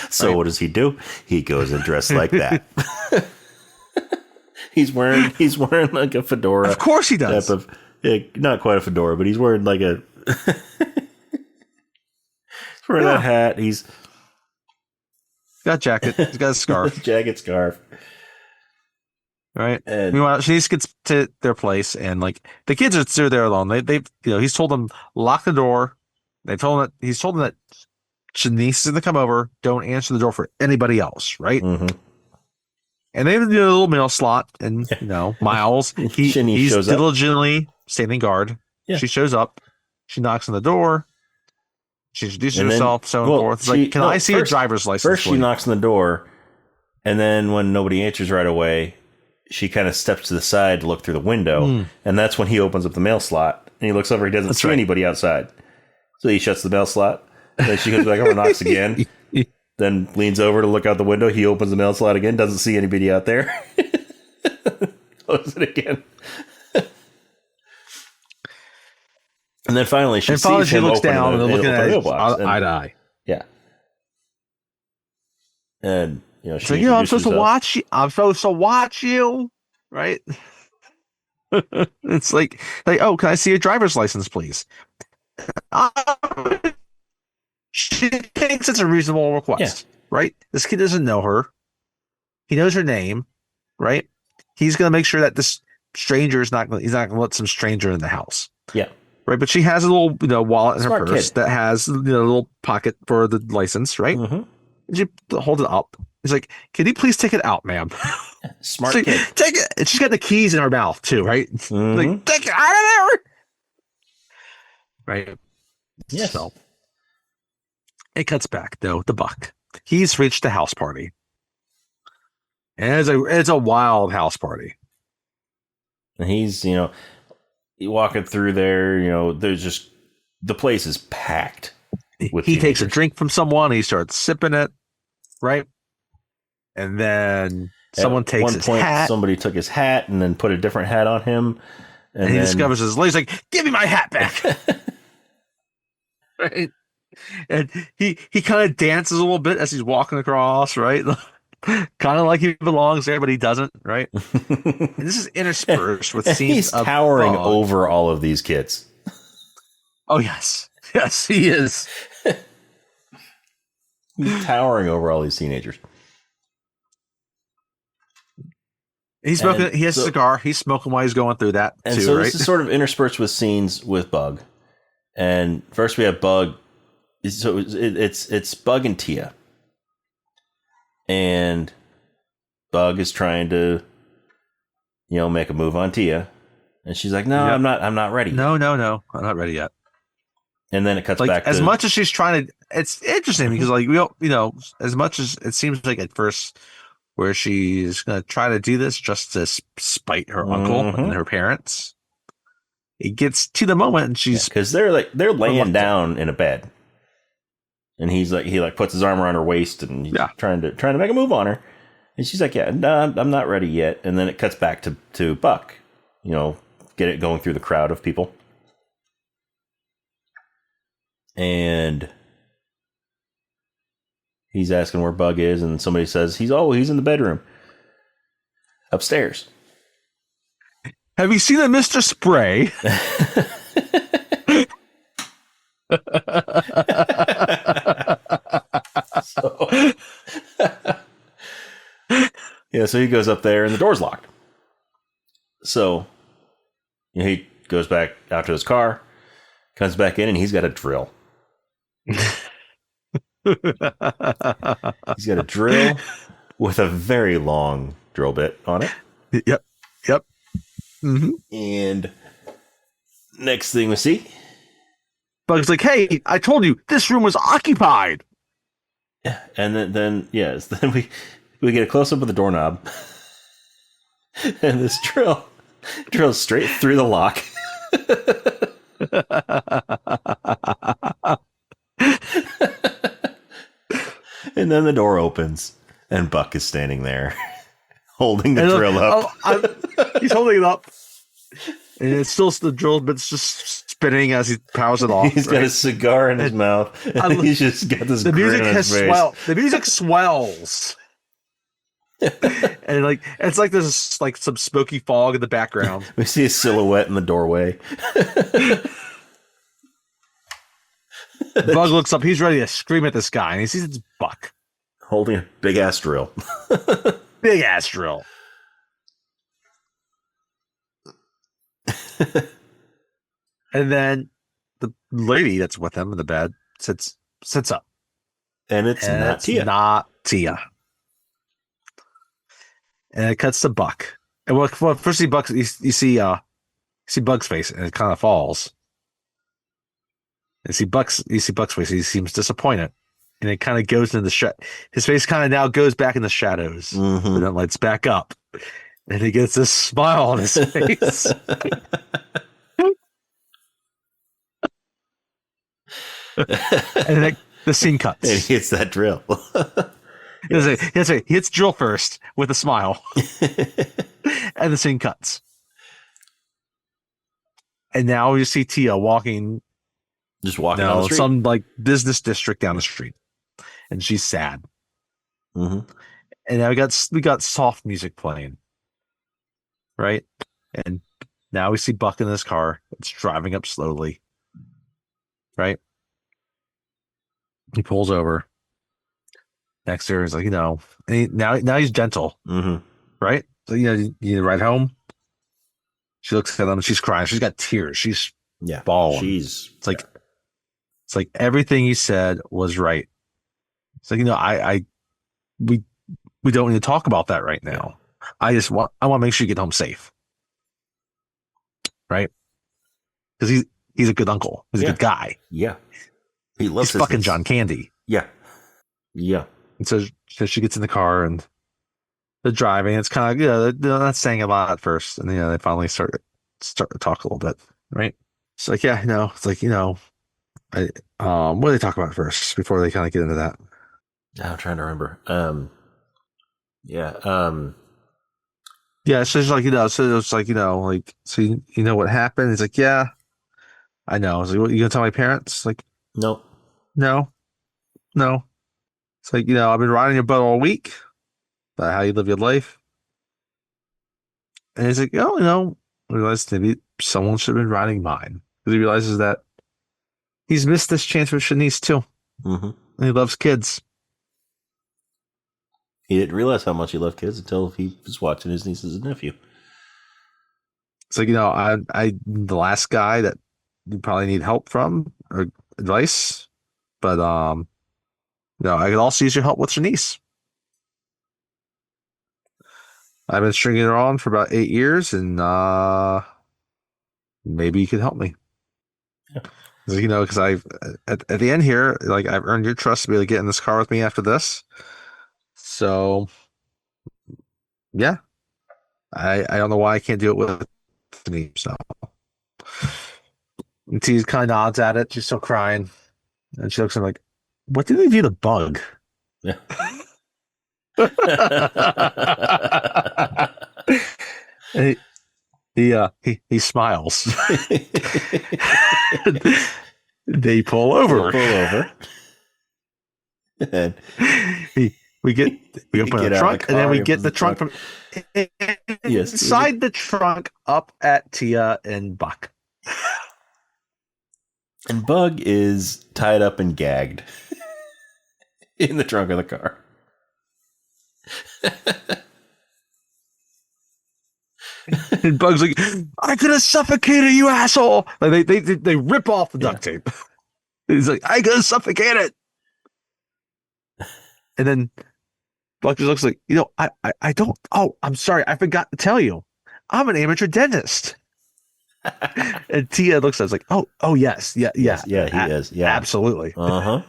So What does he do? He goes and dressed like that. He's wearing like a fedora. Of course he does. Not quite a fedora, but he's wearing like a that hat. He's got a jacket. He's got a scarf. Jacket, scarf. Right. And meanwhile, Shanice gets to their place, and like the kids are still there alone. They've he's told them lock the door. He's told them that Shanice is going to come over. Don't answer the door for anybody else. Right. Mm-hmm. And they have a little mail slot, and Miles, he's diligently standing guard. Yeah. She shows up. She knocks on the door. She introduces herself, so on and forth. It's like, can I see a driver's license? First, she knocks on the door, and then when nobody answers right away, she kind of steps to the side to look through the window, and that's when he opens up the mail slot, and he looks over. He doesn't see anybody outside, so he shuts the mail slot. Then she goes back over and knocks again. Then leans over to look out the window. He opens the mail slot again. Doesn't see anybody out there. Closes it again. And then finally, she looks down and looking at it eye to eye. Yeah. And she I'm supposed to watch you. I'm supposed to watch you, right? It's like, oh, can I see a driver's license, please? Uh, she thinks it's a reasonable Yeah. request, right? This kid doesn't know her. He knows her name, right? He's gonna make sure that this stranger is not. He's not gonna let some stranger in the house, Yeah. right? But she has a little, wallet in her Smart purse kid. that has, a little pocket for the license, right? Hmm. And she holds it up. He's like, "Can you please take it out, ma'am?" Smart She's like, kid. take it. And she's got the keys in her mouth too, right? Like, Hmm. take it out of there, right? Yes. So it cuts back though. The buck. He's reached the house party, and it's a wild house party. And he's, walking through there, there's just the place is packed with He takes a teenagers. drink from someone. He starts sipping it, right? And then At someone takes one his point, hat, somebody took his hat and then put a different hat on him, and and he then discovers his legs. Like, give me my hat back, right? And he kind of dances a little bit as he's walking across, right? Kind of like he belongs there, but he doesn't, right? And this is interspersed with and scenes he's of towering Bug. over all of these kids. Oh yes, yes, he is. He's towering over all these teenagers. He's And smoking. He has a so cigar. He's smoking while he's going through that and too, so right? this is sort of interspersed with scenes with Bug. And first we have Bug. So it's Bug and Tia, and Bug is trying to make a move on Tia, and she's like, "No, Yep. I'm not ready yet." No, no, no. I'm not ready yet. And then it cuts Like back as to much as she's trying to, it's interesting Mhm. because like we don't, as much as it seems like at first where she's gonna try to do this just to spite her uncle and Mhm. her parents, it gets to the moment and Yeah, she's because they're laying reluctant. down in a bed, and he puts his arm around her waist, and he's Yeah. trying to make a move on her, and she's like, "Yeah, no, I'm not ready yet." And then it cuts back to Buck, get it going through the crowd of people, and he's asking where Bug is, and somebody says he's in the bedroom upstairs. Have you seen a Mr. Spray? so, yeah, so he goes up there, and the door's locked. So he goes back out to his car, comes back in, and he's got a drill. He's got a drill with a very long drill bit on it. Yep. Yep. Mm-hmm. And next thing we see, Bug's like, hey, I told you this room was occupied. yeah, and then yes, then we get a close up of the doorknob, and this drill drills straight through the lock. And then the door opens, and Buck is standing there, holding the drill up. He's holding it up, and it's still the drill, but it's just spinning as he powers it off. He's got a cigar in his mouth, and he's just got this the grin music on has his face. The music swells, and it's like there's like some smoky fog in the background. We see a silhouette in the doorway. Bug looks up. He's ready to scream at this guy, and he sees it's Buck, Holding a big ass drill. big ass drill. And then the lady that's with him in the bed sits up. And it's And not it's Tia. not Tia. And it cuts to Buck. And well, first you see Bug's face, and it kind of falls. And you see Buck's face. He seems disappointed, and it kind of goes into the his face kind of now goes back in the shadows, Mhm. but then lights back up, and he gets this smile on his face. And then the scene cuts. And he hits that drill. He hits drill first with a smile, and the scene cuts. And now you see Tia walking, Just walking down the street. some like business district down the street, and she's sad. Mm-hmm. And now we got soft music playing, right? And Now we see Buck in his car. It's driving up slowly. Right? He pulls over. Next to her, he's like, and now he's gentle. Mm-hmm. Right? So, you need to ride home. She looks at him and she's crying. She's got tears. She's bawling. It's like everything he said was right. It's like, we don't need to talk about that right now. Yeah. I want to make sure you get home safe. Right? Because he's a good uncle. He's a good guy. Yeah. He loves He's fucking John Candy. Yeah. Yeah. And so she gets in the car and they're driving. It's kind of, they're not saying a lot at first. And, they finally start to talk a little bit. Right? It's like, it's like, what do they talk about first before they kind of get into that? I'm trying to remember. Yeah, so it's like, so it's like, so you know what happened? He's like, yeah, I know. I was like, what, you gonna tell my parents? Like, nope. No. It's like, I've been riding your boat all week about how you live your life. And he's like, I realized maybe someone should have been riding mine. Because he realizes that he's missed this chance with Shanice too. Mm-hmm. And he loves kids. He didn't realize how much he loved kids until he was watching his nieces and nephew. It's like, I the last guy that you probably need help from or advice. But I could also use your help with Shanice. I've been stringing her on for about 8 years, and maybe you could help me. Yeah. Because I've at the end here, like I've earned your trust to be able to get in this car with me after this. So, yeah, I don't know why I can't do it with me. So, and T kind of nods at it. She's still crying, and she looks at him like, "What did they do to Bug?" Yeah. He smiles. They pull over. And we open the trunk, and then we get the trunk from inside the trunk up at Tia and Buck. And Bug is tied up and gagged in the trunk of the car. And Bug's like, I could have suffocated you, asshole. Like they rip off the duct tape. He's like, I could have suffocated. And then Buck just looks like, I don't. Oh, I'm sorry, I forgot to tell you, I'm an amateur dentist. And Tia looks at us like, oh yes, yeah, he is, yeah, absolutely, uh-huh.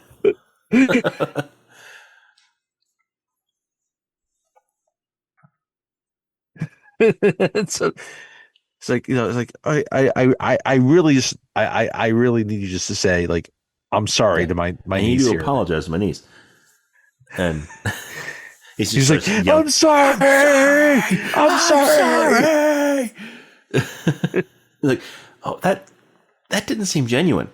So it's like, it's like I really just I really need you just to say, like, I'm sorry to my niece. You need to here. apologize to my niece. And he's like, I'm sorry. Like, oh, that didn't seem genuine.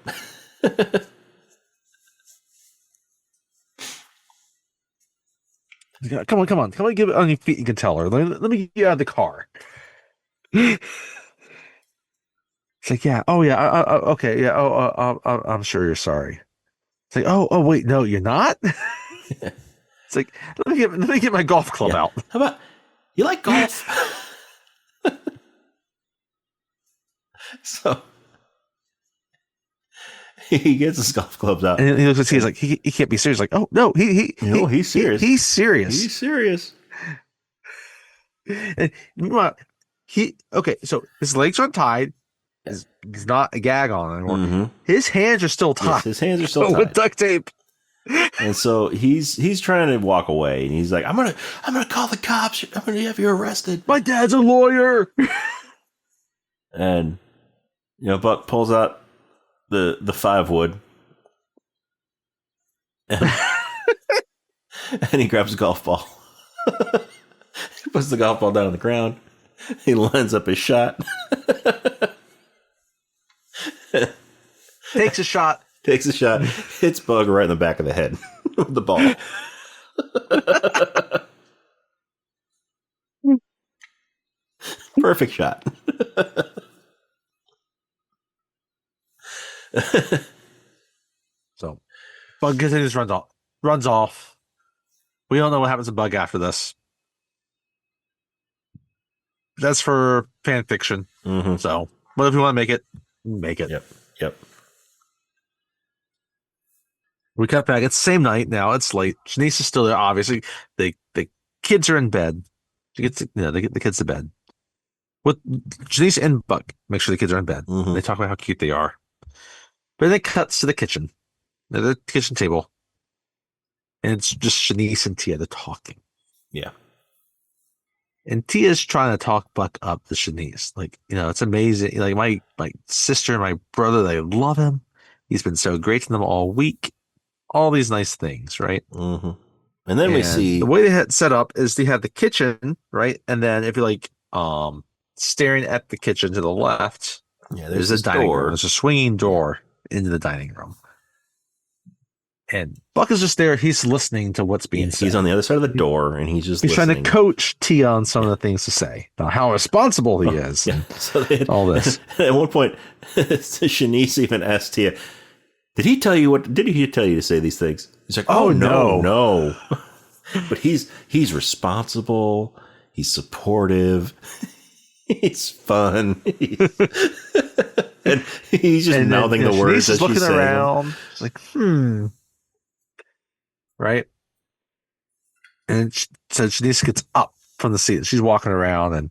Come on, get on your feet. You can tell her. Let me get you out of the car. It's like, yeah, oh yeah, okay, yeah, I'm sure you're sorry. It's like, oh wait, no, you're not. It's like, let me get my golf club out. How about, you like golf? So he gets his golf clubs out, and he looks at T. He's like, he can't be serious. Like, oh no, he's serious. He's serious. He's serious. And meanwhile, so his legs are untied. He's not a gag on anymore. Mm-hmm. His hands are still tied. Yes, his hands are still tied with duct tape. And so he's trying to walk away, and he's like, I'm gonna call the cops. I'm gonna have you arrested. My dad's a lawyer. And Buck pulls out the 5 wood, and, and he grabs a golf ball. He puts the golf ball down on the ground. He lines up his shot. Takes a shot. Hits Bug right in the back of the head with the ball. Perfect shot. So Bug continues runs off. We don't know what happens to Bug after this. That's for fan fiction. Mm-hmm. So, but if you want to make it, make it. Yep. We cut back. It's the same night now. It's late. Shanice is still there. Obviously, the kids are in bed. She gets they get the kids to bed. With Shanice and Buck, make sure the kids are in bed. Mm-hmm. They talk about how cute they are. But then it cuts to the kitchen, the kitchen table, and it's just Shanice and Tia. They're talking. Yeah. And Tia's trying to talk Buck up to Shanice. Like, it's amazing. Like my sister and my brother, they love him. He's been so great to them all week. All these nice things, right? Mm-hmm. And then we see the way they had set up is they had the kitchen, right? And then if you're like staring at the kitchen to the left, there's a dining room. There's a swinging door into the dining room. And Buck is just there. He's listening to what's being said. He's on the other side of the door, and he's listening. Trying to coach Tia on some of the things to say, about how responsible he is. Yeah. So all this. At one point, Shanice even asked Tia, Did he tell you to say these things? He's like, oh no. But he's responsible. He's supportive. He's fun. And he's just mouthing the words as she's looking around. It's like, right? And so Shanice gets up from the seat. She's walking around and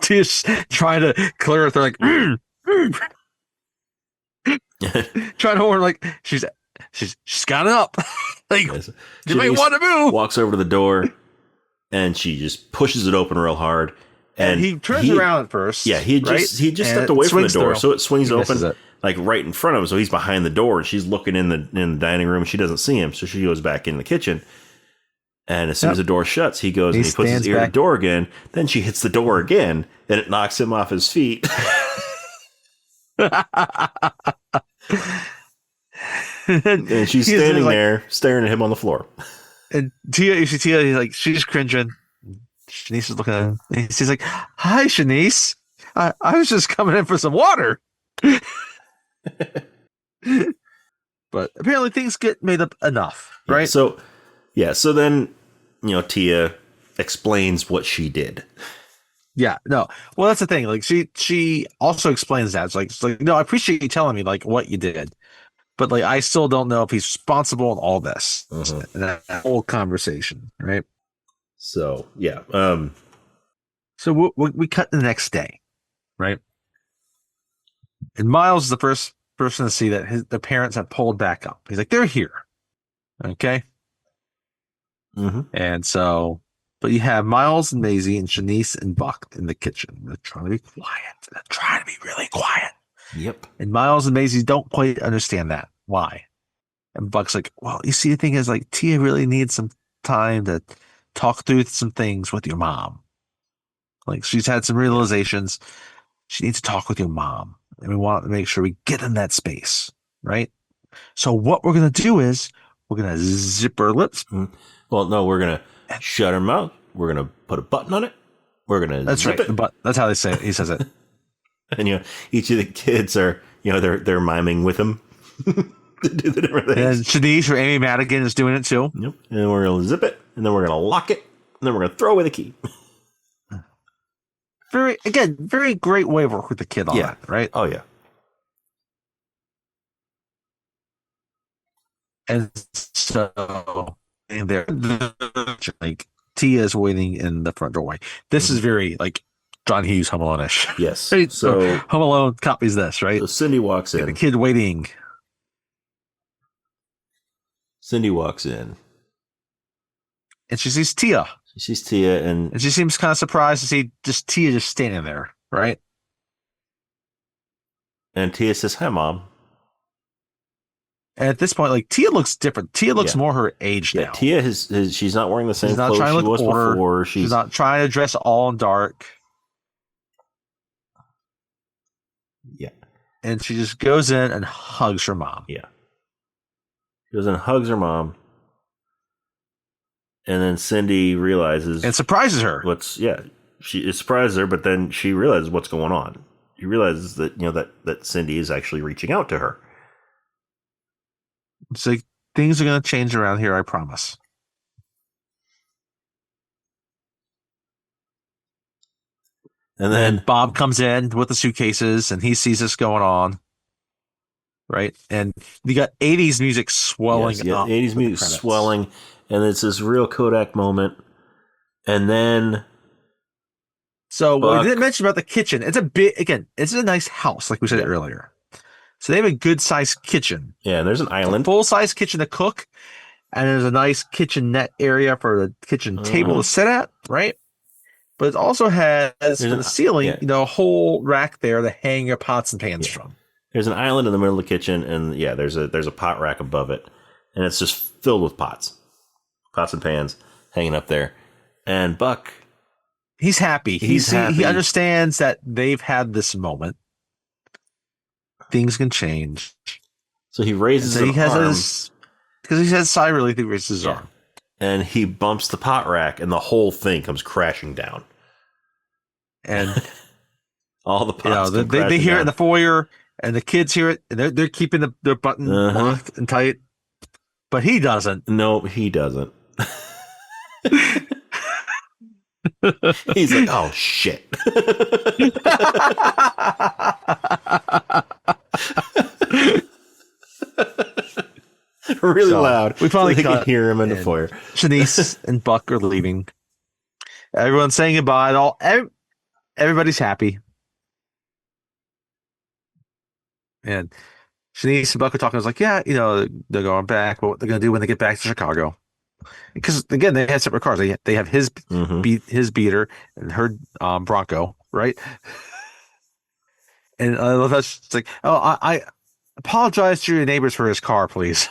she's trying to clear her throat, like, trying to hold her, like she's got up. Like, you may want to move. Walks over to the door and she just pushes it open real hard. And he turns around at first. Yeah, he just stepped away from the door, so it swings open like right in front of him. So he's behind the door, and she's looking in the dining room. And she doesn't see him, so she goes back in the kitchen. And as soon as the door shuts, he goes and he puts his ear to the door again. Then she hits the door again, and it knocks him off his feet. And she's standing there staring at him on the floor. And Tia, she's cringing. Shanice is looking at him. And she's like, "Hi, Shanice. I was just coming in for some water." But apparently things get made up enough, right? So then, Tia explains what she did. Yeah, no. Well, that's the thing. Like, she also explains that. It's like, no, I appreciate you telling me like what you did, but like I still don't know if he's responsible in all this. Mm-hmm. That whole conversation, right? So yeah. So we cut the next day, right? And Miles is the first person to see that the parents have pulled back up. He's like, they're here, okay. Mm-hmm. And so, but you have Miles and Maisie and Shanice and Buck in the kitchen. They're trying to be quiet. They're trying to be really quiet. Yep. And Miles and Maisie don't quite understand that. Why? And Buck's like, well, you see, the thing is, like, Tia really needs some time to talk through some things with your mom. Like, she's had some realizations. She needs to talk with your mom. And we want to make sure we get in that space, right? So what we're going to do is we're going to zip her lips. Mm-hmm. Well, no, we're going to shut her mouth. We're going to put a button on it. We're going to zip it. But that's how they say it. He says it. And, each of the kids are, they're miming with him. To do the different things. And Shanice or Amy Madigan is doing it too. Yep. And we're going to zip it. And then we're going to lock it. And then we're going to throw away the key. Very great way to work with the kid on that, right? Oh, yeah. And so, and there, like, Tia is waiting in the front doorway. This is very, like, John Hughes Home Alone-ish. Yes. Right? So Home Alone copies this, right? So Cindy walks in. The kid waiting. Cindy walks in. And she sees Tia. She sees Tia, and she seems kind of surprised to see just Tia just standing there, right? And Tia says, "Hi, Mom." And at this point, like, Tia looks different. Tia looks more her age now. Tia she's not wearing the same clothes she was before. She's not trying to dress all in dark. Yeah. And she just goes in and hugs her mom. Yeah. She goes in and hugs her mom. And then Cindy realizes... And surprises her. It surprises her, but then she realizes what's going on. She realizes that, that Cindy is actually reaching out to her. It's like things are going to change around here. I promise. And And then Bob comes in with the suitcases, and he sees this going on, right? And you got 80s music swelling yes, you got up 80s with the music credits. swelling, and it's this real Kodak moment. And then So what we didn't Buck, mention about the kitchen, it's a bit again, it's a nice house, like we said yep, earlier. So they have a good sized kitchen. yeah, and there's an It's a island. full size kitchen to cook, and there's a nice kitchenette area for the kitchen table Uh-huh. to sit at, right? But it also has There's in an the ceiling, yeah, a whole rack there to hang your pots and pans yeah. from. There's an island in the middle of the kitchen, and yeah, there's a pot rack above it, and it's just filled with pots and pans hanging up there. And Buck, He's happy. he's He happy. understands that they've had this moment. Things can change. So he And raises so an he has arm, his because he has sigh relief, he raises his yeah, arm. and he bumps the pot rack, and the whole thing comes crashing down. And All the pots come they crashing hear it in down. the foyer, and the kids hear it, and they're keeping their button Uh-huh. locked and tight, but he doesn't. No, he doesn't. He's like, oh shit. Really So loud we so finally they can cut, hear him in the and foyer. Shanice and Buck are leaving. Everyone's saying goodbye. Everybody's happy, and Shanice and Buck are talking. I was like, yeah, they're going back. But what they're going to do when they get back to Chicago? Because again, they had separate cars. They have Mm-hmm. his beater and her Bronco, right? And I love that it's like, oh, I apologize to your neighbors for his car, please.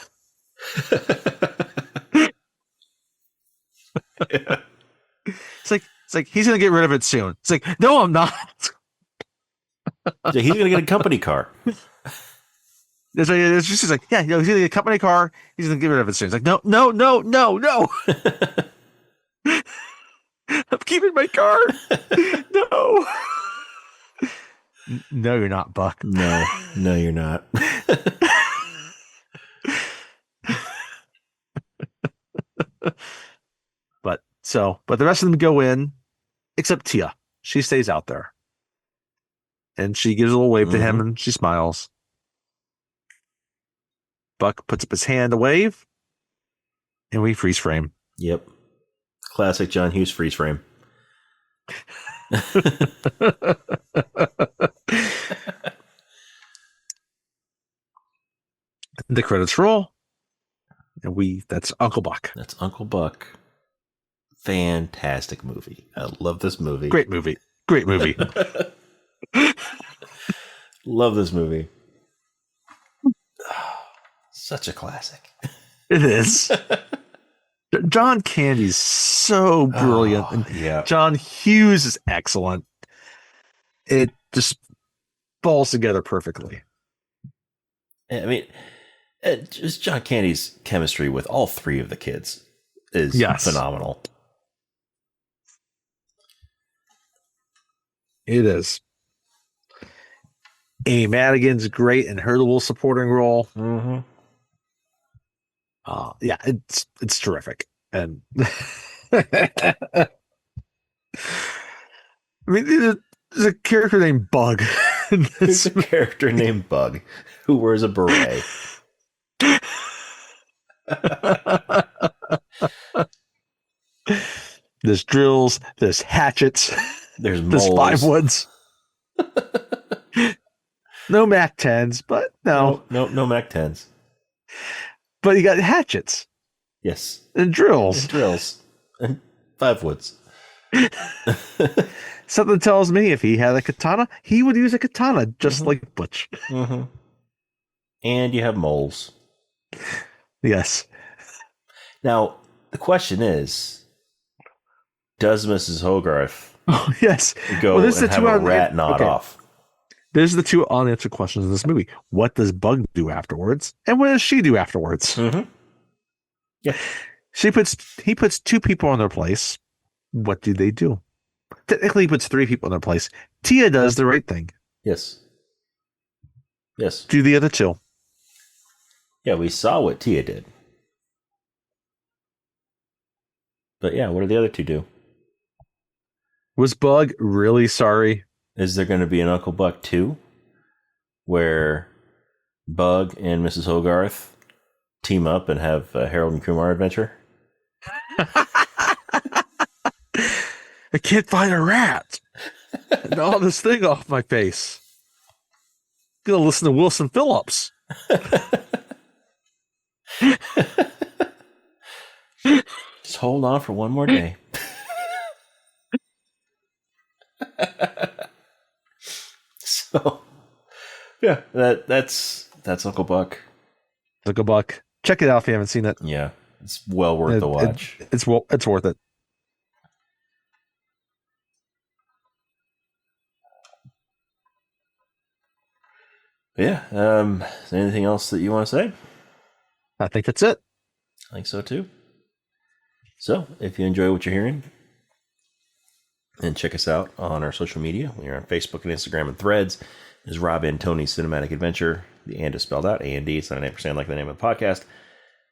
Yeah. It's like he's gonna get rid of it soon. It's like, no, I'm not. So he's gonna get a company car. It's just like, yeah, he's gonna get a company car. He's gonna get rid of it soon. It's like, no, no, no, no, no. I'm keeping my car. No. No, you're not, Buck. No, you're not. But the rest of them go in, except Tia. She stays out there. And she gives a little wave to him Mm-hmm. and she smiles. Buck puts up his hand to wave, and we freeze frame. Yep. Classic John Hughes freeze frame. The credits roll, and that's Uncle Buck. That's Uncle Buck. Fantastic movie. I love this movie. Great movie. Great movie. Love this movie. Such a classic. It is. John Candy's so brilliant. And yeah. John Hughes is excellent. It just falls together perfectly. I mean, just John Candy's chemistry with all three of the kids is phenomenal. It is. Amy Madigan's great in her little supporting role. Mm-hmm. Yeah, it's terrific. And I mean, there's a character named Bug. There's a character named Bug who wears a beret. There's drills, there's hatchets, there's 5 woods. No Mac 10s, but no Mac 10s. But you got hatchets. Yes. And drills. And 5 woods. Something tells me if he had a katana, he would use a katana just like Butch. Mm-hmm. And you have moles. Yes. Now, the question is, does Mrs. Hogarth go and have a rat nod off? There's the two unanswered questions in this movie. What does Bug do afterwards? And what does she do afterwards? Mm-hmm. Yeah. He puts 2 people in their place. What do they do? Technically, he puts 3 people in their place. Tia does the right thing. Yes. Do the other 2. Yeah, we saw what Tia did. But yeah, what do the other two do? Was Bug really sorry? Is there going to be an Uncle Buck 2? Where Bug and Mrs. Hogarth team up and have a Harold and Kumar adventure? I can't find a rat. And all this thing off my face. Gonna listen to Wilson Phillips. Just hold on for one more day. So, yeah, that's Uncle Buck. Uncle Buck. Check it out if you haven't seen it. Yeah, it's well worth the watch. It's worth it. Yeah. Is there anything else that you want to say? I think that's it. I think so too. So, if you enjoy what you're hearing, then check us out on our social media. We are on Facebook and Instagram and Threads. Is Rob and Tony's Cinematic Adventure. The and is spelled out A&D. It's 99% like the name of the podcast.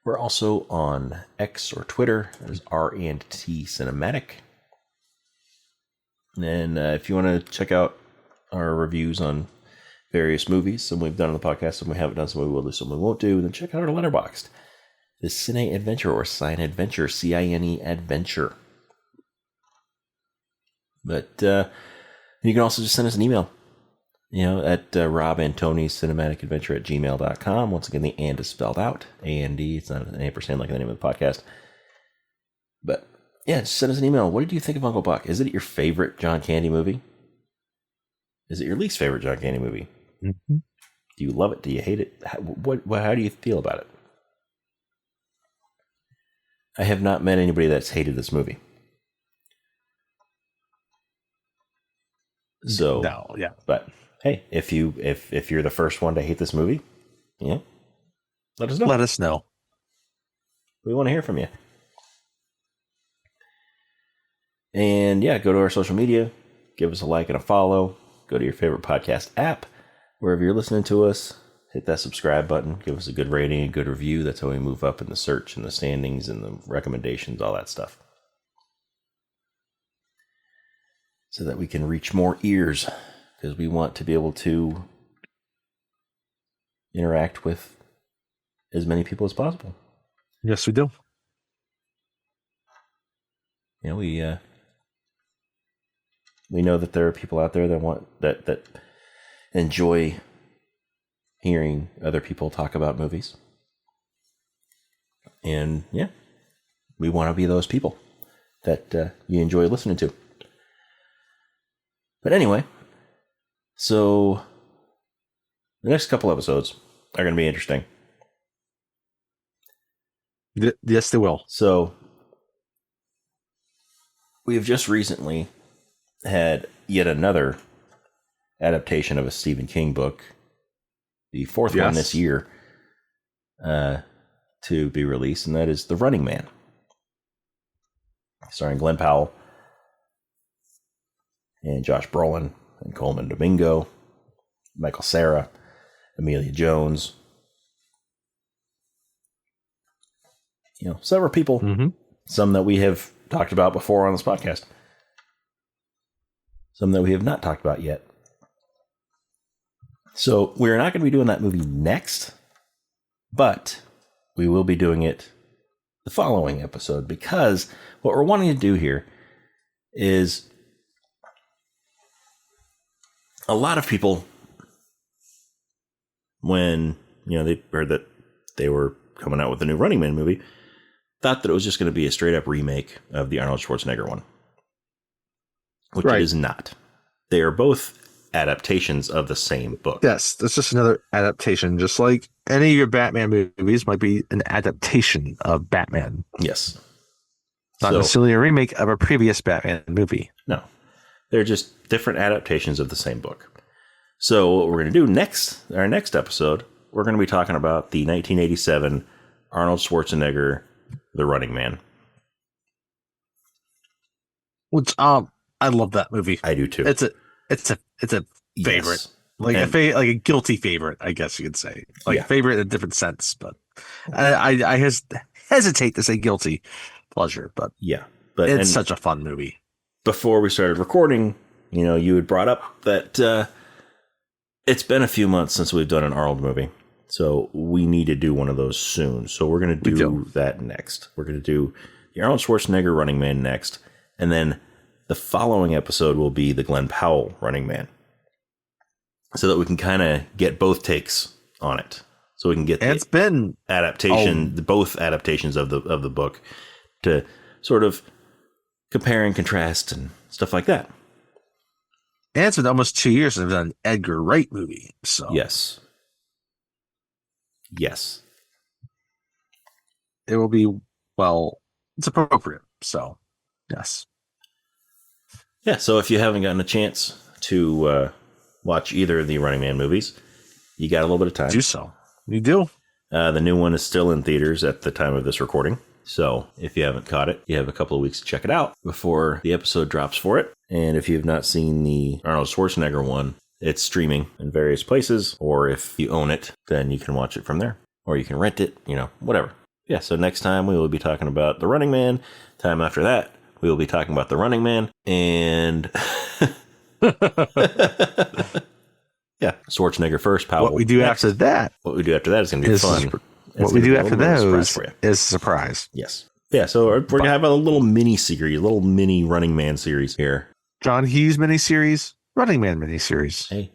We're also on X or Twitter. That is R&T Cinematic. And if you want to check out our reviews on various movies, some we've done on the podcast, some we haven't done, some we will do, some we won't do, then check out our Letterboxd. The Cine Adventure or Cine Adventure, CINE Adventure. But you can also just send us an email, at Rob and Tony's Cinematic Adventure at gmail.com. Once again, the and is spelled out. A-N-D. It's not an A% like the name of the podcast. But yeah, just send us an email. What did you think of Uncle Buck? Is it your favorite John Candy movie? Is it your least favorite John Candy movie? Mm-hmm. Do you love it? Do you hate it? How do you feel about it? I have not met anybody that's hated this movie. So no, yeah. But hey, if you're the first one to hate this movie, let us know. Let us know. We want to hear from you. And yeah, go to our social media, give us a like and a follow. Go to your favorite podcast app, wherever you're listening to us. Hit that subscribe button. Give us a good rating, a good review. That's how we move up in the search and the standings and the recommendations, all that stuff. So that we can reach more ears, because we want to be able to interact with as many people as possible. Yes, we do. We know that there are people out there that want that enjoy hearing other people talk about movies. And yeah, we want to be those people that you enjoy listening to. But anyway, so the next couple episodes are going to be interesting. Yes, they will. So we have just recently had yet another adaptation of a Stephen King book, the fourth one this year, to be released, and that is The Running Man, starring Glenn Powell and Josh Brolin and Coleman Domingo, Michael Cera, Amelia Jones. Several people, some that we have talked about before on this podcast, some that we have not talked about yet. So we're not going to be doing that movie next, but we will be doing it the following episode, because what we're wanting to do here is a lot of people, when they heard that they were coming out with a new Running Man movie, thought that it was just going to be a straight up remake of the Arnold Schwarzenegger one, which it is not. They are both adaptations of the same book. Yes, that's just another adaptation, just like any of your Batman movies might be an adaptation of Batman. Yes. Not necessarily a remake of a previous Batman movie. No. They're just different adaptations of the same book. So what we're going to do next, our next episode, we're going to be talking about the 1987 Arnold Schwarzenegger, The Running Man. Which I love that movie. I do too. It's a favorite. Yes. Like a guilty favorite, I guess you could say. Like a favorite in a different sense, but I hesitate to say guilty pleasure, but Yeah. But it's such a fun movie. Before we started recording, you had brought up that it's been a few months since we've done an Arnold movie. So we need to do one of those soon. So we're going to do that next. We're going to do the Arnold Schwarzenegger Running Man next. And then the following episode will be the Glenn Powell Running Man. So that we can kind of get both takes on it. So we can get it's been both adaptations of the book to sort of compare and contrast and stuff like that. And it's been almost 2 years since I've done an Edgar Wright movie. So Yes. It will be, it's appropriate. So, yes. Yeah, so if you haven't gotten a chance to watch either of the Running Man movies, you got a little bit of time. Do so. You do. The new one is still in theaters at the time of this recording. So if you haven't caught it, you have a couple of weeks to check it out before the episode drops for it. And if you have not seen the Arnold Schwarzenegger one, it's streaming in various places. Or if you own it, then you can watch it from there. Or you can rent it, whatever. Yeah, so next time we will be talking about The Running Man. Time after that, we will be talking about The Running Man. And yeah, Schwarzenegger first, Powell. What we do next. after that. What we do after that is going to be fun. What we do after those is a surprise. Yes. Yeah, so we're going to have a little mini series, a little mini Running Man series here. John Hughes miniseries, Running Man miniseries. Hey,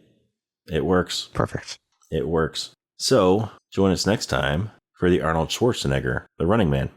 it works. Perfect. It works. So join us next time for the Arnold Schwarzenegger, The Running Man.